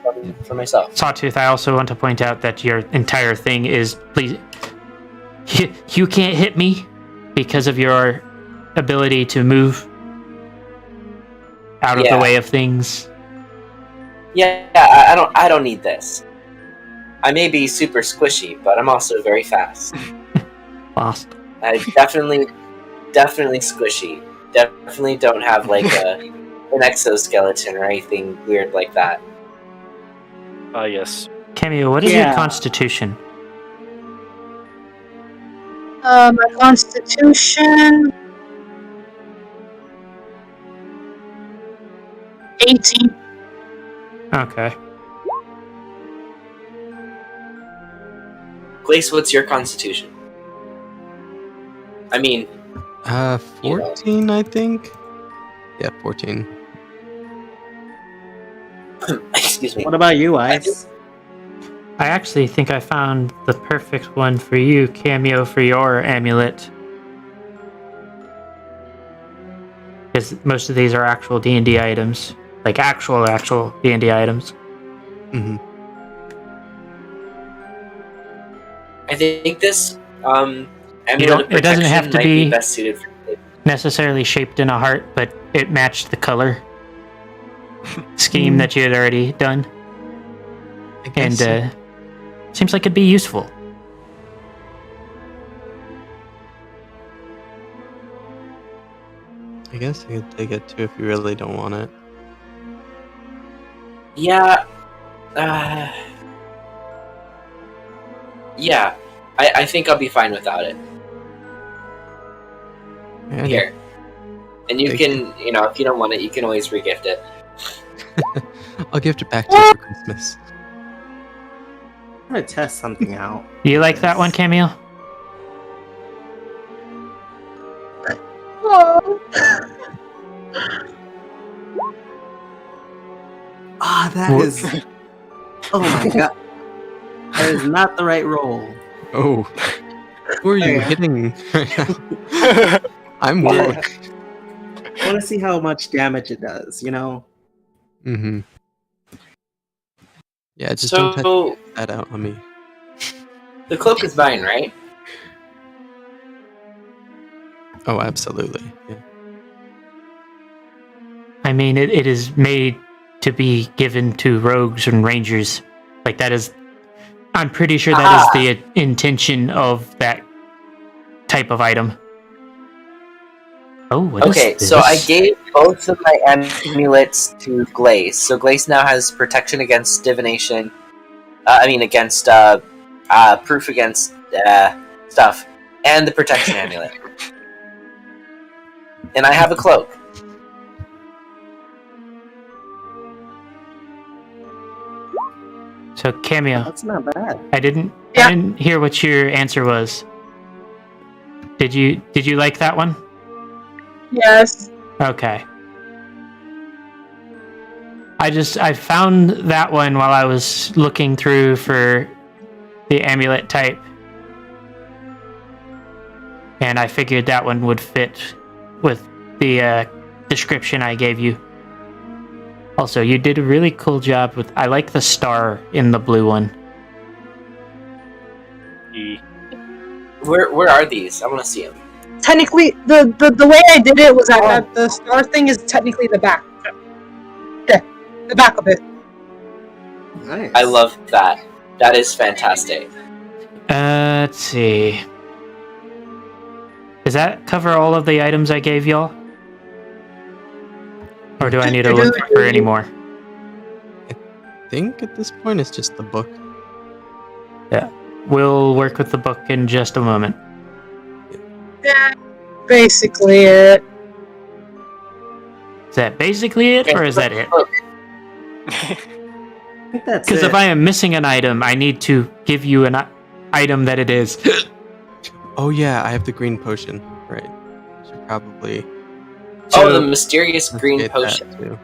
come for myself. Sawtooth, I also want to point out that your entire thing is, please, you can't hit me because of your ability to move out of the Yeah. way of things. Yeah, I don't need this. I may be super squishy, but I'm also very fast. Lost. I definitely squishy. Definitely don't have like an exoskeleton or anything weird like that. Yes. Cameo, what is your Yeah. constitution? My constitution... 18. Okay. Glace, what's your constitution? I mean, 14, I think. Yeah, 14. excuse me. What about you, Ice? I actually think I found the perfect one for you, Cameo, for your amulet. Because most of these are actual D&D items. Like actual D&D items. Mm-hmm. I think this Amulet don't- of it doesn't Protection have to might be- be best suited for Necessarily shaped in a heart, but it matched the color scheme that you had already done. I guess, And seems like it'd be useful. I guess I could take it too if you really don't want it. Yeah. Yeah. I think I'll be fine without it. Yeah, Here. And you Thank can, you know, if you don't want it, you can always regift it. I'll gift it back to you for Christmas. I'm gonna test something out. You like that one, Cameo? Ah, that What? is. Oh my god. That is not the right roll. Oh, who are you Yeah. hitting? I'm Yeah. weak. I want to see how much damage it does, you know? Mm-hmm. Yeah, just don't touch So that out on me. the cloak is mine, right? Oh, absolutely. Yeah. I mean, it is made to be given to rogues and rangers. Like, that is... I'm pretty sure that is the intention of that type of item. Oh, what is Okay, this? so I gave both of my amulets to Glace. So Glace now has protection against divination. Against proof against stuff, and the protection amulet. And I have a cloak. So, Cameo, That's not bad. I didn't hear what your answer was. Did you like that one? Yes. Okay. I found that one while I was looking through for the amulet type. And I figured that one would fit with the description I gave you. Also, you did a really cool job with... I like the star in the blue one. Where are these? I want to see them. Technically, the way I did it was that the star thing is technically the back. Yeah, the back of it. Nice. I love that. That is fantastic. Let's see. Does that cover all of the items I gave y'all? Or do I need to look for any more? I think at this point it's just the book. Yeah. We'll work with the book in just a moment. Yeah, basically it. Is that basically it, or is that it? I think that's Because it. if I am missing an item, I need to give you an item that it is. Oh yeah, I have the green potion. Right. I should probably The mysterious green get potion. that too.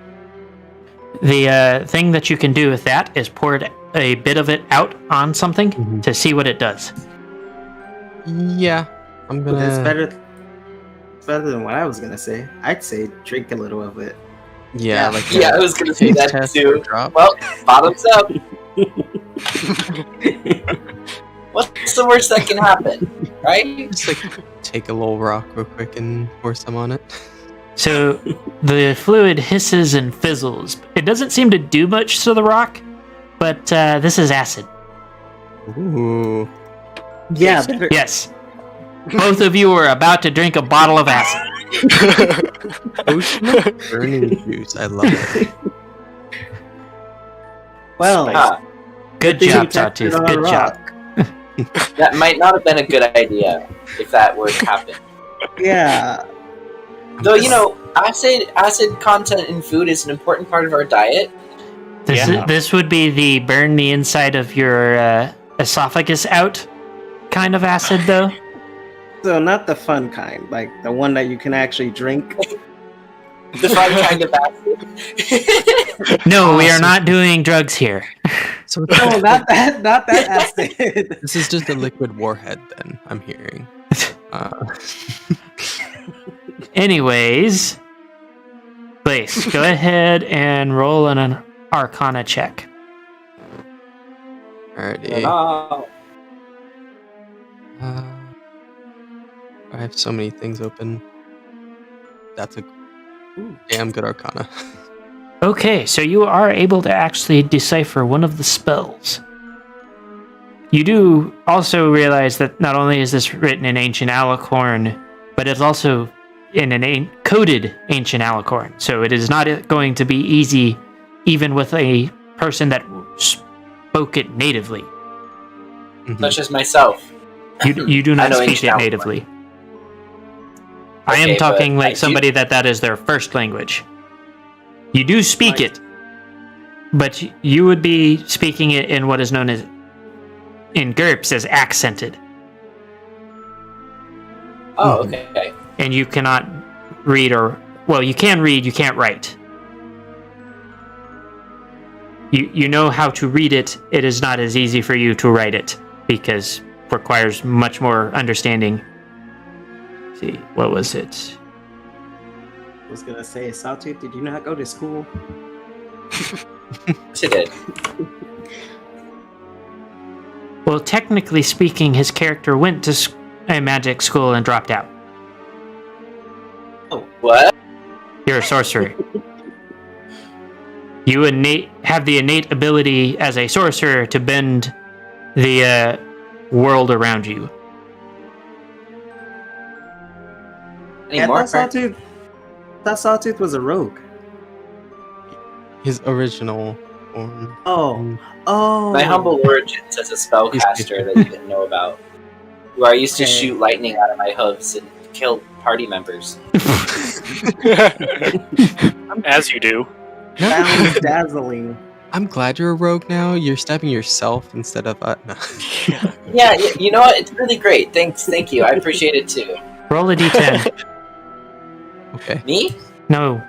The thing that you can do with that is pour a bit of it out on something Mhm. to see what it does. Yeah, I'm gonna. It's better than what I was gonna say. I'd say drink a little of it. Yeah, like Yeah, I was gonna say taste that test too. or drop. Well, bottoms up. What's the worst that can happen, right? Just like take a little rock real quick and pour some on it. So the fluid hisses and fizzles. It doesn't seem to do much to the rock, but this is acid. Ooh. Yeah, better. Yes. Both of you are about to drink a bottle of acid. Potion of burning juice. I love it. Well, Good thing job, you tapped it Sawtooth. on a Good job. rock. That might not have been a good idea if that were to happen. Yeah. Though, you know, acid content in food is an important part of our diet. This would be the burn the inside of your esophagus out kind of acid, though. So not the fun kind, like the one that you can actually drink. The fun kind of acid. No, we are not doing drugs here. So No, not that acid. this is just a liquid warhead. Then I'm hearing. Anyways, Blaze, go ahead and roll an Arcana check. Alrighty. Oh. I have so many things open. That's a damn good Arcana. Okay, so you are able to actually decipher one of the spells. You do also realize that not only is this written in Ancient Alicorn, but it's also in an coded Ancient Alicorn. So it is not going to be easy, even with a person that spoke it natively. Mhm. Such as myself. You do I not know speak Ancient it Alicorn. natively. I am Okay, talking but I like somebody that is their first language. You do speak Right. it, but you would be speaking it in what is known as, in GURPS, as accented. Oh, okay. And you cannot read or well, you can read, you can't write. You know how to read it. It is not as easy for you to write it because it requires much more understanding. Let's see, what was it? I was gonna say, Sawtooth, did you not go to school? She did. Well, technically speaking, his character went to a magic school and dropped out. What? You're a sorcerer. You have the innate ability as a sorcerer to bend the world around you. Yeah, I thought Sawtooth was a rogue. His original form. Oh. My humble origins as a spellcaster that you didn't know about. Where I used to shoot lightning out of my hooves and kill party members. As you do. That was dazzling. I'm glad you're a rogue now. You're stabbing yourself instead of no. Yeah, you know what? It's really great. Thank you. I appreciate it too. Roll a d10. Okay. Me? No.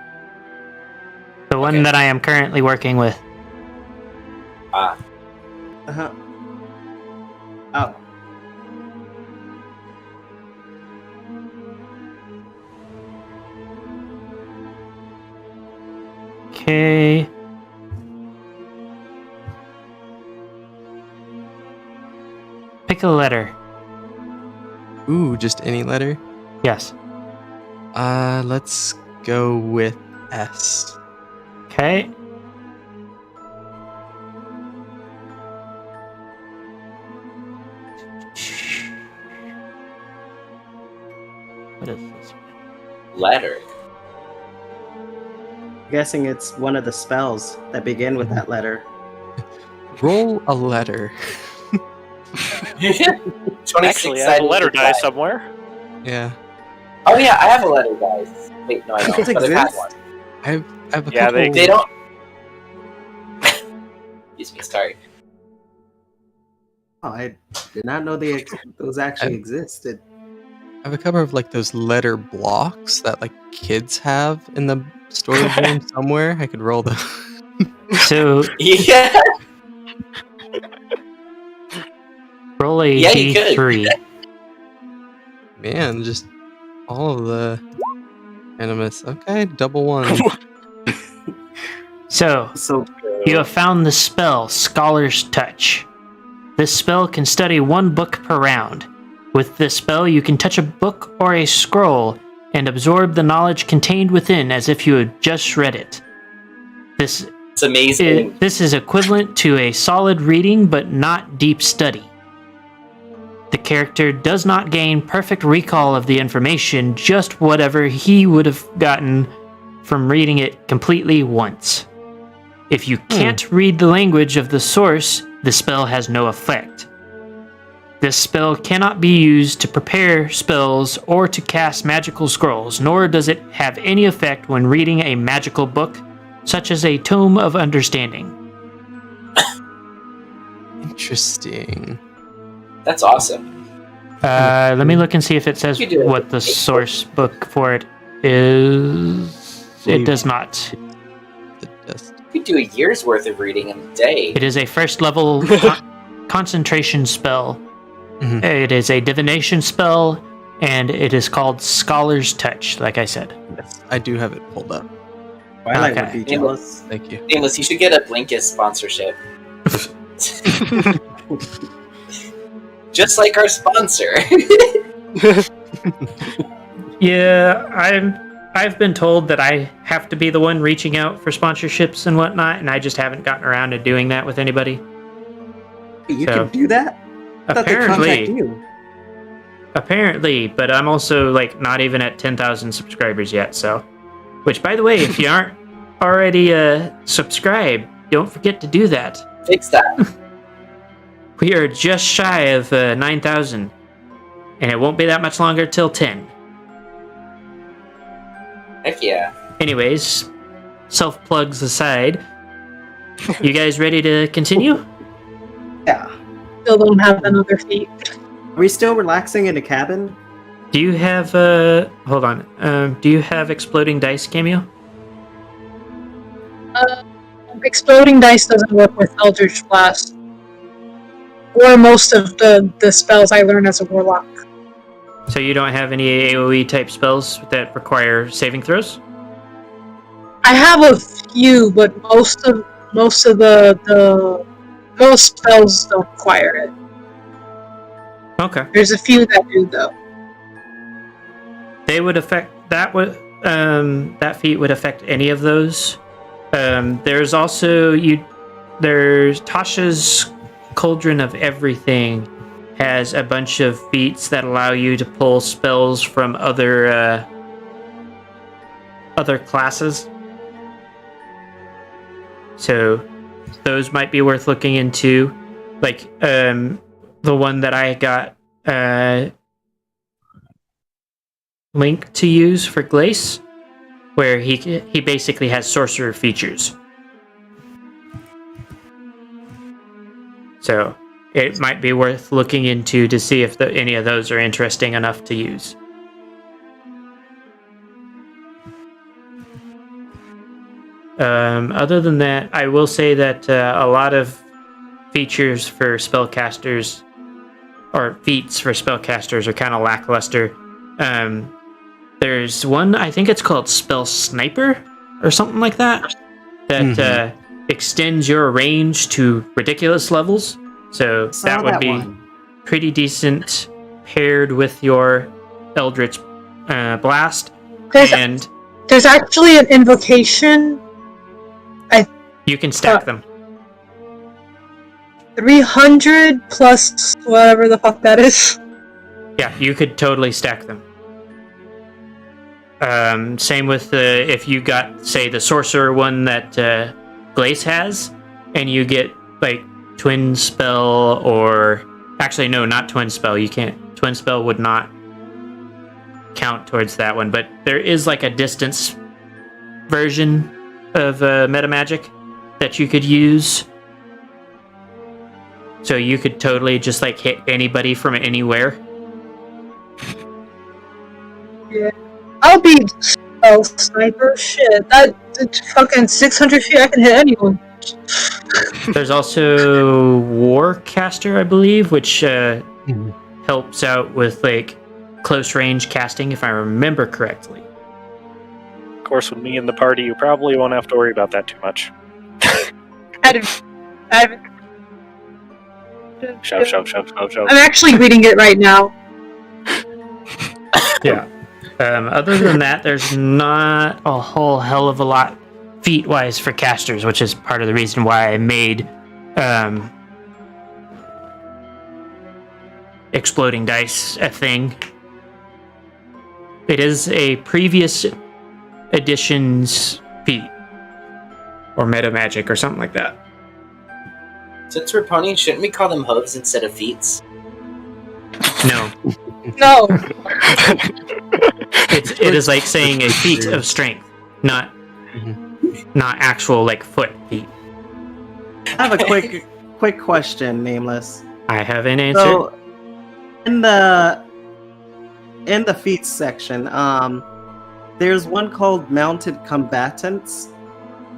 The one Okay. that I am currently working with. Uh-huh. Oh. Okay. Pick a letter. Ooh, just any letter. Yes. Let's go with S. Okay. What is this? Letter. Guessing it's one of the spells that begin with that letter. Roll a letter. 26 Actually, I have a letter die somewhere. Yeah. Oh yeah, I have a letter, guys. Wait, no, I don't. It But I've had exists? one. I have a Yeah, couple. They don't. Excuse me. Sorry. Oh, I did not know those actually existed. I have a couple of like those letter blocks that like kids have in the storage room somewhere. I could roll them. So Yeah. roll a Yeah, you could. d3. Man, just all of the animus. Okay, double one. So So you have found the spell Scholar's Touch. This spell can study one book per round. With this spell, you can touch a book or a scroll and absorb the knowledge contained within as if you had just read it. This It's amazing. this is equivalent to a solid reading but not deep study. The character does not gain perfect recall of the information, just whatever he would have gotten from reading it completely once. If you can't read the language of the source, the spell has no effect. This spell cannot be used to prepare spells or to cast magical scrolls, nor does it have any effect when reading a magical book, such as a Tome of Understanding. Interesting. That's awesome. Let me look and see if it says You do it. what the source book for it is. It does not. It does. You could do a year's worth of reading in a day. It is a first level concentration spell. Mhm. It is a divination spell, and it is called Scholar's Touch, like I said. Yes, I do have it pulled up. Twilight Okay. would be jealous. Thank you. Nameless, you should get a Blinkist sponsorship. Just like our sponsor. Yeah, I've been told that I have to be the one reaching out for sponsorships and whatnot, and I just haven't gotten around to doing that with anybody. You So- can do that? I thought they contact Apparently, you. but I'm also like not even at 10,000 subscribers yet. So, which by the way, if you aren't already subscribed, don't forget to do that. Fix that. We are just shy of 9,000, and it won't be that much longer till 10. Heck yeah. Anyways, self plugs aside, you guys ready to continue? Yeah. Still don't have another feat. Are we still relaxing in the cabin? Do you have hold on? Do you have exploding dice, Cameo? Exploding dice doesn't work with Eldritch Blast. Or most of the spells I learn as a warlock. So you don't have any AoE type spells that require saving throws? I have a few, but most spells don't require it. Okay. There's a few that do though. They would affect that that feat would affect any of those. There's also there's Tasha's Cauldron of Everything has a bunch of feats that allow you to pull spells from other classes. So those might be worth looking into. Like the one that I got Link to use for Glace, where he basically has sorcerer features. So it might be worth looking into to see if any of those are interesting enough to use. Other than that, I will say that a lot of features for spellcasters, or feats for spellcasters, are kind of lackluster. There's one, I think it's called Spell Sniper, or something like that, that extends your range to ridiculous levels. So that would be pretty decent paired with your Eldritch Blast. There's actually an invocation. You can stack them. 300 plus whatever the fuck that is. Yeah, you could totally stack them. Same with if you got, say, the sorcerer one that Glace has, and you get like Twin Spell, or actually no, not Twin Spell. You can't. Twin Spell would not count towards that one, but there is like a distance version of meta magic that you could use. So you could totally just like hit anybody from anywhere. Yeah. I'll be sniper. Shit, that fucking 600 feet, I can hit anyone. There's also Warcaster, I believe, which helps out with like close range casting, if I remember correctly. Of course, with me in the party, you probably won't have to worry about that too much. Shove. I'm actually reading it right now. Yeah. Other than that, there's not a whole hell of a lot feat-wise for casters, which is part of the reason why I made exploding dice a thing. It is a previous edition's feat, or meta magic, or something like that. Since we're ponies, shouldn't we call them hooves instead of feats? No. No. It is like saying a feat of strength, not actual like foot feet. I have a quick question, Nameless. I have an answer. So, in the feats section, there's one called Mounted Combatants.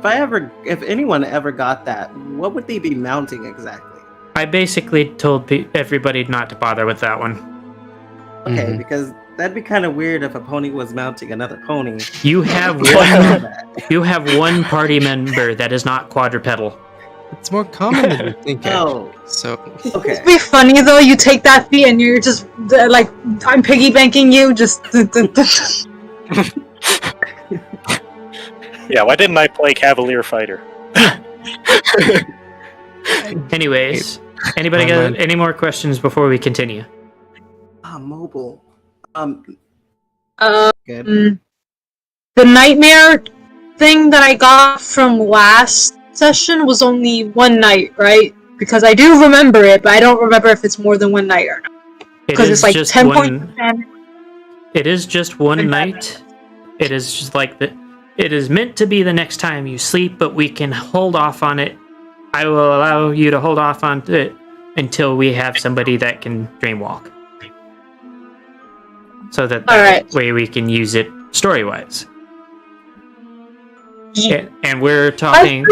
If anyone ever got that, what would they be mounting exactly? I basically told everybody not to bother with that one. Okay, because that'd be kind of weird if a pony was mounting another pony. You have one party member that is not quadrupedal. It's more common than you think. Oh, so okay. It'd be funny though. You take that feat and you're just like, I'm piggy banking you. Just. Yeah, why didn't I play Cavalier Fighter? Anyways, anybody got any more questions before we continue? Mobile. Good. The nightmare thing that I got from last session was only one night, right? Because I do remember it, but I don't remember if it's more than one night or not. Because it's like 10 points. It is just one night. It is just like it is meant to be the next time you sleep, but we can hold off on it. I will allow you to hold off on it until we have somebody that can dreamwalk. so that Alright. way we can use it story-wise. Yeah. And we're talking.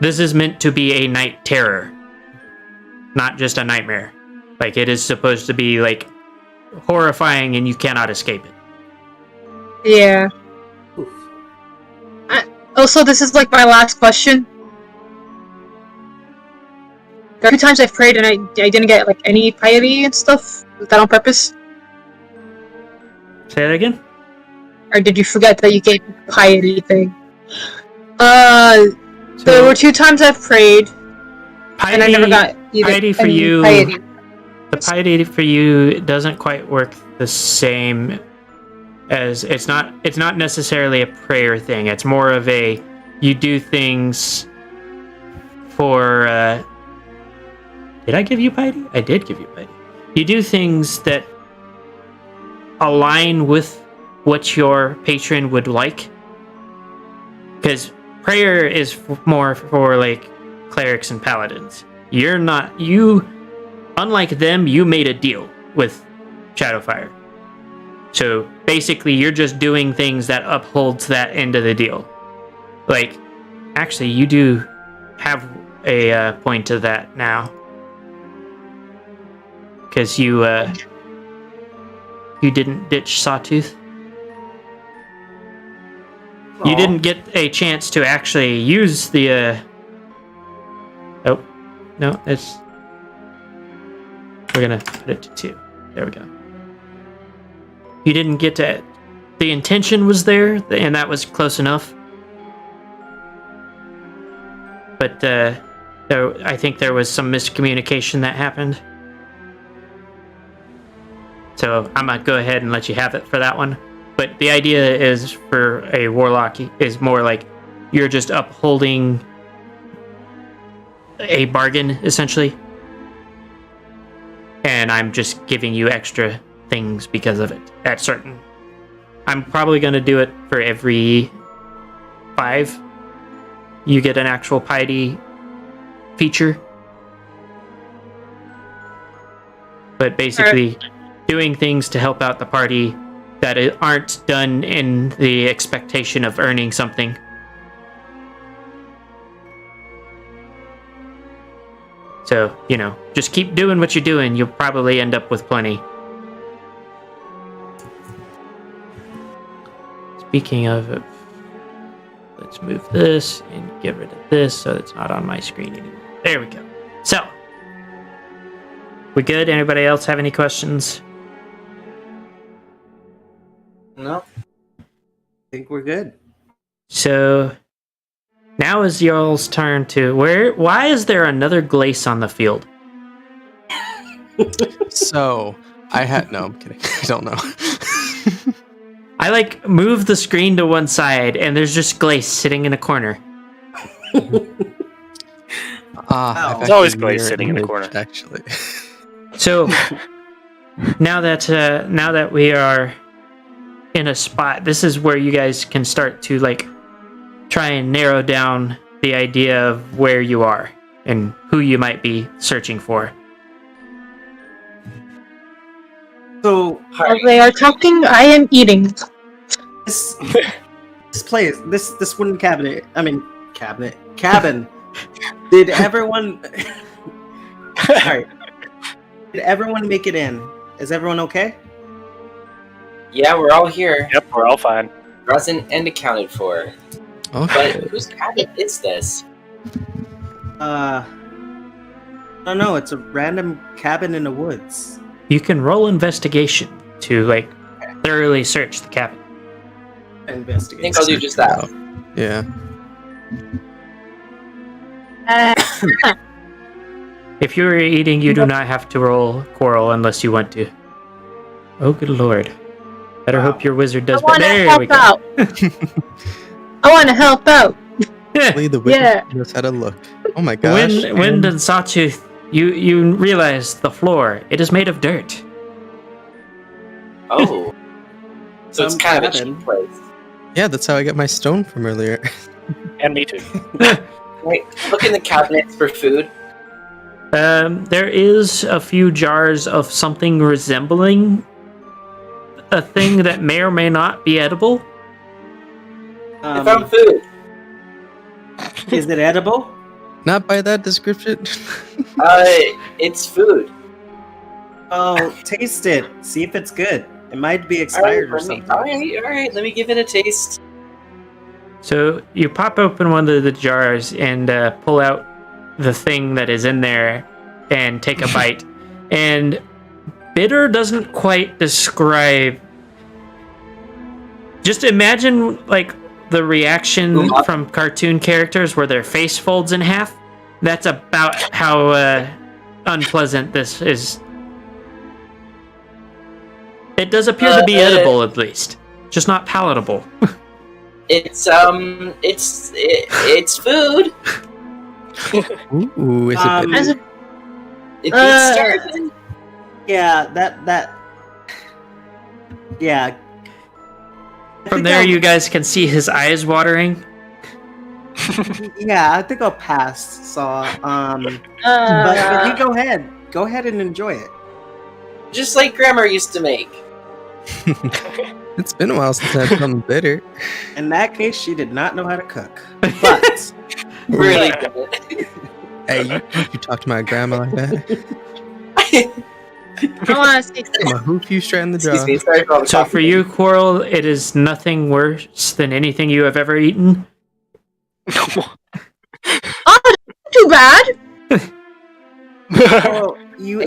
This is meant to be a night terror, not just a nightmare. Like, it is supposed to be like horrifying, and you cannot escape it. Yeah. Also, this is like my last question. There are 2 times I've prayed and I didn't get like any piety and stuff. Was that on purpose? Say that again. Or did you forget that you gave me the piety thing? There were 2 times I've prayed Piety, and I never got either piety for any you. piety. The piety for you doesn't quite work the same as it's not necessarily a prayer thing. It's more of a you do things for. Did I give you piety? I did give you piety. You do things that align with what your patron would like. Because prayer is more for like clerics and paladins. Unlike them, you made a deal with Shadowfire. So basically, you're just doing things that upholds that end of the deal. Like, actually, you do have a point to that now. Because you didn't ditch Sawtooth. You didn't get a chance to actually use the. Oh, no, we're gonna put it to 2. There we go. You didn't get to. The intention was there, and that was close enough. But I think there was some miscommunication that happened. So I'm gonna go ahead and let you have it for that one. But the idea is for a warlock is more like you're just upholding a bargain, essentially. And I'm just giving you extra things because of it. I'm probably going to do it for every 5. You get an actual piety feature. But basically, doing things to help out the party that aren't done in the expectation of earning something. So, just keep doing what you're doing. You'll probably end up with plenty. Speaking of it, let's move this and get rid of this so it's not on my screen anymore. There we go. So, we good? Anybody else have any questions? No. I think we're good. So, now is y'all's turn to why is there another glace on the field? So, no, I'm kidding. I don't know. I move the screen to one side and there's just glace sitting in a corner. There's always glaze sitting in the corner. Actually. So now that we are in a spot, this is where you guys can start to try and narrow down the idea of where you are and who you might be searching for. So While they are talking, I am eating. this place, this wooden cabin. Did everyone? Sorry. Did everyone make it in? Is everyone okay? Yeah, we're all here. Yep, we're all fine. Present and accounted for. Okay. But whose cabin is this? I don't know. It's a random cabin in the woods. You can roll investigation to thoroughly search the cabin. I Investigate. think I'll do just that. Yeah. If you're eating, you do not have to roll quarrel unless you want to. Oh, good lord. Better hope your wizard does better. There we go. I want to help out. Only the wizard knows how to look. Oh my gosh. Wind and Sawtooth, you realize the floor, it is made of dirt. Oh. So it's Some kind of a cabin. cheap place. Yeah, that's how I got my stone from earlier. And me too. Right. Look in the cabinets for food. There is a few jars of something resembling a thing that may or may not be edible. I found food. Is it edible? Not by that description. It's food. Oh, taste it. See if it's good. It might be expired or something. All right. Let me give it a taste. So you pop open one of the jars and pull out the thing that is in there and take a bite. And bitter doesn't quite describe. Just imagine like the reaction from cartoon characters where their face folds in half. That's about how unpleasant this is. It does appear to be edible, at least, just not palatable. It's food. Ooh, is it bitter? It beats starving. Yeah, that. Yeah. From there, you guys can see his eyes watering. Yeah, I think I'll pass. So, but you go ahead. Go ahead and enjoy it. Just like Grandma used to make. It's been a while since I had something bitter. In that case, she did not know how to cook. But Really good. Hey, you talk to my grandma like that? I want to see. I'm gonna hoof you straight in the jaw. Excuse me, sorry for all the So talking. for you, Quarrel, it is nothing worse than anything you have ever eaten. Too bad. oh, you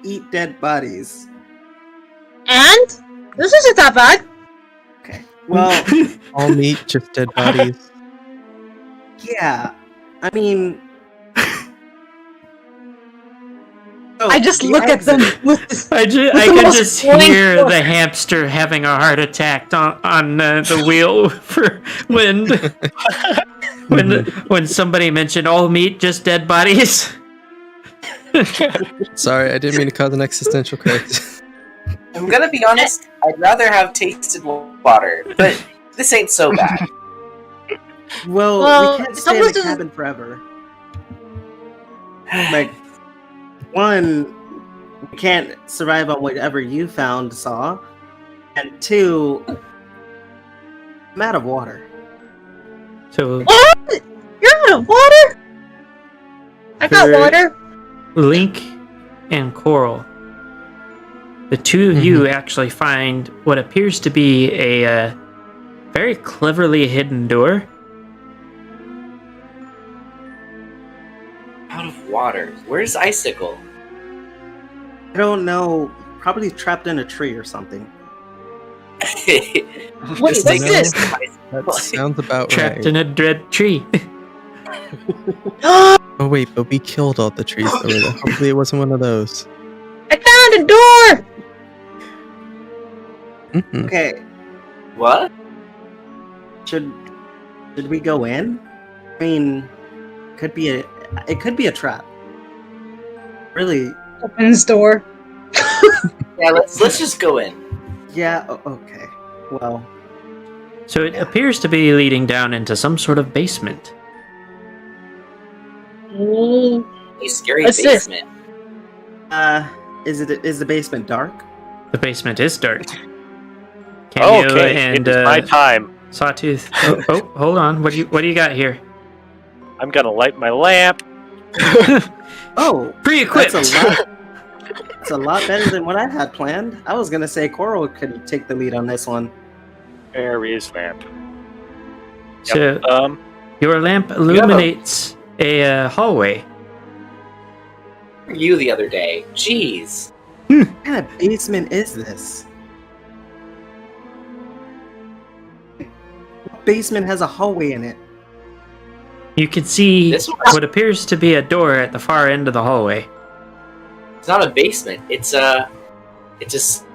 eat dead bodies. And this isn't that bad. Okay. Well, All meat, just dead bodies. yeah. I mean, oh, I just the look at them exit. with this. I the can most just boring hear look. the hamster having a heart attack on the wheel for when somebody mentioned all meat, just dead bodies. Sorry, I didn't mean to cause an existential crisis. I'm gonna be honest, I'd rather have tasted water, but this ain't so bad. Well, Well, we can't it's stay in almost the as- cabin forever. Like, one, we can't survive on whatever you found, Saw. And two, I'm out of water. So What? You're out of water? I got For- water. Link and Coral, the two of you actually find what appears to be a very cleverly hidden door. Out of water. Where's Icicle? I don't know. Probably trapped in a tree or something. Wait, Just what's take this? That sounds about Trapped right. in a dread tree. Oh wait, but we killed all the trees over there. Hopefully it wasn't one of those. I found a door. Mhm. Okay, What? should we go in? I mean, it could be a trap. Really? Opens door. Yeah, let's just go in. Yeah. Okay. Well, So it appears to be leading down into some sort of basement. Ooh. A scary What's this? basement. is the basement dark? The basement is dark. Cameo Okay, and it is my time. Sawtooth. Oh, hold on. What do you got here? I'm gonna light my lamp. Oh, Pre-equipped. that's a lot. It's a lot better than what I had planned. I was gonna say Coral could take the lead on this one. There is lamp. So Um, your lamp illuminates a hallway. You the other day. Jeez. What kind of basement is this? What basement has a hallway in it? You can see This one- what appears to be a door at the far end of the hallway. It's not a basement. It's a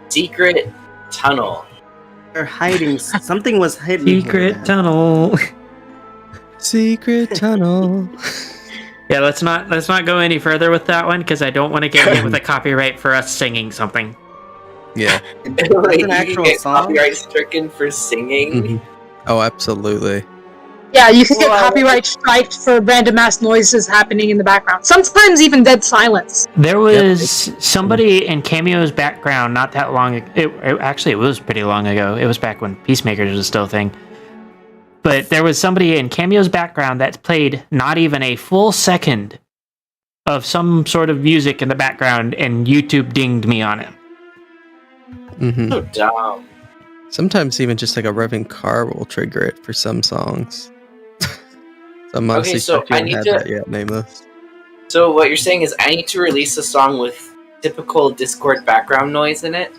secret tunnel. They're hiding. Something was hidden. here, Secret man. tunnel. Secret tunnel. Yeah, let's not go any further with that one because I don't want to get hit with a copyright for us singing something. Yeah. That's Like, an you actual get song. copyright stricken for singing. Mhm. Oh, absolutely. Yeah, you can get Well, copyright striked for random ass noises happening in the background. Sometimes even dead silence. There was somebody in Cameo's background not that long ago. Actually, it was pretty long ago. It was back when Peacemakers was still a thing. But there was somebody in Cameo's background that played not even a full second of some sort of music in the background, and YouTube dinged me on it. Mm-hmm. So dumb. Sometimes even just like a revving car will trigger it for some songs. So I'm honestly so shocked you I haven't need had to- that yet, Nameless. So what you're saying is I need to release a song with typical Discord background noise in it,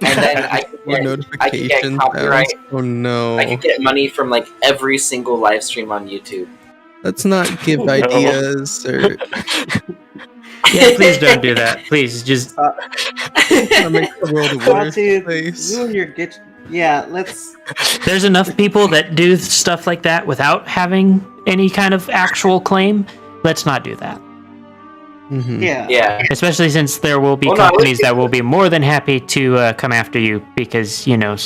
and then I can Or get notification copyright. sounds. Oh no. I can get money from like every single live stream on YouTube. Let's not give Oh, no. ideas or Yeah, please don't do that. Please, just make the world a worse Dude, place. you and your gitch. Yeah, let's. there's enough people that do stuff like that without having any kind of actual claim. Let's not do that. Mhm. Yeah. Yeah. Especially since there will be Well, no, companies that will be more than happy to come after you because, you know,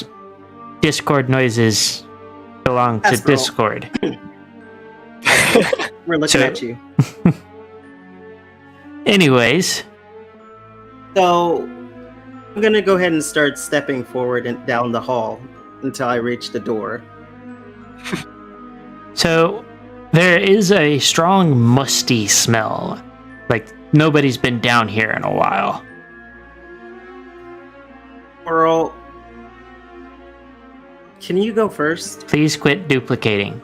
Discord noises belong to That's real. Discord. We're looking So- at you. Anyways, So I'm gonna go ahead and start stepping forward and down the hall until I reach the door. so there is a strong musty smell. Like nobody's been down here in a while. Coral, can you go first? Please quit duplicating.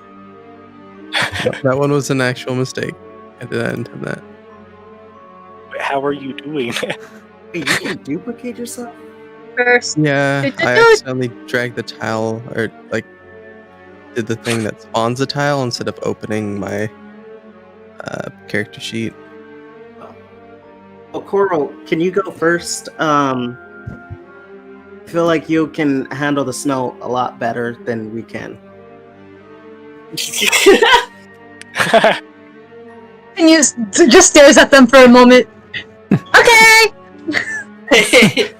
That one was an actual mistake. I didn't intend that. How are you doing? Wait, you can duplicate yourself? First. Yeah, Did you I do it? accidentally dragged the tile, or like did the thing that spawns the tile instead of opening my character sheet. Oh, Coral, can you go first? I feel like you can handle the smell a lot better than we can. And you just stares at them for a moment. Okay!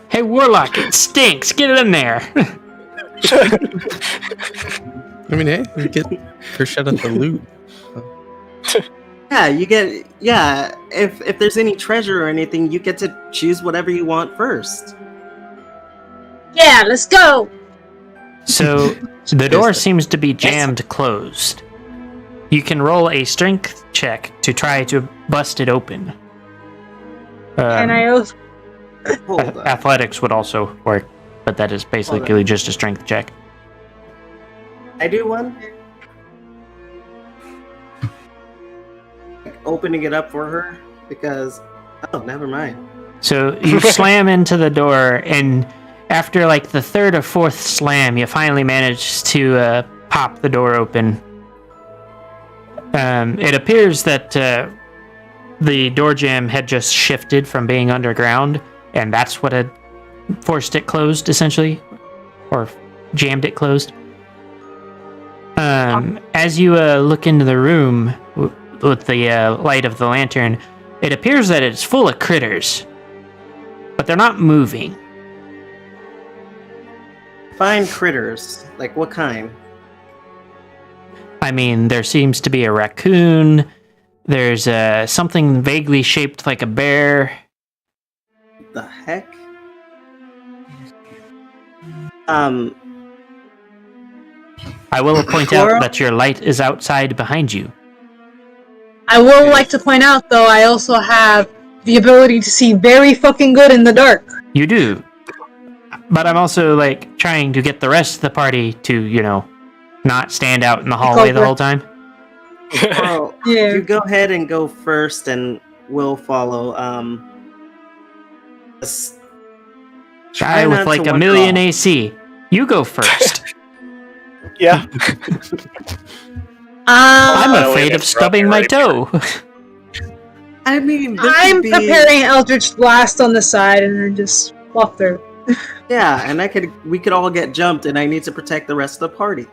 Hey, Warlock, it stinks. Get it in there. I mean, hey, we get first shot at the loot. Yeah, you get. Yeah, if there's any treasure or anything, you get to choose whatever you want first. Yeah, let's go! So the door Yes. seems to be jammed closed. You can roll a strength check to try to bust it open. And I also. Hold on. Athletics would also work, but that is basically just a strength check. I do one. Opening it up for her because. Oh, never mind. So you slam into the door, and after like the third or fourth slam, you finally manage to pop the door open. It appears that the door jamb had just shifted from being underground, and that's what had forced it closed, essentially, or jammed it closed. As you look into the room with the light of the lantern, it appears that it's full of critters, but they're not moving. Find critters. Like what kind? I mean, there seems to be a raccoon. There's something vaguely shaped like a bear. The heck? I will point out that your light is outside behind you. I will like to point out, though, I also have the ability to see very fucking good in the dark. You do. But I'm also, like, trying to get the rest of the party to, you know, not stand out in the hallway the whole time. Well, Yeah. you go ahead and go first, and we'll follow. Just try Guy with, not like, to a wander million off. AC. You go first. Yeah. I'm Oh, afraid yeah, of stubbing my toe. I mean, this I'm would be, preparing Eldritch Blast on the side and then just walk through. Yeah, and we could all get jumped, and I need to protect the rest of the party.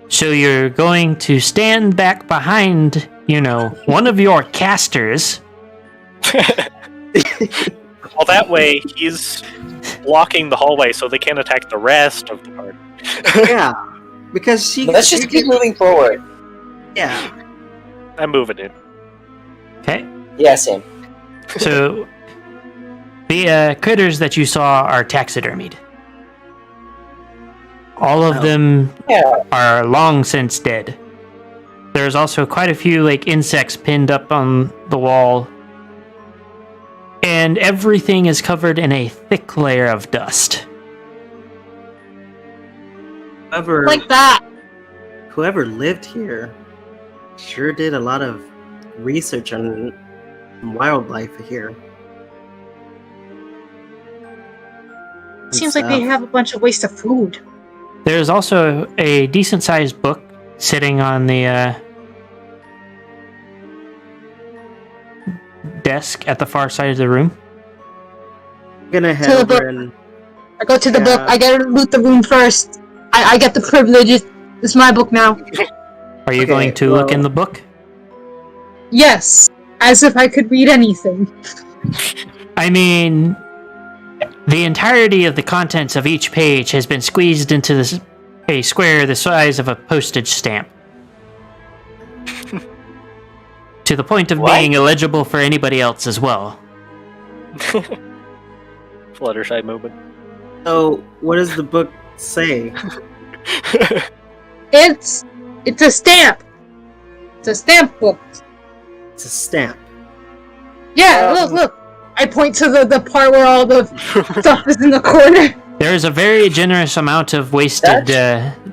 So you're going to stand back behind, you know, one of your casters. Well, that way he's blocking the hallway so they can't attack the rest of the party. Yeah, Because she. Let's just keep moving forward. Yeah. I'm moving in. Okay. Yeah, same. So the critters that you saw are taxidermied. All of them Yeah. are long since dead. There's also quite a few like insects pinned up on the wall. And everything is covered in a thick layer of dust. Like that. Whoever lived here sure did a lot of research on wildlife here. Seems like they have a bunch of waste of food. There's also a decent-sized book sitting on the desk at the far side of the room. I'm gonna head To the over book. and I go to the Yeah. book. I gotta loot the room first. I get the privilege. It's my book now. Are you Okay, going to look well- in the book? Yes. As if I could read anything. I mean, the entirety of the contents of each page has been squeezed into a square the size of a postage stamp. To the point of What? being illegible for anybody else as well. Fluttershy movement. so what does the book say? It's a stamp. It's a stamp book. It's a stamp. Yeah, look. I point to the part where all the stuff is in the corner. There is a very generous amount of wasted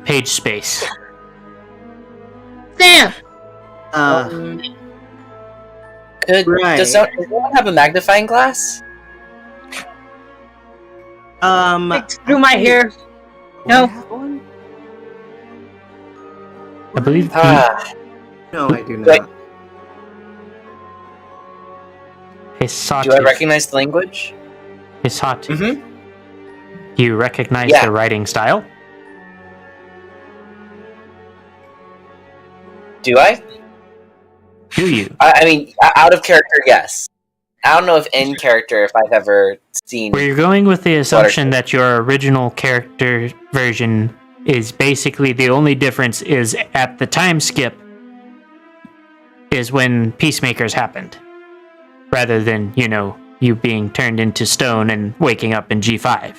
page space. Stamp. Right. Does someone have a magnifying glass? Through my hair. No. I believe No, I do Wait. not. Do I recognize the language? Hisatu. Mm-hmm. Do you recognize Yeah. the writing style? Do I? Do you? I mean, out of character, yes. I don't know if in character if I've ever seen. Where you're going with the assumption that your original character version is basically the only difference is at the time skip is when Peacemakers happened. Rather than, you being turned into stone and waking up in G5.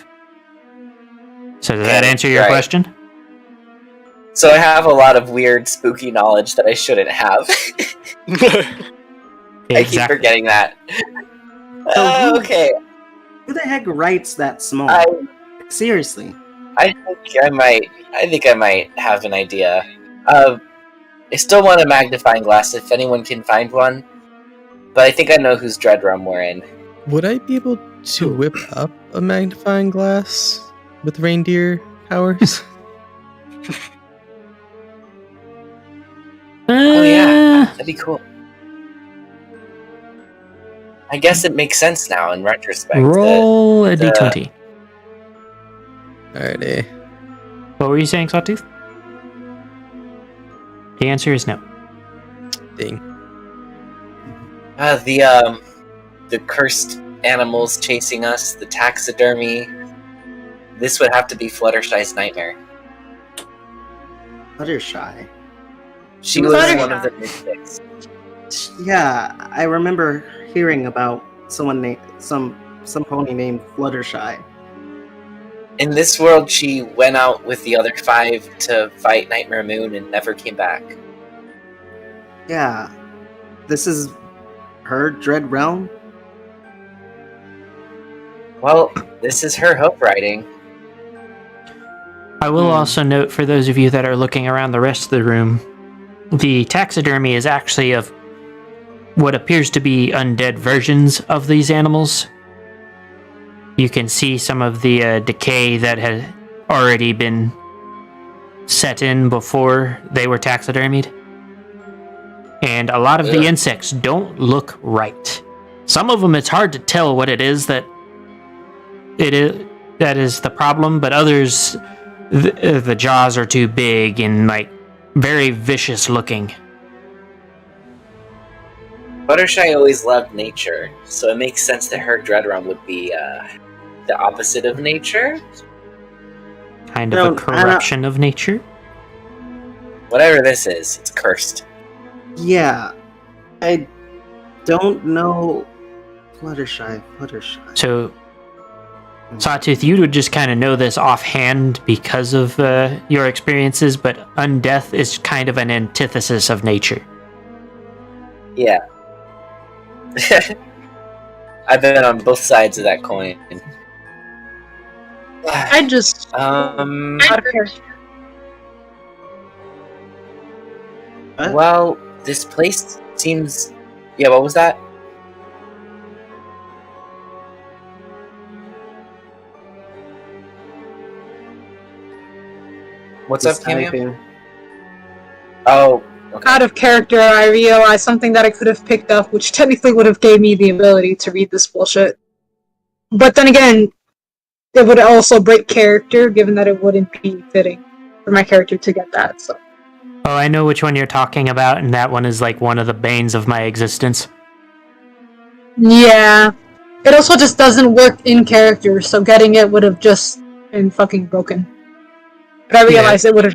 So does that answer your Right. question? So I have a lot of weird, spooky knowledge that I shouldn't have. I keep forgetting that. Okay. Who the heck writes that small? I Seriously. think I might have an idea. I still want a magnifying glass if anyone can find one. But I think I know whose dread realm we're in. Would I be able to whip up a magnifying glass with reindeer powers? Oh yeah, that'd be cool. I guess it makes sense now in retrospect. Roll a the- d20. Alrighty. What were you saying, Sawtooth? The answer is no. Ding. The cursed animals chasing us, the taxidermy. This would have to be Fluttershy's nightmare. Fluttershy. She was Fluttershy. one of the mystics. Yeah, I remember hearing about someone named some pony named Fluttershy. In this world, she went out with the other 5 to fight Nightmare Moon and never came back. Yeah. This is her dread realm? Well, this is her hope writing. I will also note for those of you that are looking around the rest of the room, the taxidermy is actually of what appears to be undead versions of these animals. You can see some of the decay that had already been set in before they were taxidermied. And a lot of the Ugh. insects don't look right. Some of them, it's hard to tell what it is that is the problem, but others, the jaws are too big and very vicious looking. Fluttershy always loved nature, so it makes sense that her dread realm would be the opposite of nature. Kind of No, a corruption of nature. Whatever this is, it's cursed. Yeah, I don't know. Fluttershy. So, Sawtooth, you would just kind of know this offhand because of your experiences, but undeath is kind of an antithesis of nature. Yeah. I've been on both sides of that coin. I just Um. out of character. What? Well, this place seems. Yeah, what was that? What's Just up, Cameo? typing. Oh, okay. Out of character, I realized something that I could have picked up, which technically would have gave me the ability to read this bullshit. But then again, it would also break character, given that it wouldn't be fitting for my character to get that. So Oh, I know which one you're talking about, and that one is like one of the banes of my existence. yeah, it also just doesn't work in character. So getting it would have just been fucking broken. But I realized it would have.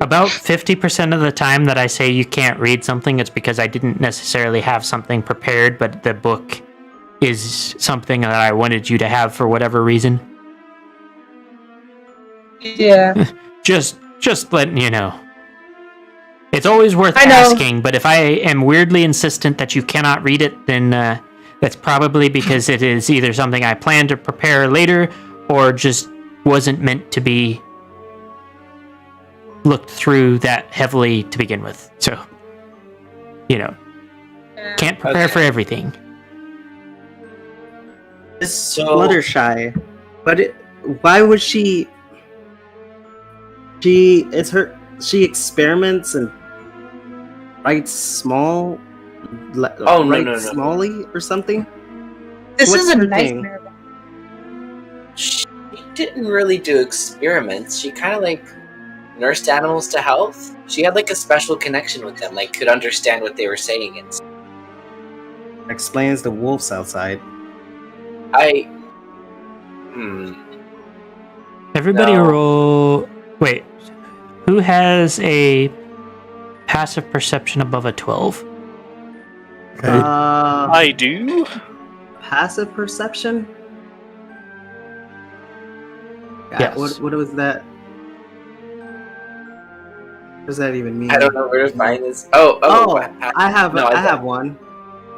About 50% of the time that I say you can't read something, it's because I didn't necessarily have something prepared, but the book is something that I wanted you to have for whatever reason. Yeah. Just letting you know. It's always worth I know. asking, but if I am weirdly insistent that you cannot read it, then that's probably because it is either something I plan to prepare later or just wasn't meant to be looked through that heavily to begin with. So, can't prepare for everything. This So- Fluttershy, but why would she? She experiments and writes small. Oh, no, writes no. Smallly or something. This What's is a her thing? nightmare. She didn't really do experiments. She kind of like nursed animals to health. She had like a special connection with them, like could understand what they were saying. And Explains the wolves outside. Everybody No. roll. Wait, who has a passive perception above a 12? Okay. I do. Passive perception. God, Yes. What was that? What does that even mean? I don't know where mine is. Oh, I have. No, I I have one.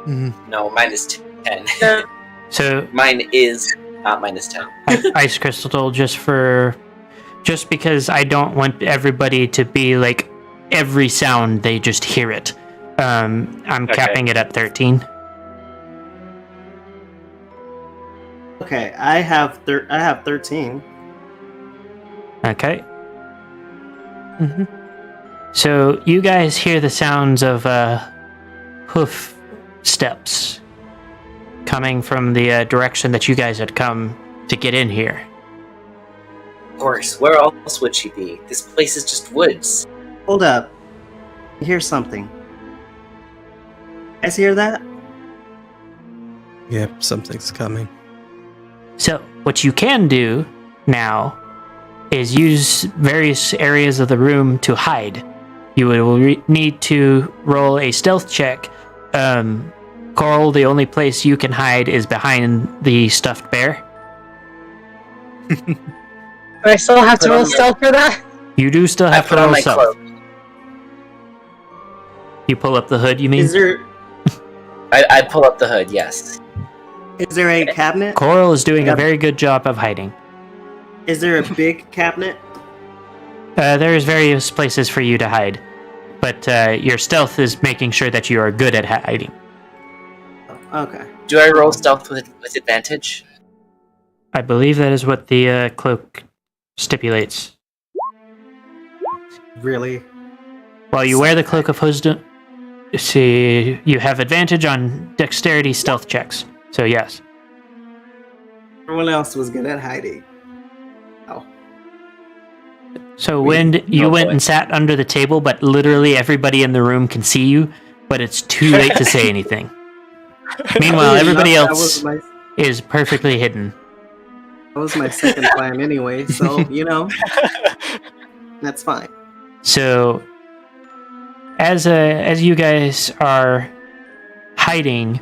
Mhm. No, mine is 10. So, Mine is not minus 10. Ice Crystal, just because I don't want everybody to be like every sound they just hear it. I'm Okay. capping it at 13. Okay, I have 13. Okay. So you guys hear the sounds of hoof steps coming from the direction that you guys had come to get in here. Of course, where else would she be? This place is just woods. Hold up. Here's something. You guys hear that? Yep, something's coming. So what you can do now is use various areas of the room to hide. You will need to roll a stealth check. Coral, the only place you can hide is behind the stuffed bear. But I still have to Put roll on stealth for that. You do still I have to put on roll my stealth. cloak. You pull up the hood, you mean? Is there I pull up the hood, yes. a cabinet? Coral is doing a Yep. very good job of hiding. Is there a big cabinet? There's various places for you to hide, but your stealth is making sure that you are good at hiding. Okay. Do I roll stealth with advantage? I believe that is what the cloak stipulates. Really? While you wear the cloak of wisdom, see, you have advantage on dexterity stealth checks. So yes. Everyone else was good at hiding. Oh. So Wind, you Oh, went boy. and sat under the table, but literally everybody in the room can see you, but it's too late to say anything. Meanwhile, everybody That else was is perfectly hidden. my second plan anyway, so that's fine. So as you guys are hiding,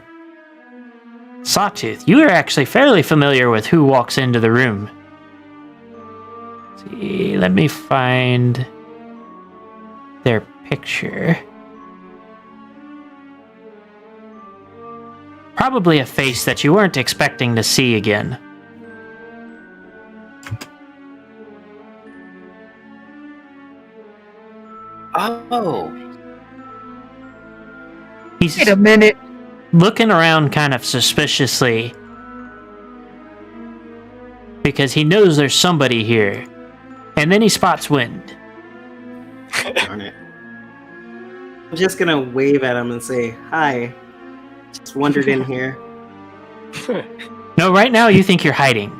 Sawtooth, you are actually fairly familiar with who walks into the room. Let's see, let me find their picture. Probably a face that you weren't expecting to see again. Oh. He's Wait a minute. looking around kind of suspiciously because he knows there's somebody here. And then he spots Wind. Darn it. I'm just gonna wave at him and say, hi. Just wandered in here. No, right now you think you're hiding.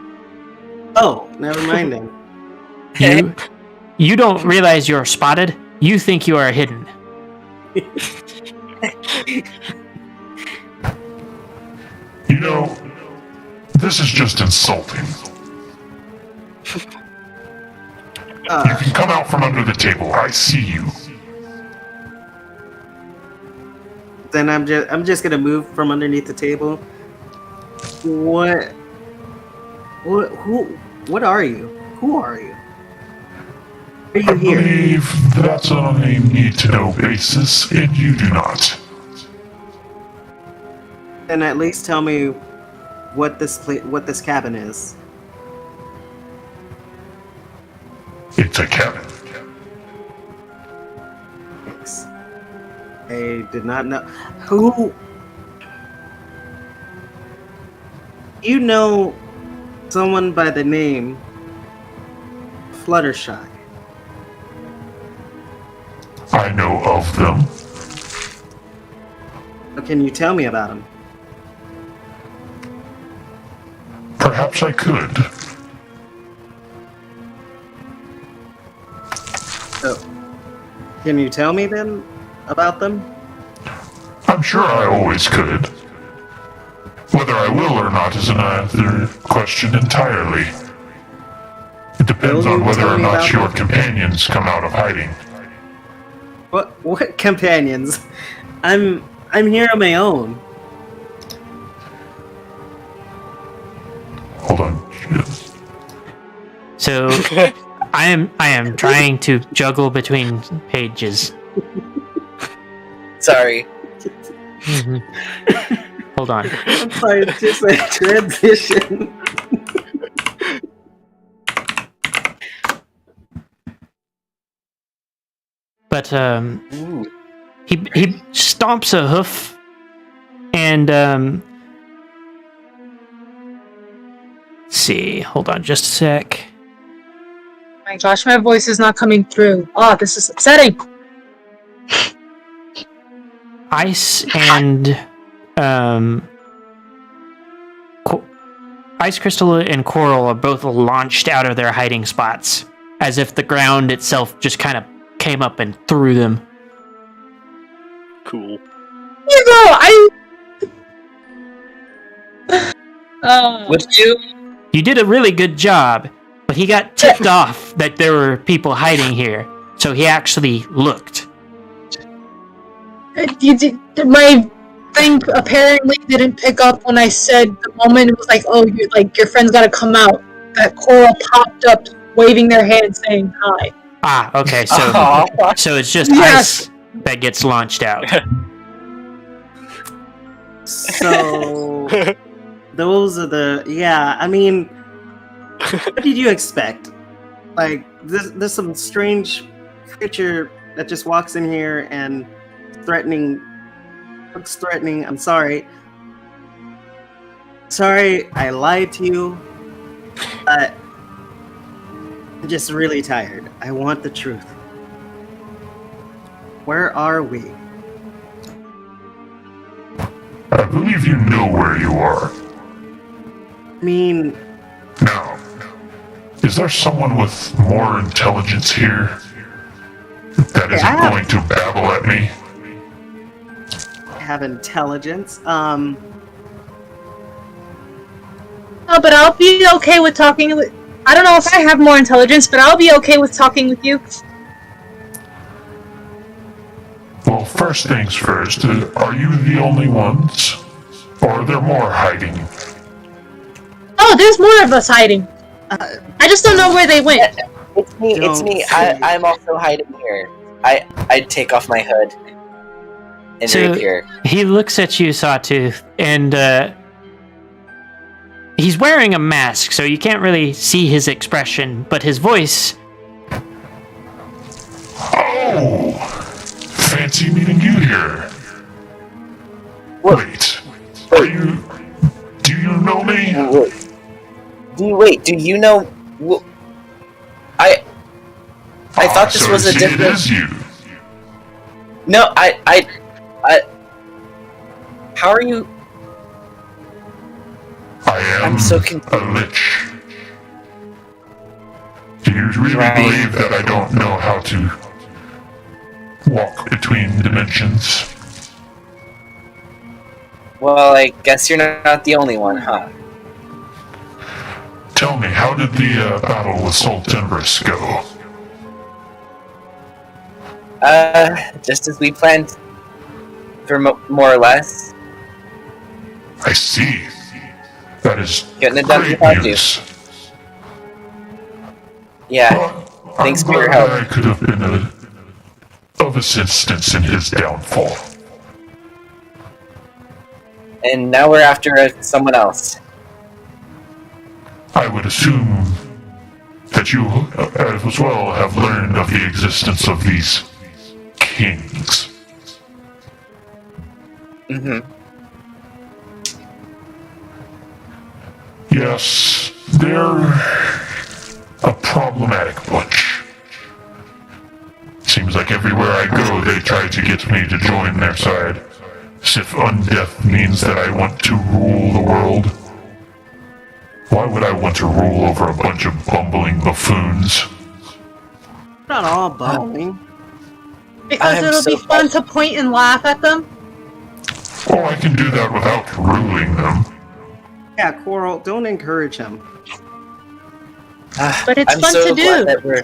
Oh, never mind then. You don't realize you're spotted. You think you are hidden. You know, this is just insulting. You can come out from under the table. I see you. Then I'm just gonna move from underneath the table. What are you? Who are you? Why are you I here? believe that's on a need-to-know basis, and you do not. Then at least tell me what this cabin is. It's a cabin. Thanks. I did not know who. You know someone by the name Fluttershy. I know of them. What can you tell me about him? Perhaps I could. So, can you tell me then about them? I'm sure I always could. Whether I will or not is another question entirely. It depends Will on you whether tell or me not about your them? companions come out of hiding. What companions? I'm here on my own. Hold on. Yes. So I am trying to juggle between pages. Sorry. Hold on. I'm sorry, it's just a transition. But Ooh. he stomps a hoof and let's see. Hold on just a sec. My gosh, my voice is not coming through. Oh, this is upsetting. Ice and Ice Crystal and Coral are both launched out of their hiding spots, as if the ground itself just kind of came up and threw them. Cool. You go. Would you? You did a really good job, but he got tipped off that there were people hiding here, so he actually looked. You did. My thing apparently didn't pick up when I said the moment it was like, oh, you're like your friend's gotta come out. That Coral popped up, waving their hand, saying hi. Ah, okay, so it's just Yes. ice that gets launched out. So those are the I mean, what did you expect? Like there's some strange creature that just walks in here and looks threatening. I'm sorry. Sorry, I lied to you. But I'm just really tired. I want the truth. Where are we? I believe you know where you are. I mean, Now, is there someone with more intelligence here that isn't Yeah. going to babble at me? I have intelligence. Oh, but I'll be okay with talking with. I don't know if I have more intelligence, but I'll be okay with talking with you. Well, first things first, are you the only ones? Or are there more hiding? Oh, there's more of us hiding. I just don't know where they went. It's me. It's Don't me. say- I'm also hiding here. I'd take off my hood and So- reappear. He looks at you, Sawtooth, and he's wearing a mask, so you can't really see his expression, but his voice. Oh! Fancy meeting you here. Wait. Do you know me? Do you know? I thought this so was a see, different. It is you. No, I. How are you? I am I'm so a confused. lich. Do you really Right. believe that I don't know how to walk between dimensions? Well, I guess you're not the only one, huh? Tell me, how did the battle with Soltembris go? Just as we planned, for more or less. I see. That is Getting it done great without you. news. Yeah. Well, Thanks I'm for your glad help. I could have been of assistance in his downfall. And now we're after someone else. I would assume that you as well have learned of the existence of these kings. Mm-hmm. Yes, they're a problematic bunch. Seems like everywhere I go, they try to get me to join their side, as if undeath means that I want to rule the world. Why would I want to rule over a bunch of bumbling buffoons? Not all bumbling. Because I'm it'll so be fun to point and laugh at them. Oh, I can do that without ruling them. Yeah, Coral, don't encourage him. But it's I'm fun so to glad do.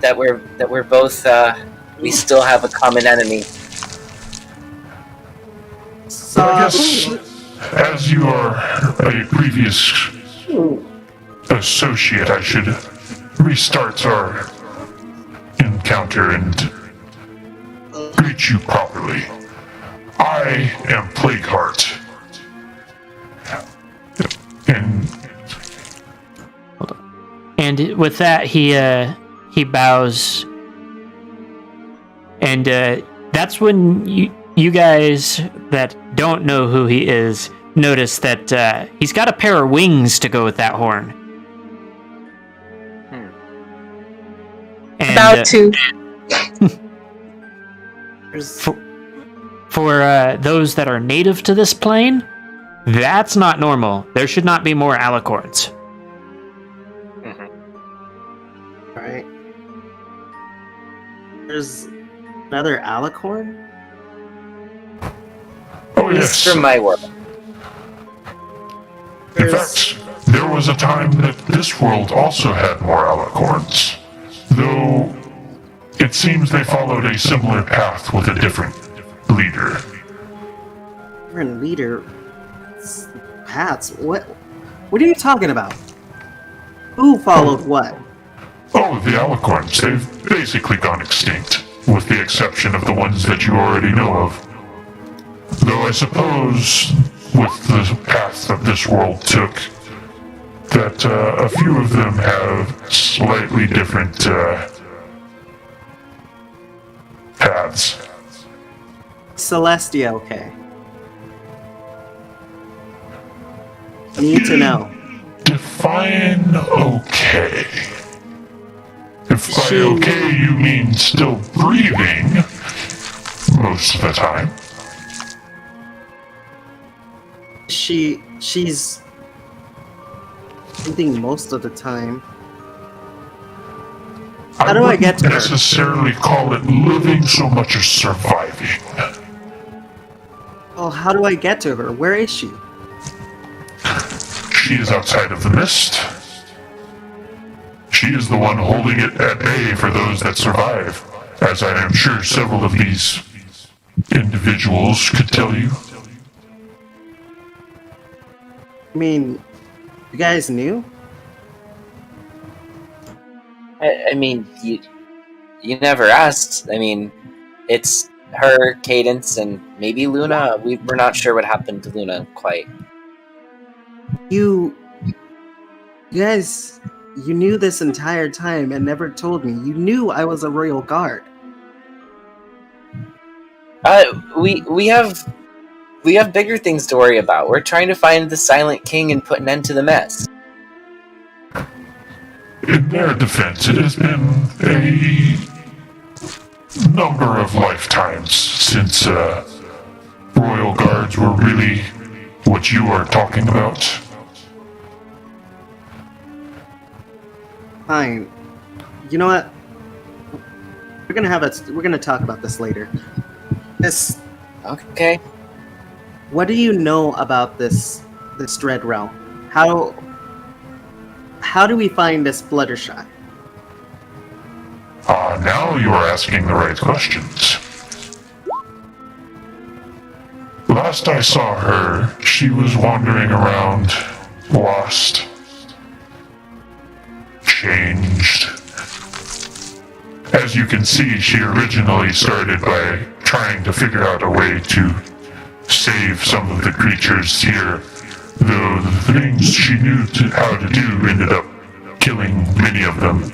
that we're both we still have a common enemy. So, I guess, as you are a previous associate, I should restart our encounter and greet you properly. I am Plagueheart. And with that, he bows, and that's when you guys that don't know who he is notice that he's got a pair of wings to go with that horn. And, About to. there's- for those that are native to this plane, that's not normal. There should not be more alicorns. right. There's another alicorn? Oh It's yes. from my world. In There's- fact, there was a time that this world also had more alicorns. Though, it seems they followed a similar path with a different leader. Different leader. Paths? What are you talking about? Who followed what? Oh, the alicorns, they've basically gone extinct, with the exception of the ones that you already know of. Though I suppose, with the path that this world took, that a few of them have slightly different paths. Celestia, okay. Need to know. Define okay. If by She- okay you mean still breathing, most of the time. She's breathing most of the time. How do I get to wouldn't her? necessarily call it living so much as surviving. Well, how do I get to her? Where is she? She is outside of the mist. She is the one holding it at bay for those that survive, as I am sure several of these individuals could tell you. I mean, you guys knew? I mean, you never asked. I mean, it's her, Cadence, and maybe Luna. We're not sure what happened to Luna quite. You guys, you knew this entire time and never told me. You knew I was a royal guard. We have bigger things to worry about. We're trying to find the Silent King and put an end to the mess. In their defense, it has been a number of lifetimes since royal guards were really what you are talking about. Fine. You know what? We're gonna talk about this later. Okay. What do you know about this Dread Realm? How do we find this Fluttershy? Now you are asking the right questions. Last I saw her, she was wandering around, lost, changed. As you can see, she originally started by trying to figure out a way to save some of the creatures here, though the things she knew how to do ended up killing many of them.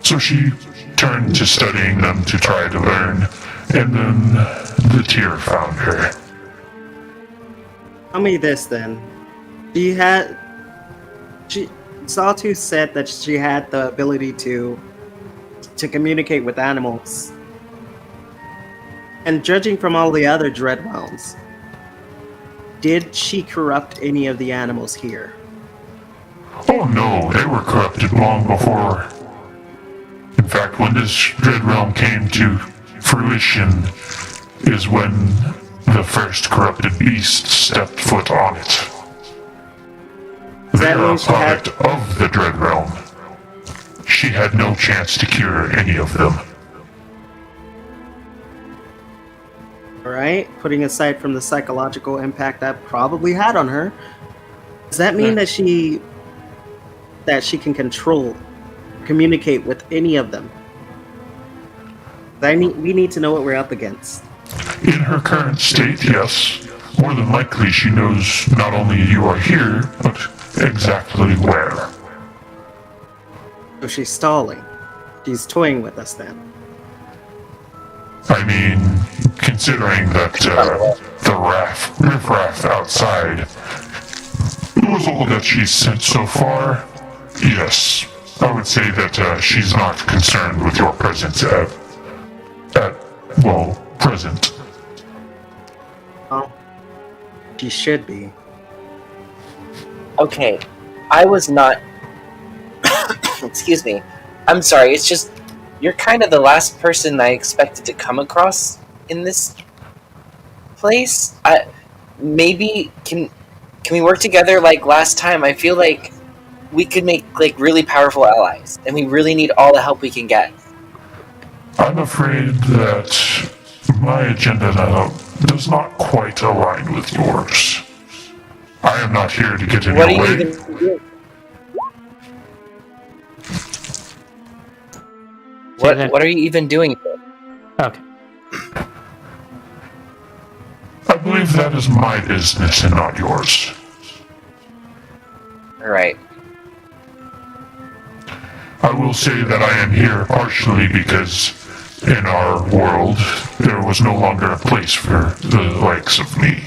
So she turned to studying them to try to learn, and then the tear found her. Tell me this then. Sawtooth said that she had the ability to communicate with animals. And judging from all the other Dread Realms, did she corrupt any of the animals here? Oh no, they were corrupted long before. In fact, when this Dread Realm came to fruition is when the first corrupted beast stepped foot on it. They are a product of the Dread Realm. She had no chance to cure any of them. Alright, putting aside from the psychological impact that probably had on her, does that mean that she can communicate with any of them? We need to know what we're up against. In her current state, yes. More than likely she knows not only you are here, but exactly where. So she's stalling. She's toying with us then. I mean, considering that the riffraff outside was all that she's sent so far, yes, I would say that she's not concerned with your presence present. Well, she should be. Okay, I was not... Excuse me. I'm sorry, it's just... You're kind of the last person I expected to come across in this place. Maybe... Can we work together like last time? I feel like we could make like really powerful allies, and we really need all the help we can get. I'm afraid that my agenda now does not quite align with yours. I am not here to get in your way. What are you even doing? What are you even doing here? Okay. I believe that is my business and not yours. Alright. I will say that I am here partially because in our world there was no longer a place for the likes of me.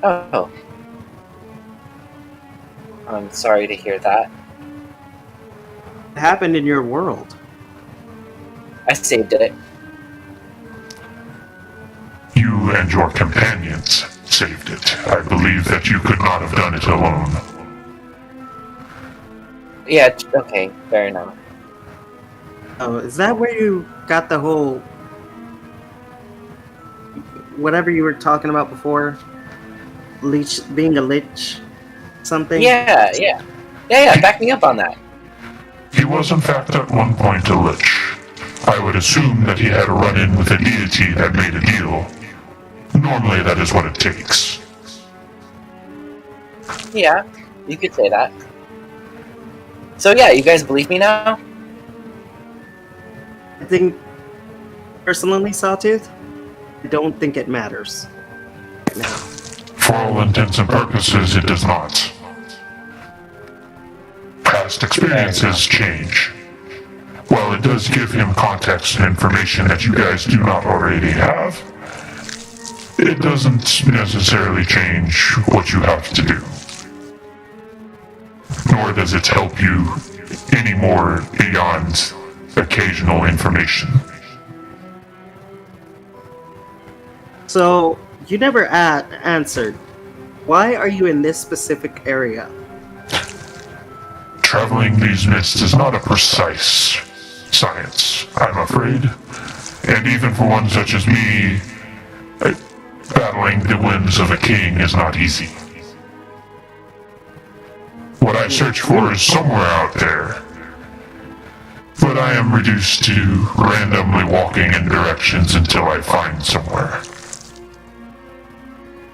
Oh. I'm sorry to hear that. It happened in your world. I saved it. You and your companions saved it. I believe that you could not have done it alone. Yeah, okay, fair enough. Oh, is that where you got the whole... whatever you were talking about before? Leech, being a lich? Something? Yeah, back me up on that. He was in fact at one point a lich. I would assume that he had a run-in with a deity that made a deal. Normally that is what it takes. Yeah, you could say that. So yeah, you guys believe me now? I think, personally, Sawtooth, I don't think it matters right now. For all intents and purposes, it does not. Past experiences change. While it does give him context and information that you guys do not already have, it doesn't necessarily change what you have to do. Nor does it help you any more beyond occasional information. So, you never answered. Why are you in this specific area? Traveling these mists is not a precise science, I'm afraid. And even for one such as me, battling the whims of a king is not easy. What I search for is somewhere out there. But I am reduced to randomly walking in directions until I find somewhere.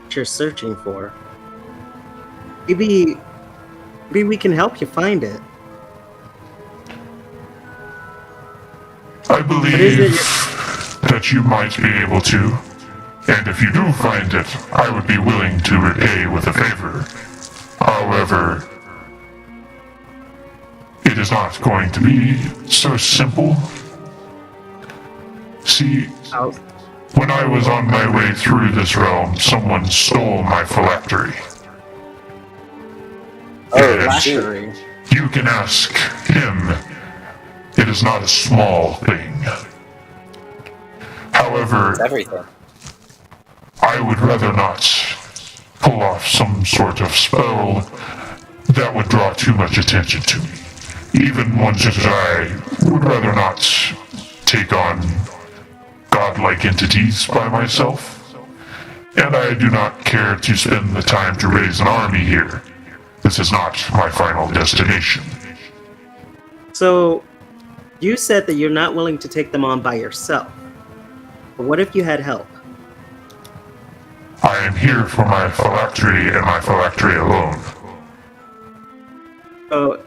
What you're searching for? Maybe we can help you find it. I believe that you might be able to. And if you do find it, I would be willing to repay with a favor. However, it is not going to be so simple. See, when I was on my way through this realm, someone stole my phylactery. Phylactery. You can ask him. It is not a small thing. However, It's everything. I would rather not pull off some sort of spell that would draw too much attention to me. Even one such as I would rather not take on godlike entities by myself. And I do not care to spend the time to raise an army here. This is not my final destination. So, you said that you're not willing to take them on by yourself. But what if you had help? I am here for my phylactery and my phylactery alone. So,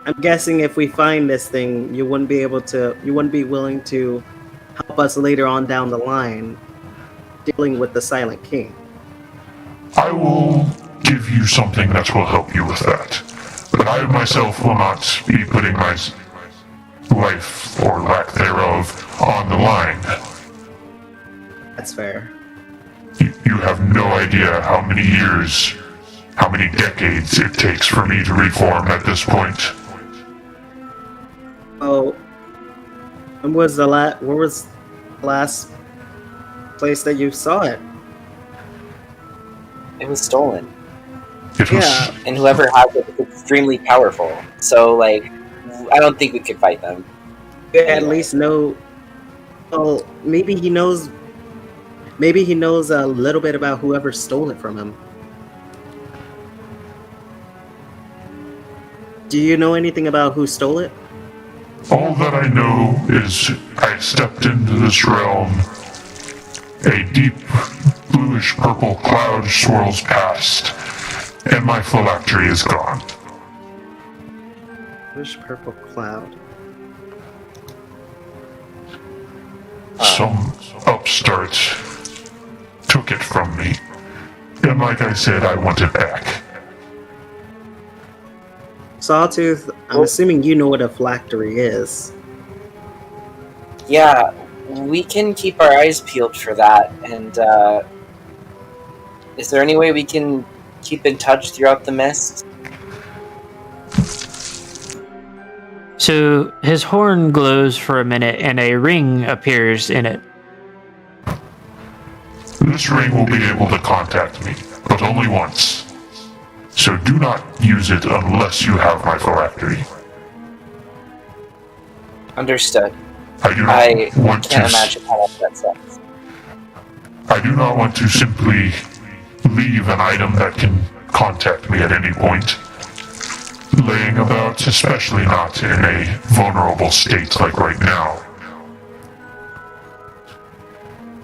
I'm guessing if we find this thing, you wouldn't be willing to help us later on down the line dealing with the Silent King. I will give you something that will help you with that. But I myself will not be putting my life, or lack thereof, on the line. That's fair. You have no idea how many years, how many decades it takes for me to reform at this point. Oh, where was the last place that you saw it? It was stolen. It was, Yeah. And whoever has it is extremely powerful. So, like, I don't think we could fight them. You at least know. Well, maybe he knows. Maybe he knows a little bit about whoever stole it from him. Do you know anything about who stole it? all that I know is I stepped into this realm. A deep bluish-purple cloud swirls past, and my phylactery is gone. Bluish purple cloud. Some upstart took it from me. And like I said, I want it back. Sawtooth, I'm assuming you know what a phylactery is. Yeah, we can keep our eyes peeled for that. And is there any way we can keep in touch throughout the mist? So his horn glows for a minute and a ring appears in it. This ring will be able to contact me, but only once. So do not use it unless you have my phylactery. Understood. I do I not want can't to. imagine how that sucks. I do not want to simply leave an item that can contact me at any point. Laying about, especially not in a vulnerable state like right now.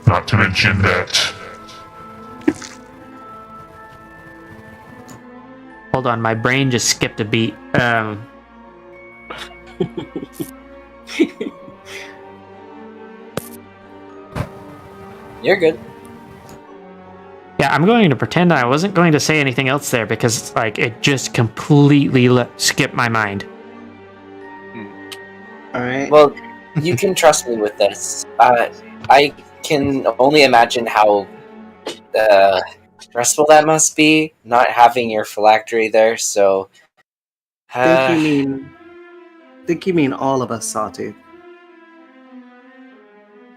Not to mention that Hold on, my brain just skipped a beat. You're good. Yeah, I'm going to pretend I wasn't going to say anything else there because, like, it just completely skipped my mind. All right. Well, you can trust me with this. I can only imagine how stressful that must be, not having your phylactery there, so... Think you mean all of us, Sawtooth?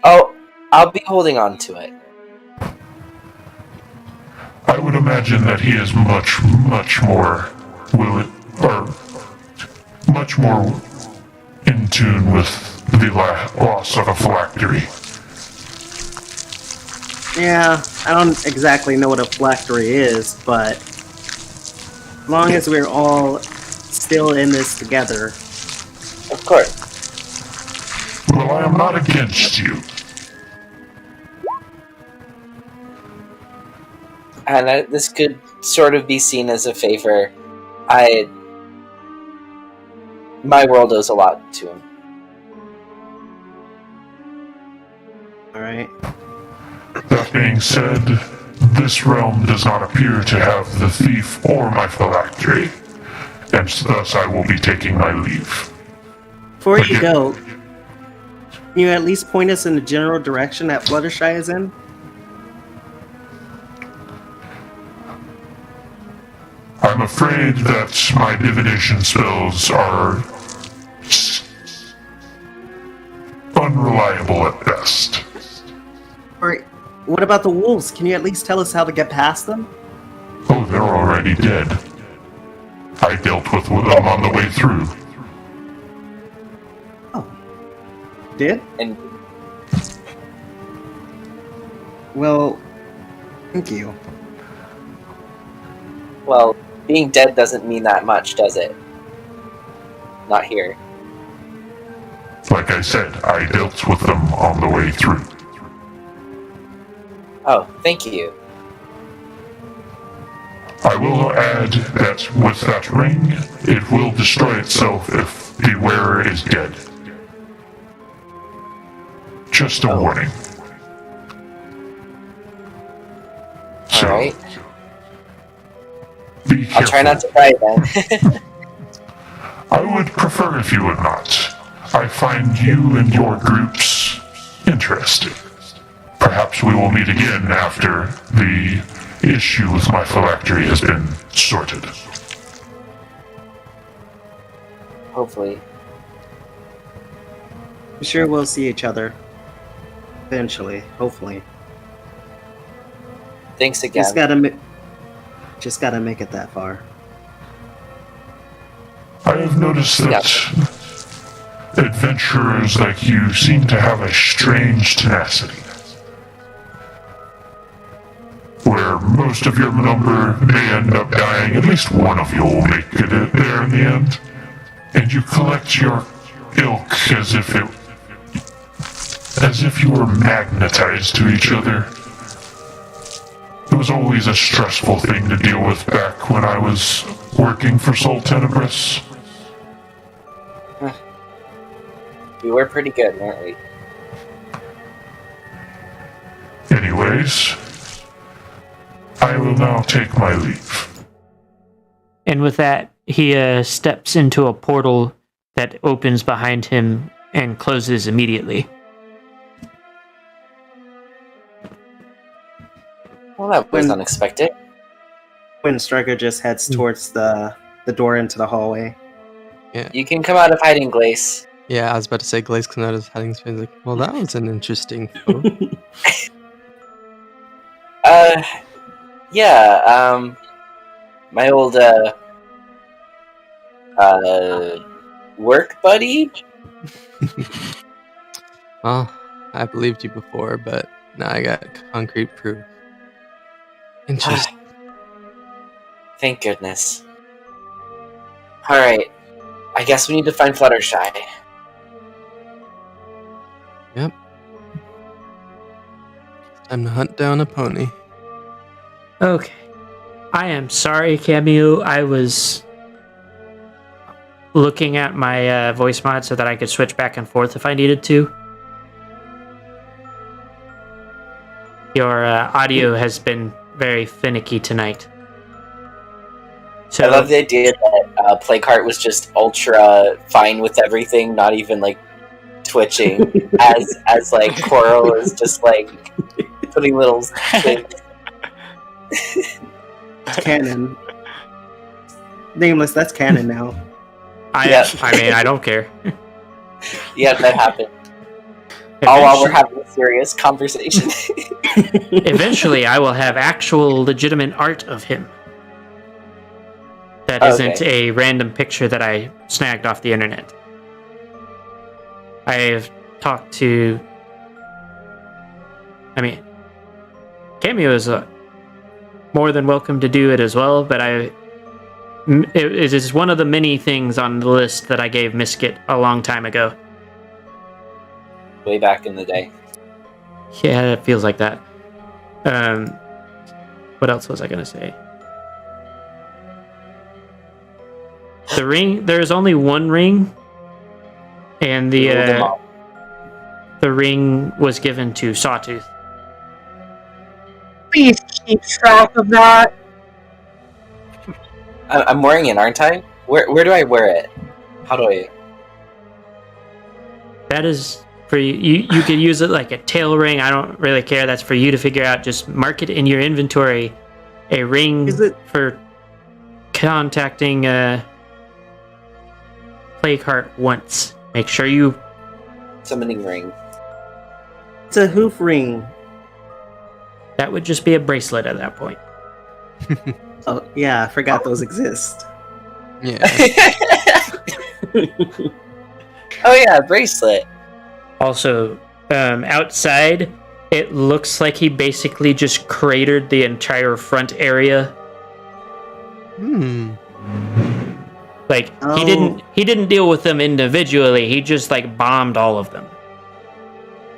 Oh, I'll be holding on to it. I would imagine that he is much more much more in tune with the loss of a phylactery. Yeah, I don't exactly know what a phylactery is, but as long as we're all still in this together. Of course. Well, I am not against you. And this could sort of be seen as a favor. My world owes a lot to him. Alright. That being said, this realm does not appear to have the thief or my phylactery, and thus I will be taking my leave. Before you go, can you at least point us in the general direction that Fluttershy is in? I'm afraid that my divination spells are unreliable at best. Alright, what about the wolves? Can you at least tell us how to get past them? Oh, they're already dead. I dealt with them on the way through. Did? And Well, thank you. well, being dead doesn't mean that much, does it? Not here. Like I said, I dealt with them on the way through. Oh, thank you. I will add that with that ring, it will destroy itself if the wearer is dead. Just a warning. So, Alright. be careful. I'll try not to cry then. I would prefer if you would not. I find you and your groups interesting. Perhaps we will meet again after the issue with my phylactery has been sorted. Hopefully. I'm sure we'll see each other. Eventually, hopefully. Thanks again. Just gotta make it that far. I have noticed that adventurers like you seem to have a strange tenacity. Where most of your number may end up dying, at least one of you will make it there in the end. And you collect your ilk as if you were magnetized to each other. It was always a stressful thing to deal with back when I was working for Sol Tenebris. We were pretty good, weren't we? Anyways, I will now take my leave. And with that, he steps into a portal that opens behind him and closes immediately. Well, that was unexpected. When Striker just heads towards the door into the hallway. You can come out of hiding, Glace. Yeah, I was about to say Glaze comes out of his hiding space. Like, well, that was an interesting foe. My old, work buddy? Well, I believed you before, but now I got concrete proof. Interesting. Thank goodness. Alright. I guess we need to find Fluttershy. Yep. Time to hunt down a pony. Okay. I am sorry, Cameo. I was looking at my voice mod so that I could switch back and forth if I needed to. Your audio has been very finicky tonight. So I love the idea that Plagueheart was just ultra fine with everything, not even like twitching, as like Coral is just like putting little things. It's canon. Nameless, that's canon now. I mean, I don't care. Yeah, that happened. All while we're having a serious conversation. Eventually, I will have actual legitimate art of him. That isn't a random picture that I snagged off the internet. I have talked to... I mean, Cameo is more than welcome to do it as well, but it is one of the many things on the list that I gave Miskit a long time ago. Way back in the day. Yeah, it feels like that. What else was I going to say? The ring, there's only one ring, and the ring was given to Sawtooth. Please keep track of that. I'm wearing it, aren't I? Where do I wear it? How do I... That is for you. You could use it like a tail ring. I don't really care. That's for you to figure out. Just mark it in your inventory. A ring for contacting Plagueheart once. Make sure you... Summoning ring. It's a hoof ring. That would just be a bracelet at that point. Oh, yeah, I forgot those exist. Yeah. Oh yeah, bracelet. Also, outside, it looks like he basically just cratered the entire front area. Like he didn't deal with them individually. He just like bombed all of them.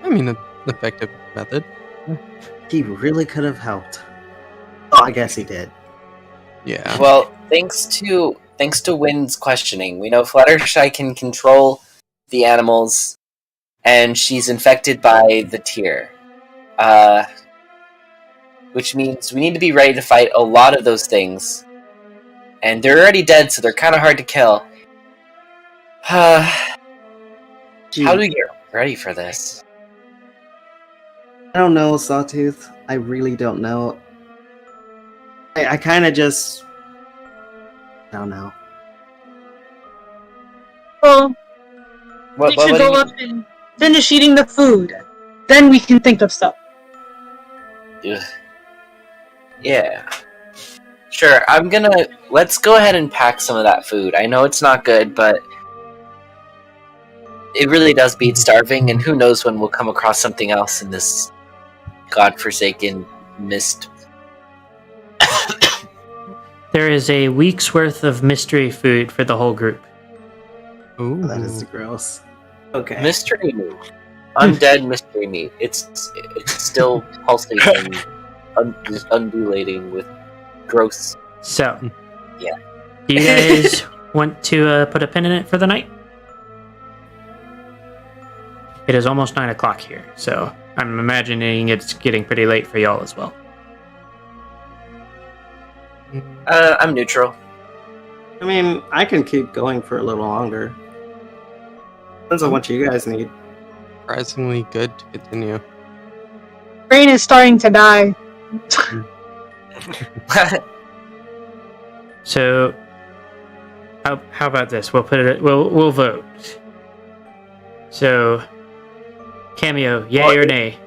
I mean, an effective method. He really could have helped. Oh, I guess he did. Yeah. Well, thanks to Wynn's questioning, we know Fluttershy can control the animals, and she's infected by the tear. Which means we need to be ready to fight a lot of those things. And they're already dead, so they're kind of hard to kill. How do we get ready for this? I don't know, Sawtooth. I really don't know. I kind of just... I don't know. Well, What we should do go you up and finish eating the food. Then we can think of stuff. mean? Yeah. Sure, let's go ahead and pack some of that food. I know it's not good, but it really does beat starving, and who knows when we'll come across something else in this godforsaken mist. There is a week's worth of mystery food for the whole group. Ooh. That is gross. Okay. Mystery meat. Undead mystery meat. It's still pulsating, undulating with gross. So, Yeah. do you guys want to put a pin in it for the night? It is almost 9 o'clock here, so I'm imagining it's getting pretty late for y'all as well. I'm neutral. I mean, I can keep going for a little longer. Depends on what you guys need. Surprisingly good to continue. Brain is starting to die. So, how about this? We'll put it. We'll vote. So, Cameo, yay or nay?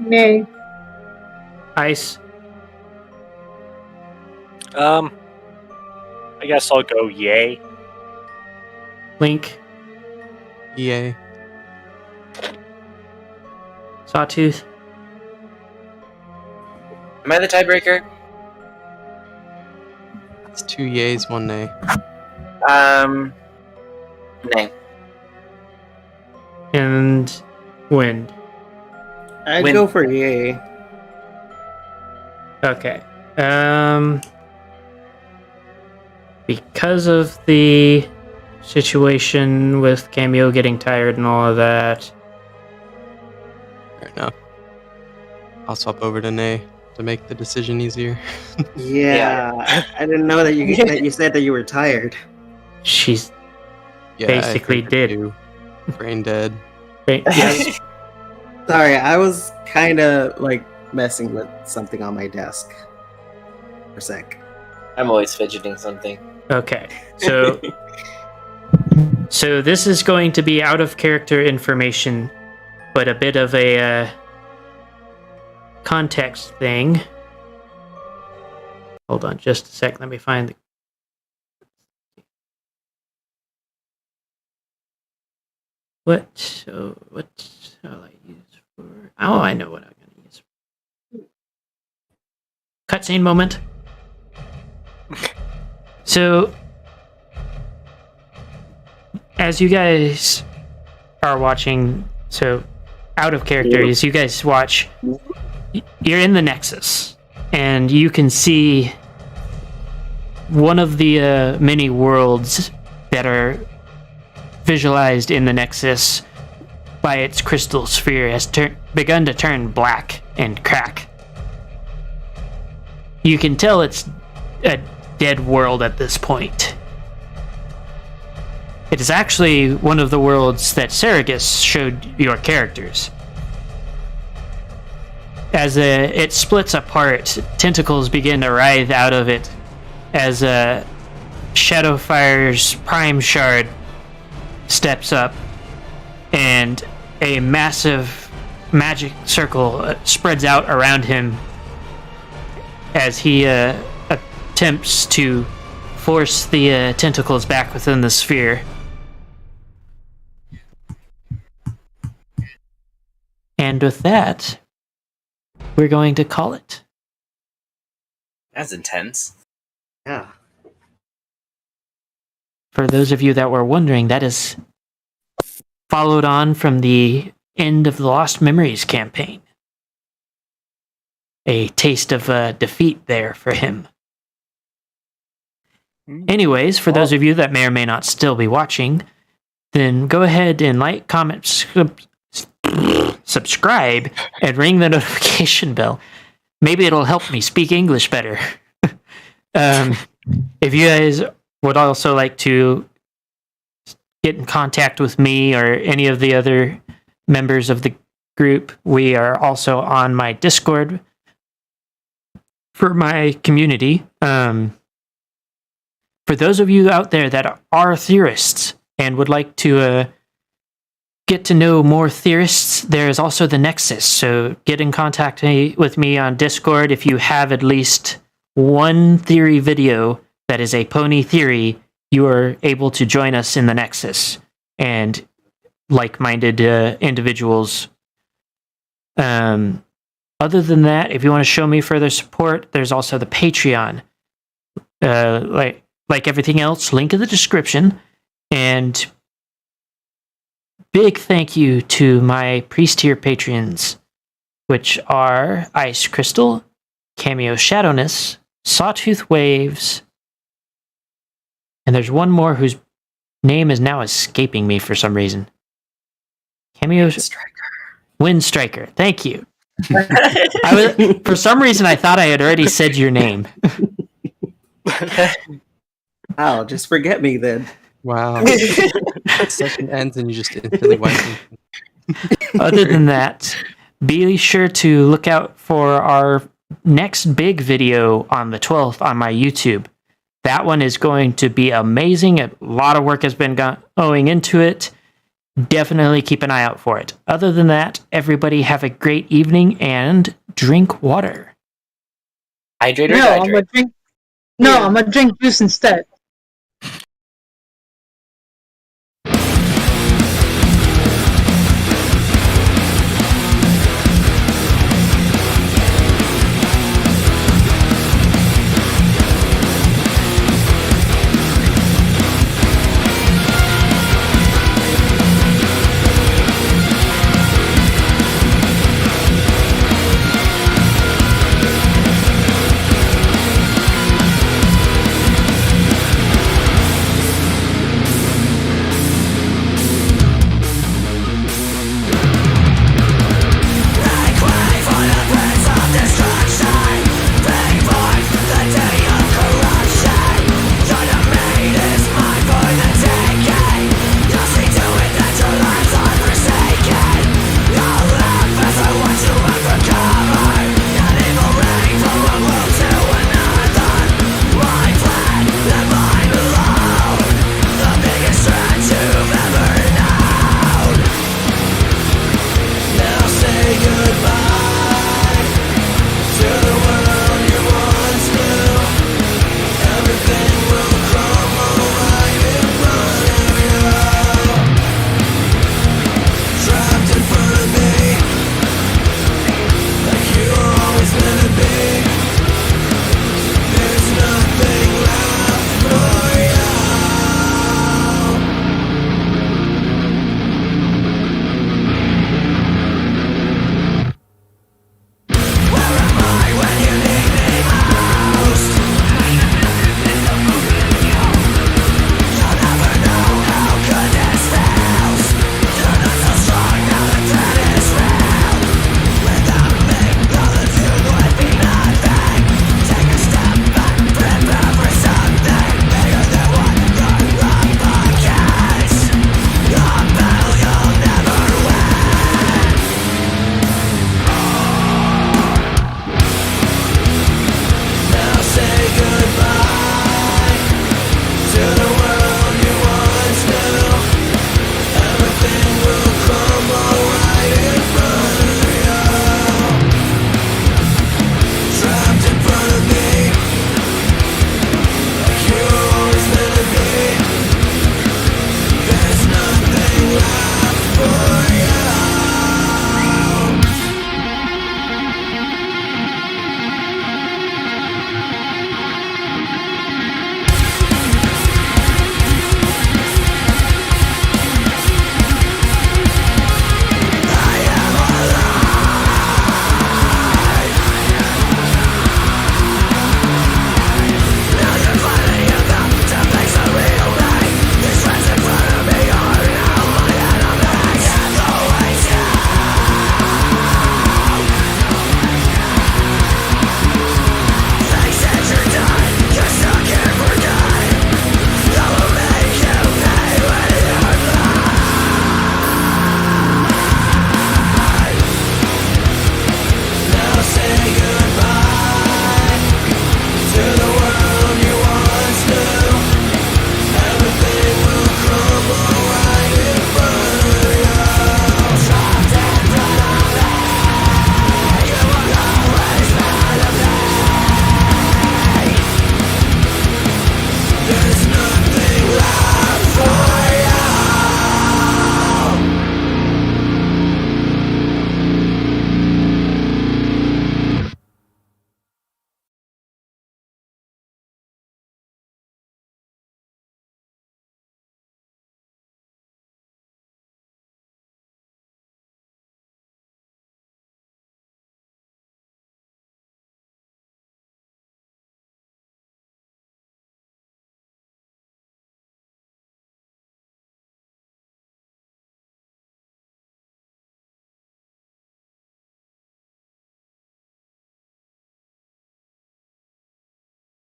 Nay. Ice. I guess I'll go yay. Link. Yay. Sawtooth. Am I the tiebreaker? It's 2 yays, 1 nay. Nay. And Wind. I'd When- go for yay. Okay. Because of the situation with Cameo getting tired and all of that, Fair enough. I'll swap over to Nay to make the decision easier. Yeah, I didn't know that you said that you were tired. she's Yeah, Basically I figured did. too. Brain dead. yes. Sorry, I was kind of like messing with something on my desk for a sec. I'm always fidgeting something. Okay. So this is going to be out of character information, but a bit of a context thing. Hold on just a sec. Let me find the. What shall I use for? Oh, I know what I'm going to use. Cutscene moment. So, as you guys are watching, so out of character, as you guys watch, you're in the Nexus, and you can see one of the many worlds that are visualized in the Nexus by its crystal sphere has begun to turn black and crack. You can tell it's a dead world at this point. It is actually one of the worlds that Saragus showed your characters. As it splits apart, tentacles begin to writhe out of it as Shadowfire's Prime Shard steps up, and a massive magic circle spreads out around him as he attempts to force the tentacles back within the sphere. And with that, we're going to call it. That's intense. Yeah. For those of you that were wondering, that is followed on from the end of the Lost Memories campaign. A taste of defeat there for him. Anyways, for those of you that may or may not still be watching, then go ahead and like, comment, subscribe, and ring the notification bell. Maybe it'll help me speak English better. If you guys would also like to get in contact with me or any of the other members of the group, we are also on my Discord for my community. For those of you out there that are theorists and would like to get to know more theorists, there is also the Nexus. So get in contact with me on Discord if you have at least one theory video that is a pony theory. You are able to join us in the Nexus and like-minded individuals. Other than that, if you want to show me further support, there's also the Patreon. Like everything else, link in the description. And big thank you to my priest tier patrons, which are Ice Crystal, Cameo Shadowness, Sawtooth Waves, and there's one more whose name is now escaping me for some reason. Cameo Windstriker. Thank you. For some reason, I thought I had already said your name. Wow, just forget me then. Wow. Session ends and you just instantly wipe me. Other than that, be sure to look out for our next big video on the 12th on my YouTube. That one is going to be amazing. A lot of work has been going into it. Definitely keep an eye out for it. Other than that, everybody have a great evening and drink water. Hydrate or No, hydrate? I'm gonna drink. No, I'm gonna drink juice instead.